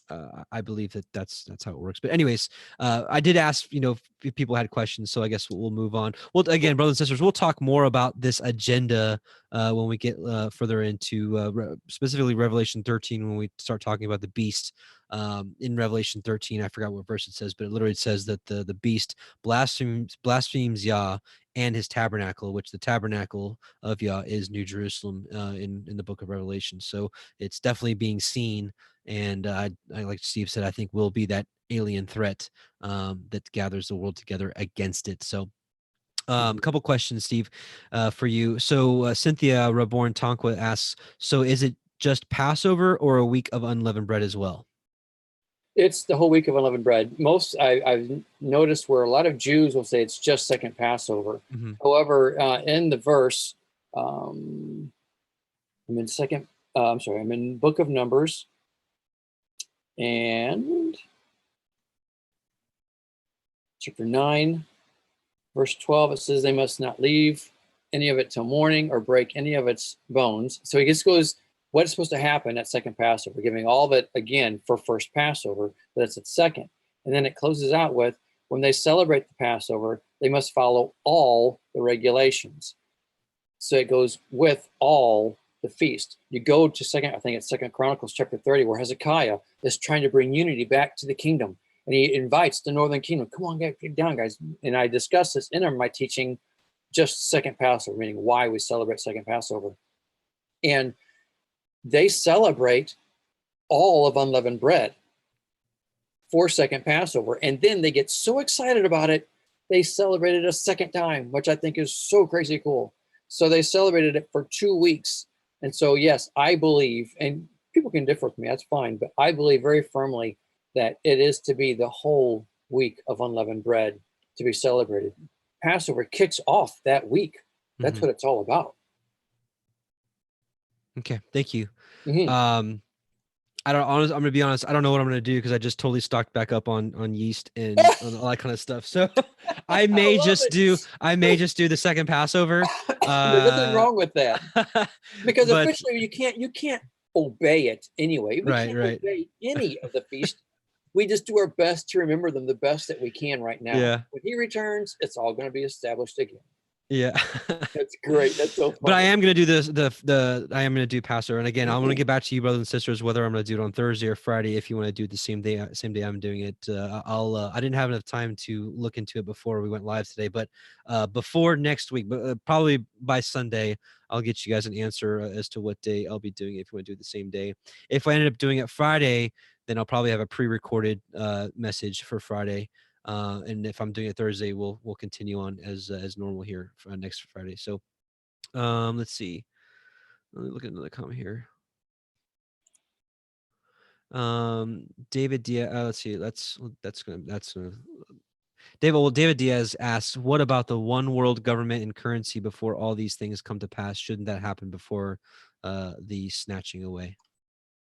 I believe that's how it works. But anyways, I did ask, if people had questions, so I guess we'll move on. Well, again, brothers and sisters, we'll talk more about this agenda when we get further into specifically Revelation 13, when we start talking about the beast. In Revelation 13, I forgot what verse it says, but it literally says that the beast blasphemes Yah and his tabernacle, which the tabernacle of Yah is New Jerusalem in the book of Revelation. So it's definitely being seen. And I like Steve said, I think will be that alien threat that gathers the world together against it. So a couple questions, Steve, for you. So Cynthia Reborn Tonqua asks, so is it just Passover or a week of unleavened bread as well? It's the whole week of unleavened bread. I've noticed where a lot of Jews will say it's just second Passover. Mm-hmm. However, in the verse, I'm in Book of Numbers, and chapter 9, verse 12, it says they must not leave any of it till morning or break any of its bones. So he just goes, what is supposed to happen at second Passover, giving all of it again for first Passover, but it's at second. And then it closes out with, when they celebrate the Passover, they must follow all the regulations. So it goes with all the feast. You go to Second Chronicles chapter 30, where Hezekiah is trying to bring unity back to the kingdom. And he invites the northern kingdom, come on, get down, guys. And I discuss this in my teaching, just second Passover, meaning why we celebrate second Passover. And they celebrate all of unleavened bread for second Passover. And then they get so excited about it, they celebrate it a second time, which I think is so crazy cool. So they celebrated it for 2 weeks. And so, yes, I believe, and people can differ with me, that's fine, but I believe very firmly that it is to be the whole week of unleavened bread to be celebrated. Passover kicks off that week. That's what it's all about. Okay, thank you. Mm-hmm. I'm gonna be honest, I don't know what I'm gonna do because I just totally stocked back up on yeast and on all that kind of stuff. So I may just do the second Passover. There's nothing wrong with that, because but, officially you can't obey it anyway. We can't obey any of the feast. We just do our best to remember them the best that we can right now. Yeah. When he returns, it's all going to be established again. Yeah. That's great. That's so funny. But I am going to do this, I am going to do Passover. And again, I'm going to get back to you, brothers and sisters, whether I'm going to do it on Thursday or Friday. If you want to do it the same day I'm doing it, I didn't have enough time to look into it before we went live today, but before next week, but probably by Sunday, I'll get you guys an answer as to what day I'll be doing it, if you want to do it the same day. If I ended up doing it Friday, then I'll probably have a pre-recorded message for Friday. And if I'm doing it Thursday, we'll continue on as normal here for next Friday. So let's see. Let me look at another comment here. David Diaz. Let's see. That's gonna. David Diaz asks, "What about the one world government and currency before all these things come to pass? Shouldn't that happen before the snatching away?"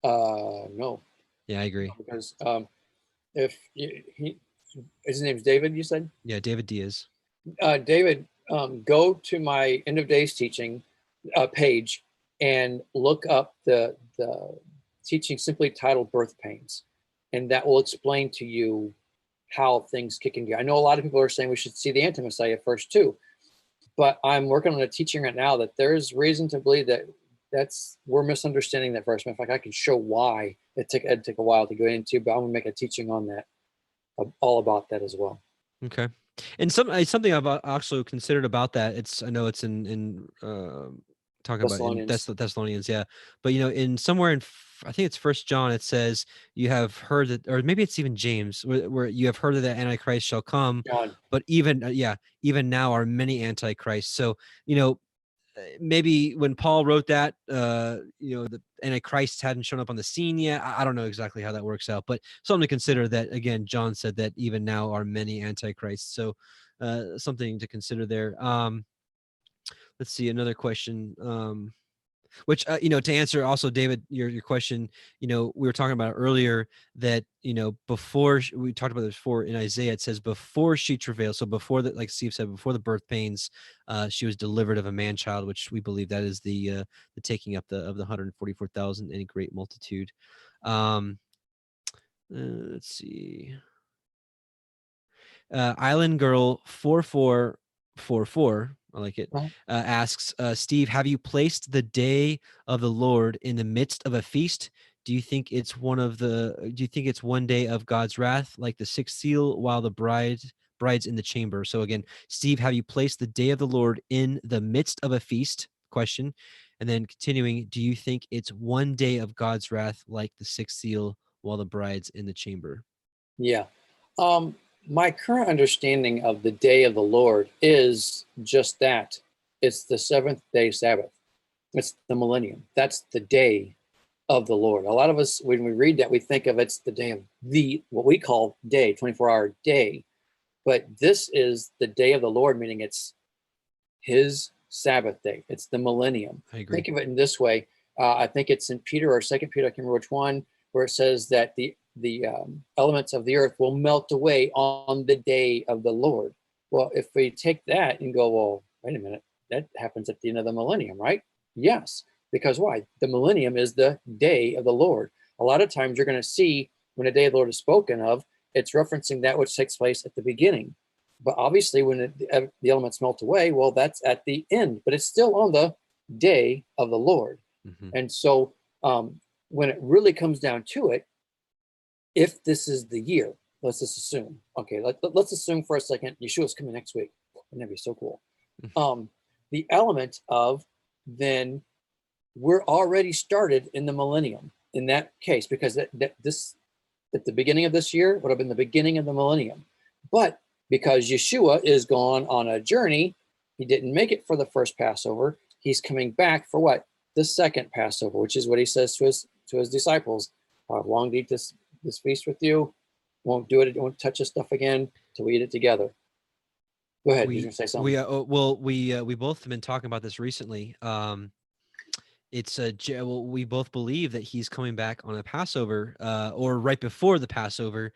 No. Yeah, I agree. Because if his name's David, you said? Yeah, David Diaz. David, go to my end of days teaching page and look up the teaching simply titled Birth Pains. And that will explain to you how things kick in gear. I know a lot of people are saying we should see the anti-Messiah first too, but I'm working on a teaching right now that there's reason to believe that we're misunderstanding that verse. In fact, I can show why it'd take a while to go into, but I'm gonna make a teaching on that, all about that as well. Okay. And something I've also considered about that. I know it's in talking about in Thessalonians, yeah. But in somewhere in, I think it's First John, it says you have heard that, or maybe it's even James, where you have heard that the Antichrist shall come. John. But even now are many Antichrists. So maybe when Paul wrote that, the Antichrist hadn't shown up on the scene yet. I don't know exactly how that works out, but something to consider that, again, John said that even now are many Antichrists. So something to consider there. Let's see, another question. Which, to answer also, David, your question, we were talking about earlier that, before we talked about this before in Isaiah, it says before she travailed. So before that, like Steve said, before the birth pains, she was delivered of a man child, which we believe that is the taking up of the 144,000 in a great multitude. Let's see. Island Girl 4444, I like it, asks, Steve, have you placed the day of the Lord in the midst of a feast? Do you think it's one day of God's wrath, like the sixth seal, while the bride's in the chamber? So again, Steve, have you placed the day of the Lord in the midst of a feast? Question. And then continuing, do you think it's one day of God's wrath, like the sixth seal, while the bride's in the chamber? Yeah. My current understanding of the day of the Lord is just that. It's the seventh day Sabbath. It's the millennium. That's the day of the Lord. A lot of us, when we read that, we think of it's the day of what we call day, 24-hour day. But this is the day of the Lord, meaning it's his Sabbath day. It's the millennium. I agree. Think of it in this way. I think it's in Peter or Second Peter, I can't remember which one, where it says that the elements of the earth will melt away on the day of the Lord. Well, if we take that and go, well, wait a minute, that happens at the end of the millennium, right? Yes, because why? The millennium is the day of the Lord. A lot of times you're going to see when the day of the Lord is spoken of, it's referencing that which takes place at the beginning. But obviously when the elements melt away, well, that's at the end, but it's still on the day of the Lord. Mm-hmm. And so when it really comes down to it, if this is the year, let's just assume, okay, let's assume for a second, Yeshua's coming next week. Wouldn't that be so cool? The element of then we're already started in the millennium in that case, because this at the beginning of this year would have been the beginning of the millennium. But because Yeshua is gone on a journey, he didn't make it for the first Passover. He's coming back for what? The second Passover, which is what he says to his disciples. I've longed to eat this feast with you. Won't do it. Won't touch this stuff again till we eat it together. Go ahead. You can say something. We both have been talking about this recently. We both believe that he's coming back on a Passover, or right before the Passover.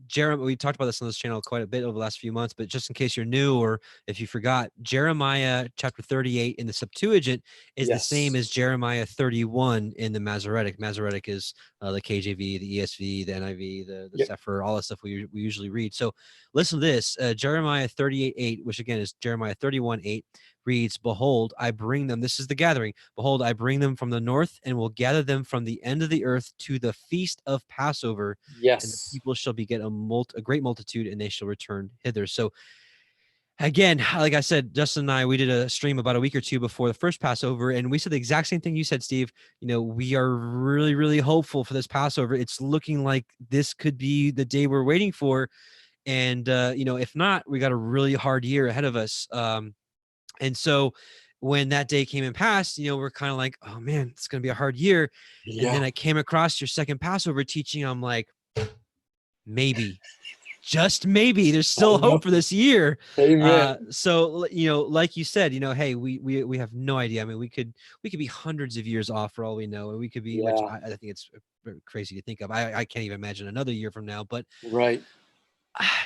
Jeremiah, we talked about this on this channel quite a bit over the last few months, but just in case you're new or if you forgot, Jeremiah chapter 38 in the Septuagint is the same as Jeremiah 31 in the Masoretic. Masoretic is the KJV, the ESV, the NIV, the CEPHER, all the stuff we usually read. So listen to this, Jeremiah 38:8, which again is Jeremiah 31:8, reads, behold, I bring them, this is the gathering, behold, I bring them from the north and will gather them from the end of the earth to the feast of Passover. Yes. And the people shall beget a great multitude, and they shall return hither. So again, like I said, Justin and I, we did a stream about a week or two before the first Passover, and we said the exact same thing you said, Steve. We are really, really hopeful for this Passover. It's looking like this could be the day we're waiting for. And, if not, we got a really hard year ahead of us. And so when that day came and passed, we're kind of like, oh man, it's going to be a hard year. Yeah. And then I came across your second Passover teaching. I'm like, maybe, just maybe there's still hope for this year. Amen. So, like you said, hey, we have no idea. I mean, we could be hundreds of years off for all we know. And we could be, which I think it's crazy to think of. I can't even imagine another year from now, but right.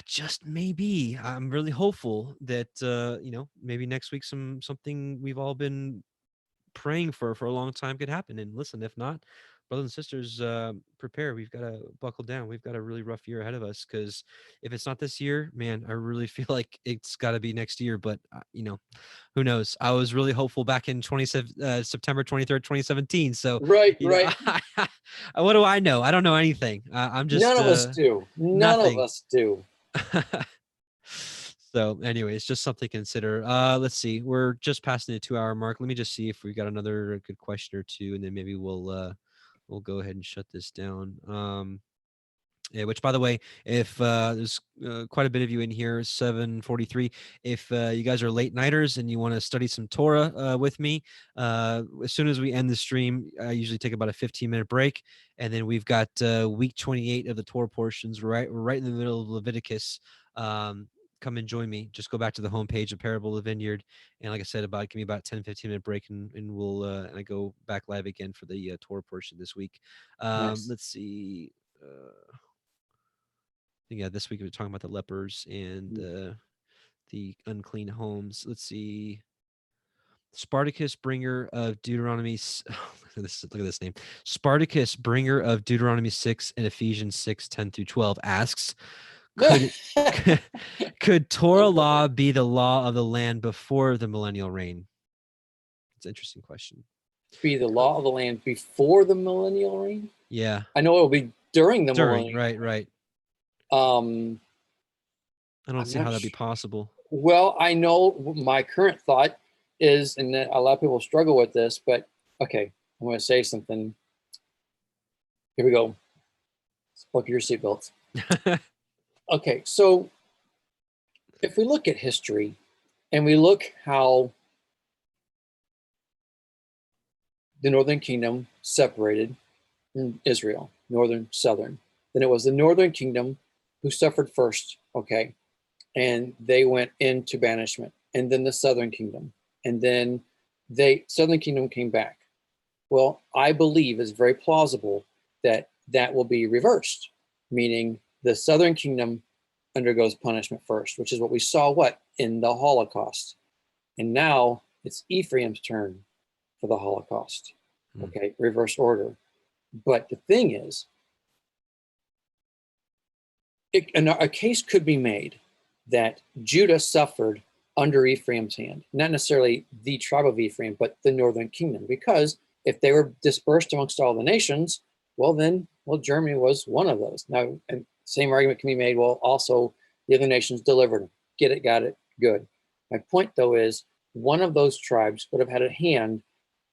Just maybe I'm really hopeful that maybe next week something we've all been praying for a long time could happen. And listen, if not, brothers and sisters, prepare. We've got to buckle down. We've got a really rough year ahead of us, because if it's not this year, man, I really feel like it's got to be next year. But who knows? I was really hopeful back in September 23rd, 2017. So right. What do I know? I don't know anything. I'm just none of us do. None of us do. So anyway, it's just something to consider. Let's see. We're just passing the 2-hour mark. Let me just see if we got another good question or two, and then maybe we'll go ahead and shut this down. Yeah, which, by the way, if there's quite a bit of you in here, 743, if you guys are late nighters and you want to study some Torah with me, as soon as we end the stream, I usually take about a 15-minute break, and then we've got week 28 of the Torah portions. We're right in the middle of Leviticus, come and join me. Just go back to the homepage of Parable of the Vineyard, and like I said, give me about 10-15 minute break, and we'll and I go back live again for the Torah portion this week. Nice. Let's see. Yeah, this week we're talking about the lepers and the unclean homes. Let's see. Spartacus, bringer of Deuteronomy. Look at this name. Spartacus, bringer of Deuteronomy 6 and Ephesians 6:10-12 asks, could Torah law be the law of the land before the millennial reign? It's an interesting question. Be the law of the land before the millennial reign? Yeah. I know it will be during the millennial. Right. I don't see how that'd be possible. Well, I know my current thought is, and a lot of people struggle with this, but okay, I'm going to say something. Here we go. Buckle your seatbelts. Okay, so if we look at history and we look how the northern kingdom separated in Israel, northern, southern, then it was the northern kingdom who suffered first, okay, and they went into banishment, and then the southern kingdom, and then southern kingdom came back. Well, I believe it's very plausible that that will be reversed, meaning the southern kingdom undergoes punishment first, which is what we saw in the Holocaust. And now it's Ephraim's turn for the Holocaust. Okay, reverse order. But the thing is, a case could be made that Judah suffered under Ephraim's hand, not necessarily the tribe of Ephraim, but the northern kingdom, because if they were dispersed amongst all the nations, Germany was one of those. Now, and same argument can be made, also the other nations delivered them. Get it, got it, good. My point, though, is one of those tribes would have had a hand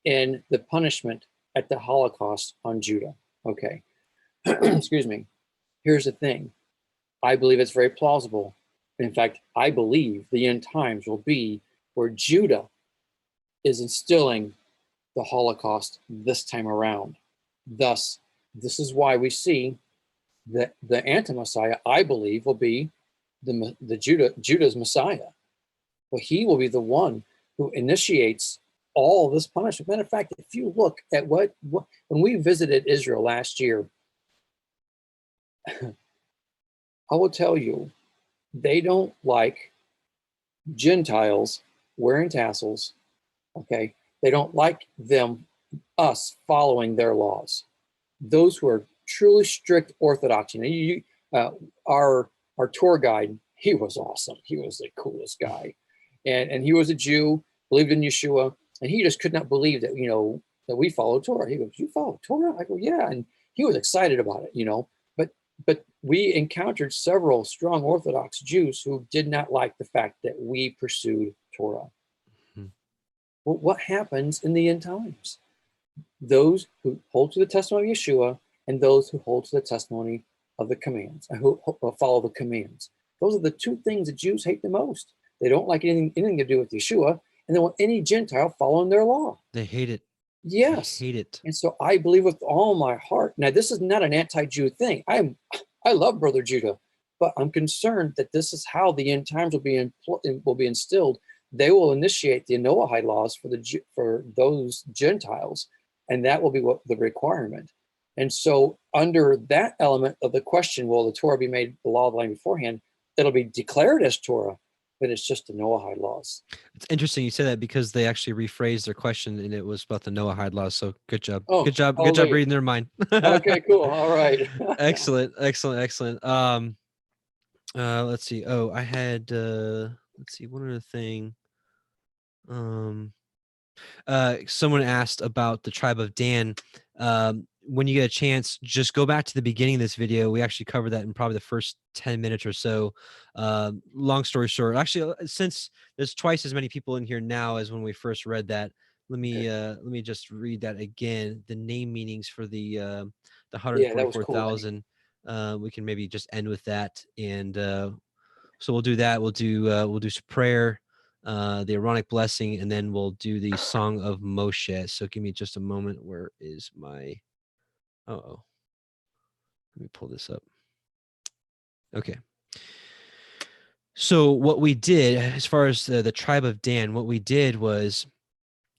in the punishment at the Holocaust on Judah. Okay. Excuse me. Here's the thing. I believe it's very plausible. In fact, I believe the end times will be where Judah is instilling the Holocaust this time around. Thus, this is why we see that the anti-Messiah, I believe, will be Judah's Messiah. Well, he will be the one who initiates all this punishment. Matter of fact, if you look at what when we visited Israel last year, I will tell you, they don't like Gentiles wearing tassels. Okay, they don't like us following their laws. Those who are truly strict Orthodox. Our tour guide, he was awesome. He was the coolest guy, and he was a Jew, believed in Yeshua, and he just could not believe that that we follow Torah. He goes, "You follow Torah?" I go, "Yeah," and he was excited about it. But we encountered several strong Orthodox Jews who did not like the fact that we pursued Torah. Well, what happens in the end times? Those who hold to the testimony of Yeshua and those who hold to the testimony of the commands, who follow the commands. Those are the two things that Jews hate the most. They don't like anything to do with Yeshua, and they want any Gentile following their law. They hate it. Yes. They hate it. And so I believe with all my heart. Now, this is not an anti-Jew thing. I love Brother Judah, but I'm concerned that this is how the end times will be instilled. They will initiate the Noahide laws for those Gentiles, and that will be the requirement. And so under that element of the question, will the Torah be made the law of the land beforehand? It'll be declared as Torah, but it's just the Noahide laws. It's interesting you say that because they actually rephrased their question and it was about the Noahide laws. So good job. Good job reading their mind. Okay, cool. All right. Excellent. Let's see. Oh, I had let's see, one other thing. Someone asked about the tribe of Dan. When you get a chance, just go back to the beginning of this video. We actually covered that in probably the first 10 minutes or so. Long story short, actually, since there's twice as many people in here now as when we first read that, let me just read that again. The name meanings for the 144,000. We can maybe just end with that, and so we'll do that. We'll do some prayer, the Aaronic blessing, and then we'll do the Song of Moshe. So give me just a moment. Where is my? Oh, let me pull this up. Okay. So what we did, as far as the tribe of Dan, what we did was,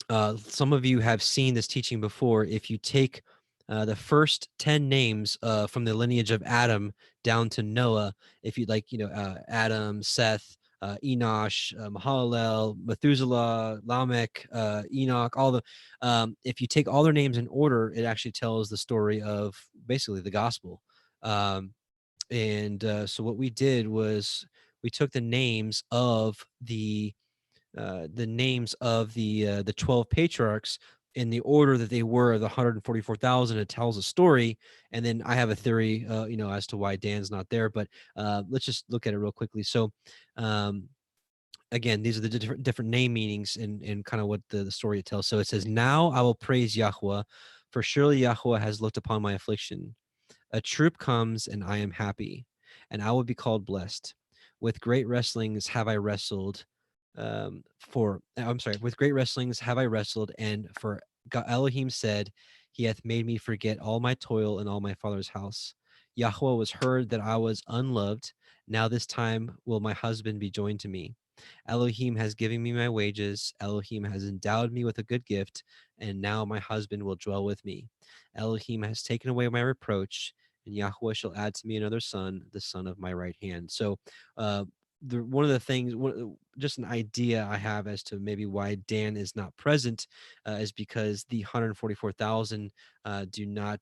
some of you have seen this teaching before. If you take the first 10 names from the lineage of Adam down to Noah, if you like, Adam, Seth, Enosh, Mahalalel, Methuselah, Lamech, Enoch, all the, if you take all their names in order, it actually tells the story of basically the gospel. So what we did was we took the names of the 12 patriarchs in the order that they were, the 144,000. It tells a story, and then I have a theory, as to why Dan's not there. But let's just look at it real quickly. So, again, these are the different name meanings and kind of what the story it tells. So it says, "Now I will praise Yahweh, for surely Yahweh has looked upon my affliction. A troop comes, and I am happy, and I will be called blessed. With great wrestlings have I wrestled, with great wrestlings have I wrestled, and for Elohim said, He hath made me forget all my toil and all my father's house. Yahweh was heard that I was unloved. Now this time will my husband be joined to me. Elohim has given me my wages. Elohim has endowed me with a good gift, and now my husband will dwell with me. Elohim has taken away my reproach, and Yahweh shall add to me another son, the son of my right hand." So, one of the things, just an idea I have as to maybe why Dan is not present, is because the 144,000 do not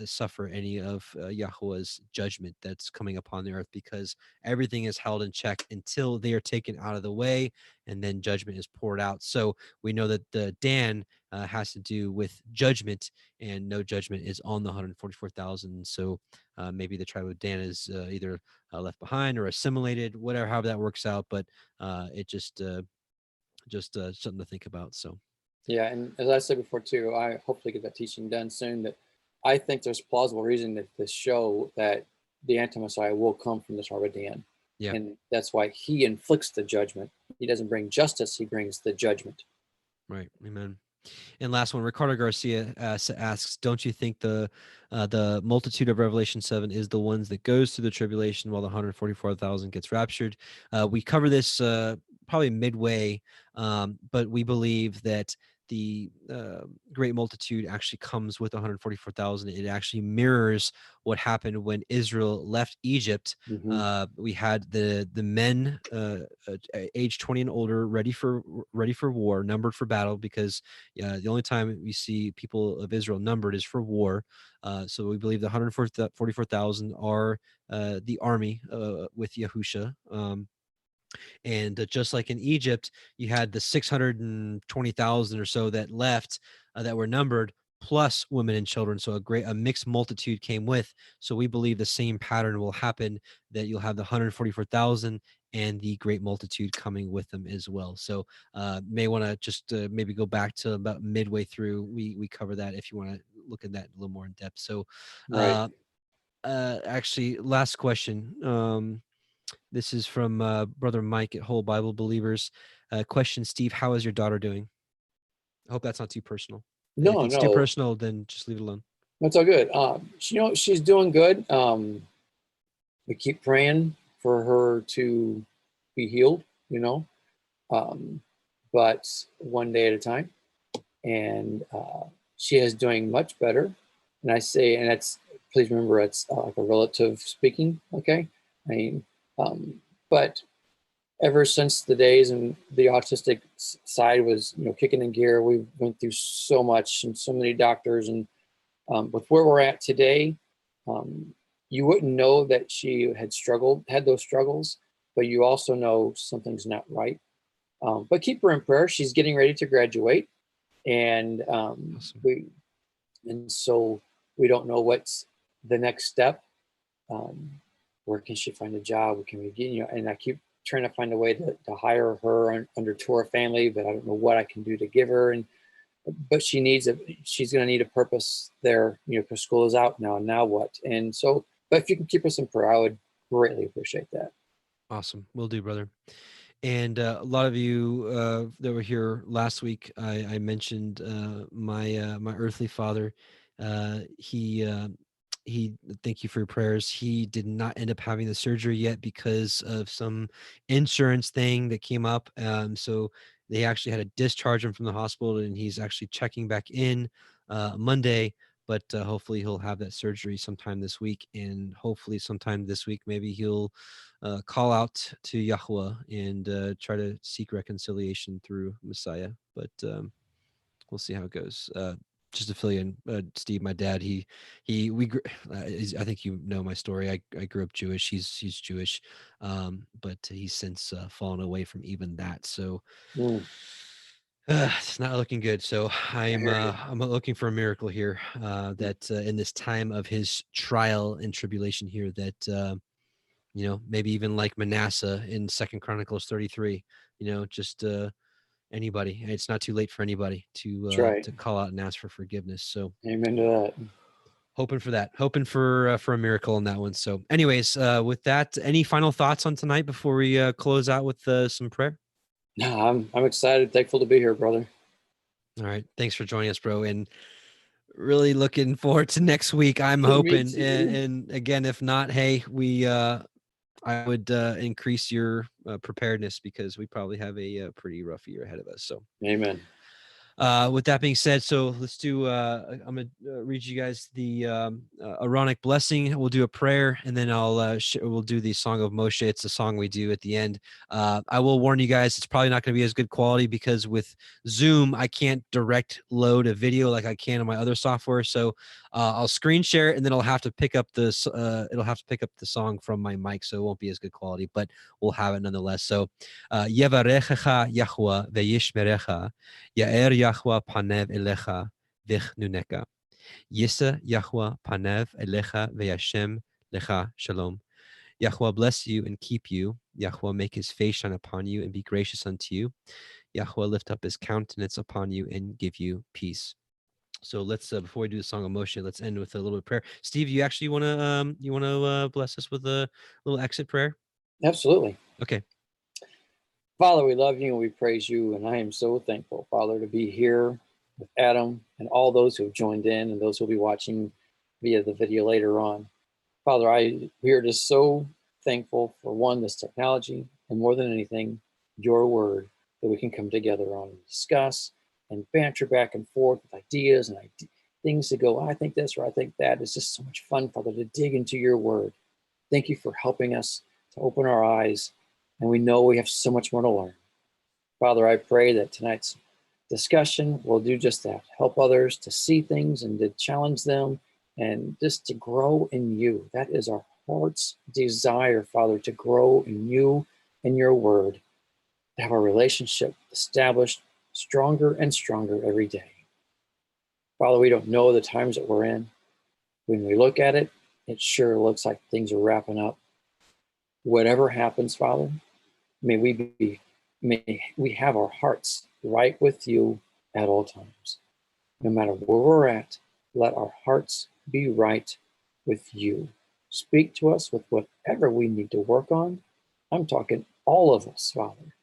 suffer any of Yahweh's judgment that's coming upon the earth, because everything is held in check until they are taken out of the way, and then judgment is poured out. So we know that the Dan has to do with judgment, and no judgment is on the 144,000. So maybe the tribe of Dan is either left behind or assimilated, whatever, however that works out. But it just something to think about. So Yeah, and as I said before too, I hopefully get that teaching done soon. That I think there's plausible reason that to show that the anti-Messiah will come from the tribe of Dan, yeah. and that's why he inflicts the judgment. He doesn't bring justice; he brings the judgment. Right. Amen. And last one, Ricardo Garcia asks, "Don't you think the multitude of Revelation 7 is the ones that goes through the tribulation while the 144,000 gets raptured?" We cover this probably midway, but we believe that the great multitude actually comes with 144,000. It actually mirrors what happened when Israel left Egypt. We had the men age 20 and older, ready for war, numbered for battle, because the only time we see people of Israel numbered is for war. So we believe the 144,000 are the army with Yahusha. And just like in Egypt, you had the 620,000 or so that left, that were numbered, plus women and children. So a mixed multitude came with. So we believe the same pattern will happen, that you'll have the 144,000 and the great multitude coming with them as well. So may want to just maybe go back to about midway through. We cover that if you want to look at that a little more in depth. So Right. actually, last question. This is from Brother Mike at Whole Bible Believers. Question, Steve, how is your daughter doing? I hope that's not too personal. And if No, it's too no, personal, then just leave it alone. that's all good. She's doing good. We keep praying for her to be healed. But one day at a time, and she is doing much better. And I say, and that's, please remember, it's like a relative speaking. Okay, I mean, but ever since the days and the autistic side was, kicking in gear, we went through so much and so many doctors, and with where we're at today, you wouldn't know that she had those struggles, but you also know something's not right. But keep her in prayer. She's getting ready to graduate, and Awesome. so we don't know what's the next step. Where can she find a job? Can we get, and I keep trying to find a way to hire her under Torah family, but I don't know what I can do to give her. But she's going to need a purpose there, because school is out now, and now what? And so, but if you can keep us in prayer, I would greatly appreciate that. Awesome. Will do, brother. And a lot of you that were here last week, I mentioned my earthly father. He thank you for your prayers. He did not end up having the surgery yet because of some insurance thing that came up. So they actually had to discharge him from the hospital, and he's actually checking back in Monday. But hopefully he'll have that surgery sometime this week, and hopefully sometime this week maybe he'll call out to Yahweh and try to seek reconciliation through Messiah. But we'll see how it goes. Just to fill you in, Steve, my dad, I think you know my story. I grew up Jewish. He's Jewish, but he's since fallen away from even that. So it's not looking good. So I'm looking for a miracle here. That in this time of his trial and tribulation here, that maybe even like Manasseh in 2 Chronicles 33, just anybody. It's not too late for anybody to call out and ask for forgiveness. So amen to that. Hoping for a miracle on that one. So anyways, with that, any final thoughts on tonight before we close out with some prayer? No, I'm excited, thankful to be here, brother. All right, thanks for joining us, bro, and really looking forward to next week. I'm hoping, and again, if not, hey, I would increase your preparedness, because we probably have a pretty rough year ahead of us. So amen. With that being said, so let's do, I'm going to read you guys the Aaronic blessing. We'll do a prayer, and then we'll do the Song of Moshe. It's a song we do at the end. I will warn you guys, it's probably not going to be as good quality, because with Zoom, I can't direct load a video like I can on my other software. So I'll screen share it, and then it'll have to pick up the song from my mic. So it won't be as good quality, but we'll have it nonetheless. So Yevarechecha Yahweh ve'yishmerecha, Ya'er Yahweh panev elecha v'chnuneka. Yisa Yahweh panev elecha ve'yashem lecha shalom. Yahweh bless you and keep you. Yahweh make his face shine upon you and be gracious unto you. Yahweh lift up his countenance upon you and give you peace. So let's before we do the Song of Moshe, let's end with a little bit of prayer. Steve, you actually want to bless us with a little exit prayer? Absolutely. Okay. Father, we love you and we praise you, and I am so thankful, Father, to be here with Adam and all those who have joined in and those who will be watching via the video later on. Father, we are just so thankful for, one, this technology, and more than anything, your word that we can come together on and discuss and banter back and forth with ideas and things to go, I think this or I think that. It's just so much fun, Father, to dig into your word. Thank you for helping us to open our eyes, and we know we have so much more to learn. Father, I pray that tonight's discussion will do just that, help others to see things and to challenge them and just to grow in you. That is our heart's desire, Father, to grow in you and your word, to have our relationship established stronger and stronger every day. Father, we don't know the times that we're in. When we look at it, it sure looks like things are wrapping up. Whatever happens, Father, may we have our hearts right with you at all times. No matter where we're at, let our hearts be right with you. Speak to us with whatever we need to work on. I'm talking all of us, Father,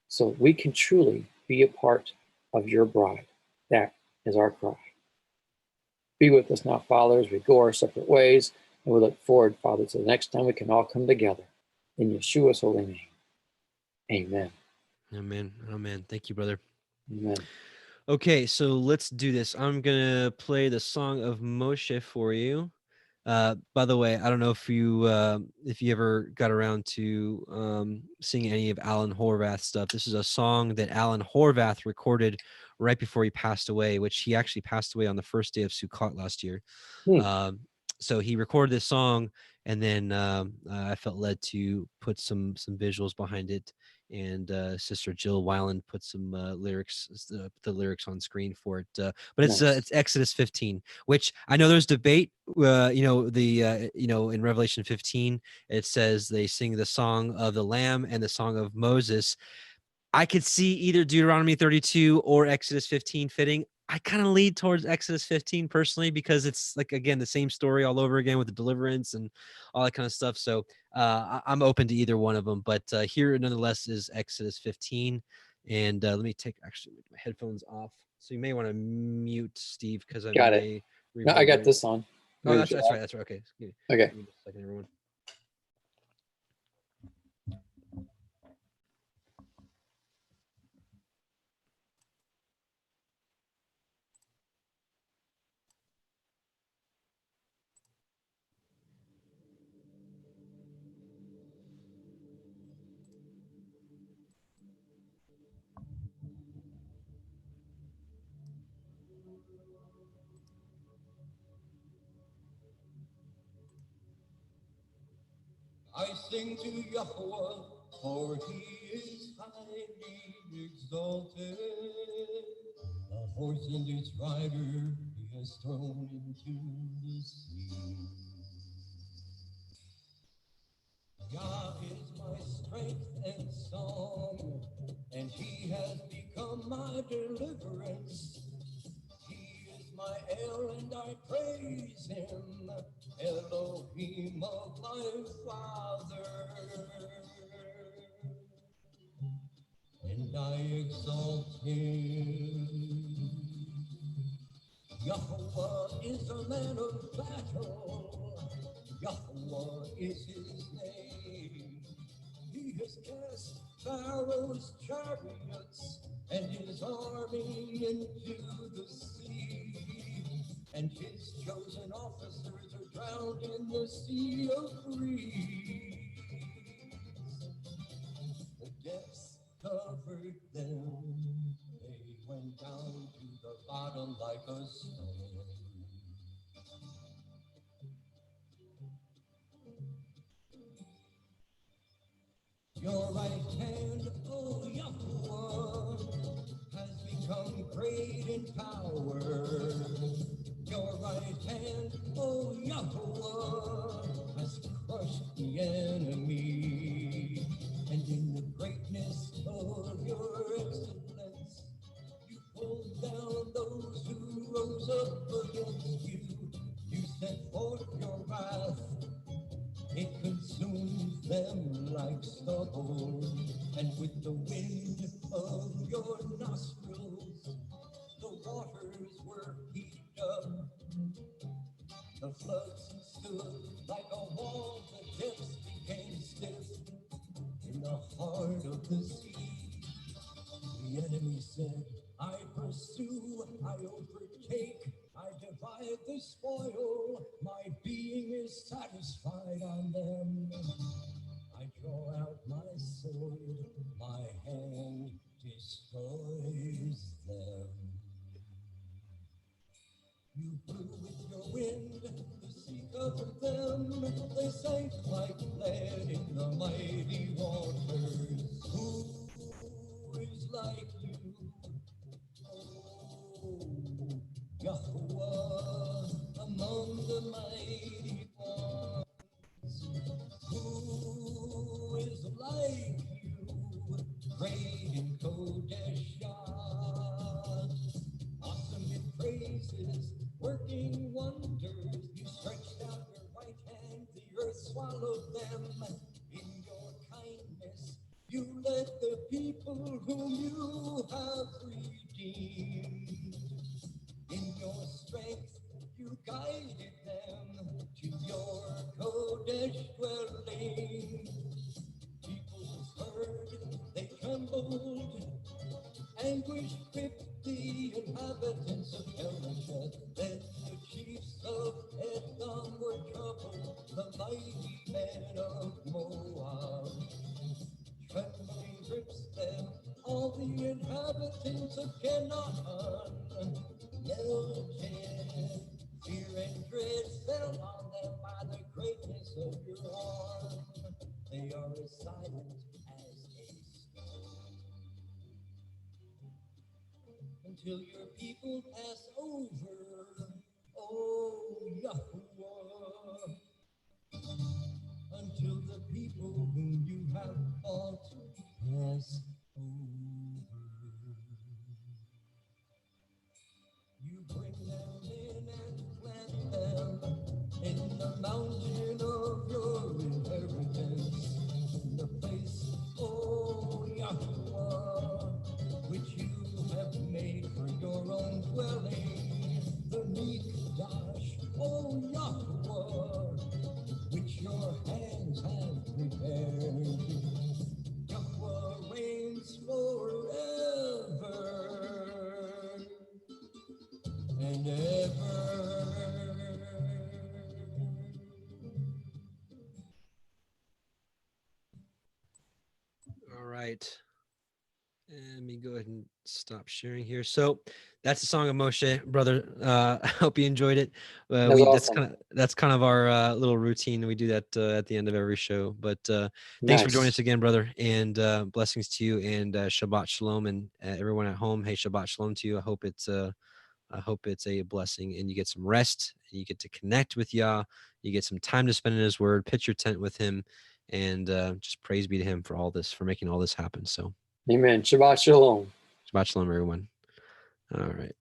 so we can truly be a part of your bride. That is our cry. Be with us now, Father, as we go our separate ways, and we look forward, Father, to the next time we can all come together. In Yeshua's holy name. Amen. Amen. Amen. Thank you, brother. Amen. Okay, so let's do this. I'm gonna play the Song of Moshe for you. By the way, I don't know if you ever got around to singing any of Alan Horvath's stuff. This is a song that Alan Horvath recorded right before he passed away, which he actually passed away on the first day of Sukkot last year. So he recorded this song, and then I felt led to put some visuals behind it, and Sister Jill Weiland put some lyrics, the lyrics on screen for it. But it's Exodus 15, which I know there's debate. In Revelation 15, it says they sing the song of the Lamb and the song of Moses. I could see either Deuteronomy 32 or Exodus 15 fitting. I kind of lead towards Exodus 15 personally, because it's like, again, the same story all over again with the deliverance and all that kind of stuff. So I'm open to either one of them, but here nonetheless is Exodus 15. And let me take actually my headphones off. So you may want to mute, Steve, because I got it. No, I got this on. Oh, that's right. That's right. Okay. Okay. Give me just a second, everyone. I sing to Yahweh, for he is highly exalted. A horse and its rider he has thrown into the sea. Yah is my strength and song, and he has become my deliverance. He is my El, and I praise him, Elohim of my father. And I exalt him. Yahweh is a man of battle. Yahweh is his name. He has cast Pharaoh's chariots and his army into the sea. And his chosen officers are drowned in the sea of reeds. The depths covered them. They went down to the bottom like a stone. Your right hand, O Yahweh, has become great in power. Your right hand, O Yahweh, has crushed the enemy. And in the greatness of your excellence, you pulled down those who rose up against you. You sent forth your wrath. It consumes them like stubble, and with the wind of your nostrils, the waters were heaped up. The floods stood like a wall, the depths became stiff in the heart of the sea. The enemy said, I pursue, I overtake, I divide the spoil, my being is satisfied on them. I draw out my sword, my hand destroys them. You blew with your wind, the sea covered them, they sank like lead in the mighty waters. Who is like you? Yahweh among the mighty ones, who is like you, great in Kodesh, awesome in praises, working wonders. You stretched out your right hand, the earth swallowed them. In your kindness, you led the people whom you have redeemed. In your strength, you guided them to your Kodesh dwelling. Peoples heard, they trembled. Anguish gripped the inhabitants of Elisheth. Then the chiefs of Edom were troubled, the mighty men of Moab. Trembling grips them, all the inhabitants of Canaan. Melted, fear and dread fell on them by the greatness of your arm. They are as silent as a stone. Until your people pass over, oh Yahweh. Until the people whom you have fought pass over. You bring them in and plant them in the mountain of your inheritance, in the place, oh Yahweh, which you have made for your own dwelling, the Mikdash, oh Yahweh. and ever. All right. Let me go ahead and stop sharing here. So that's the Song of Moshe, brother. I hope you enjoyed it. That's awesome. That's kind of our little routine. We do that at the end of every show. But thanks for joining Nice. us again, brother. And blessings to you, and Shabbat Shalom, and everyone at home. Hey, Shabbat Shalom to you. I hope it's a blessing, and you get some rest. And you get to connect with Yah. You get some time to spend in His Word. Pitch your tent with Him, and just praise be to Him for all this, for making all this happen. So. Amen. Shabbat Shalom. Shabbat Shalom, everyone. All right.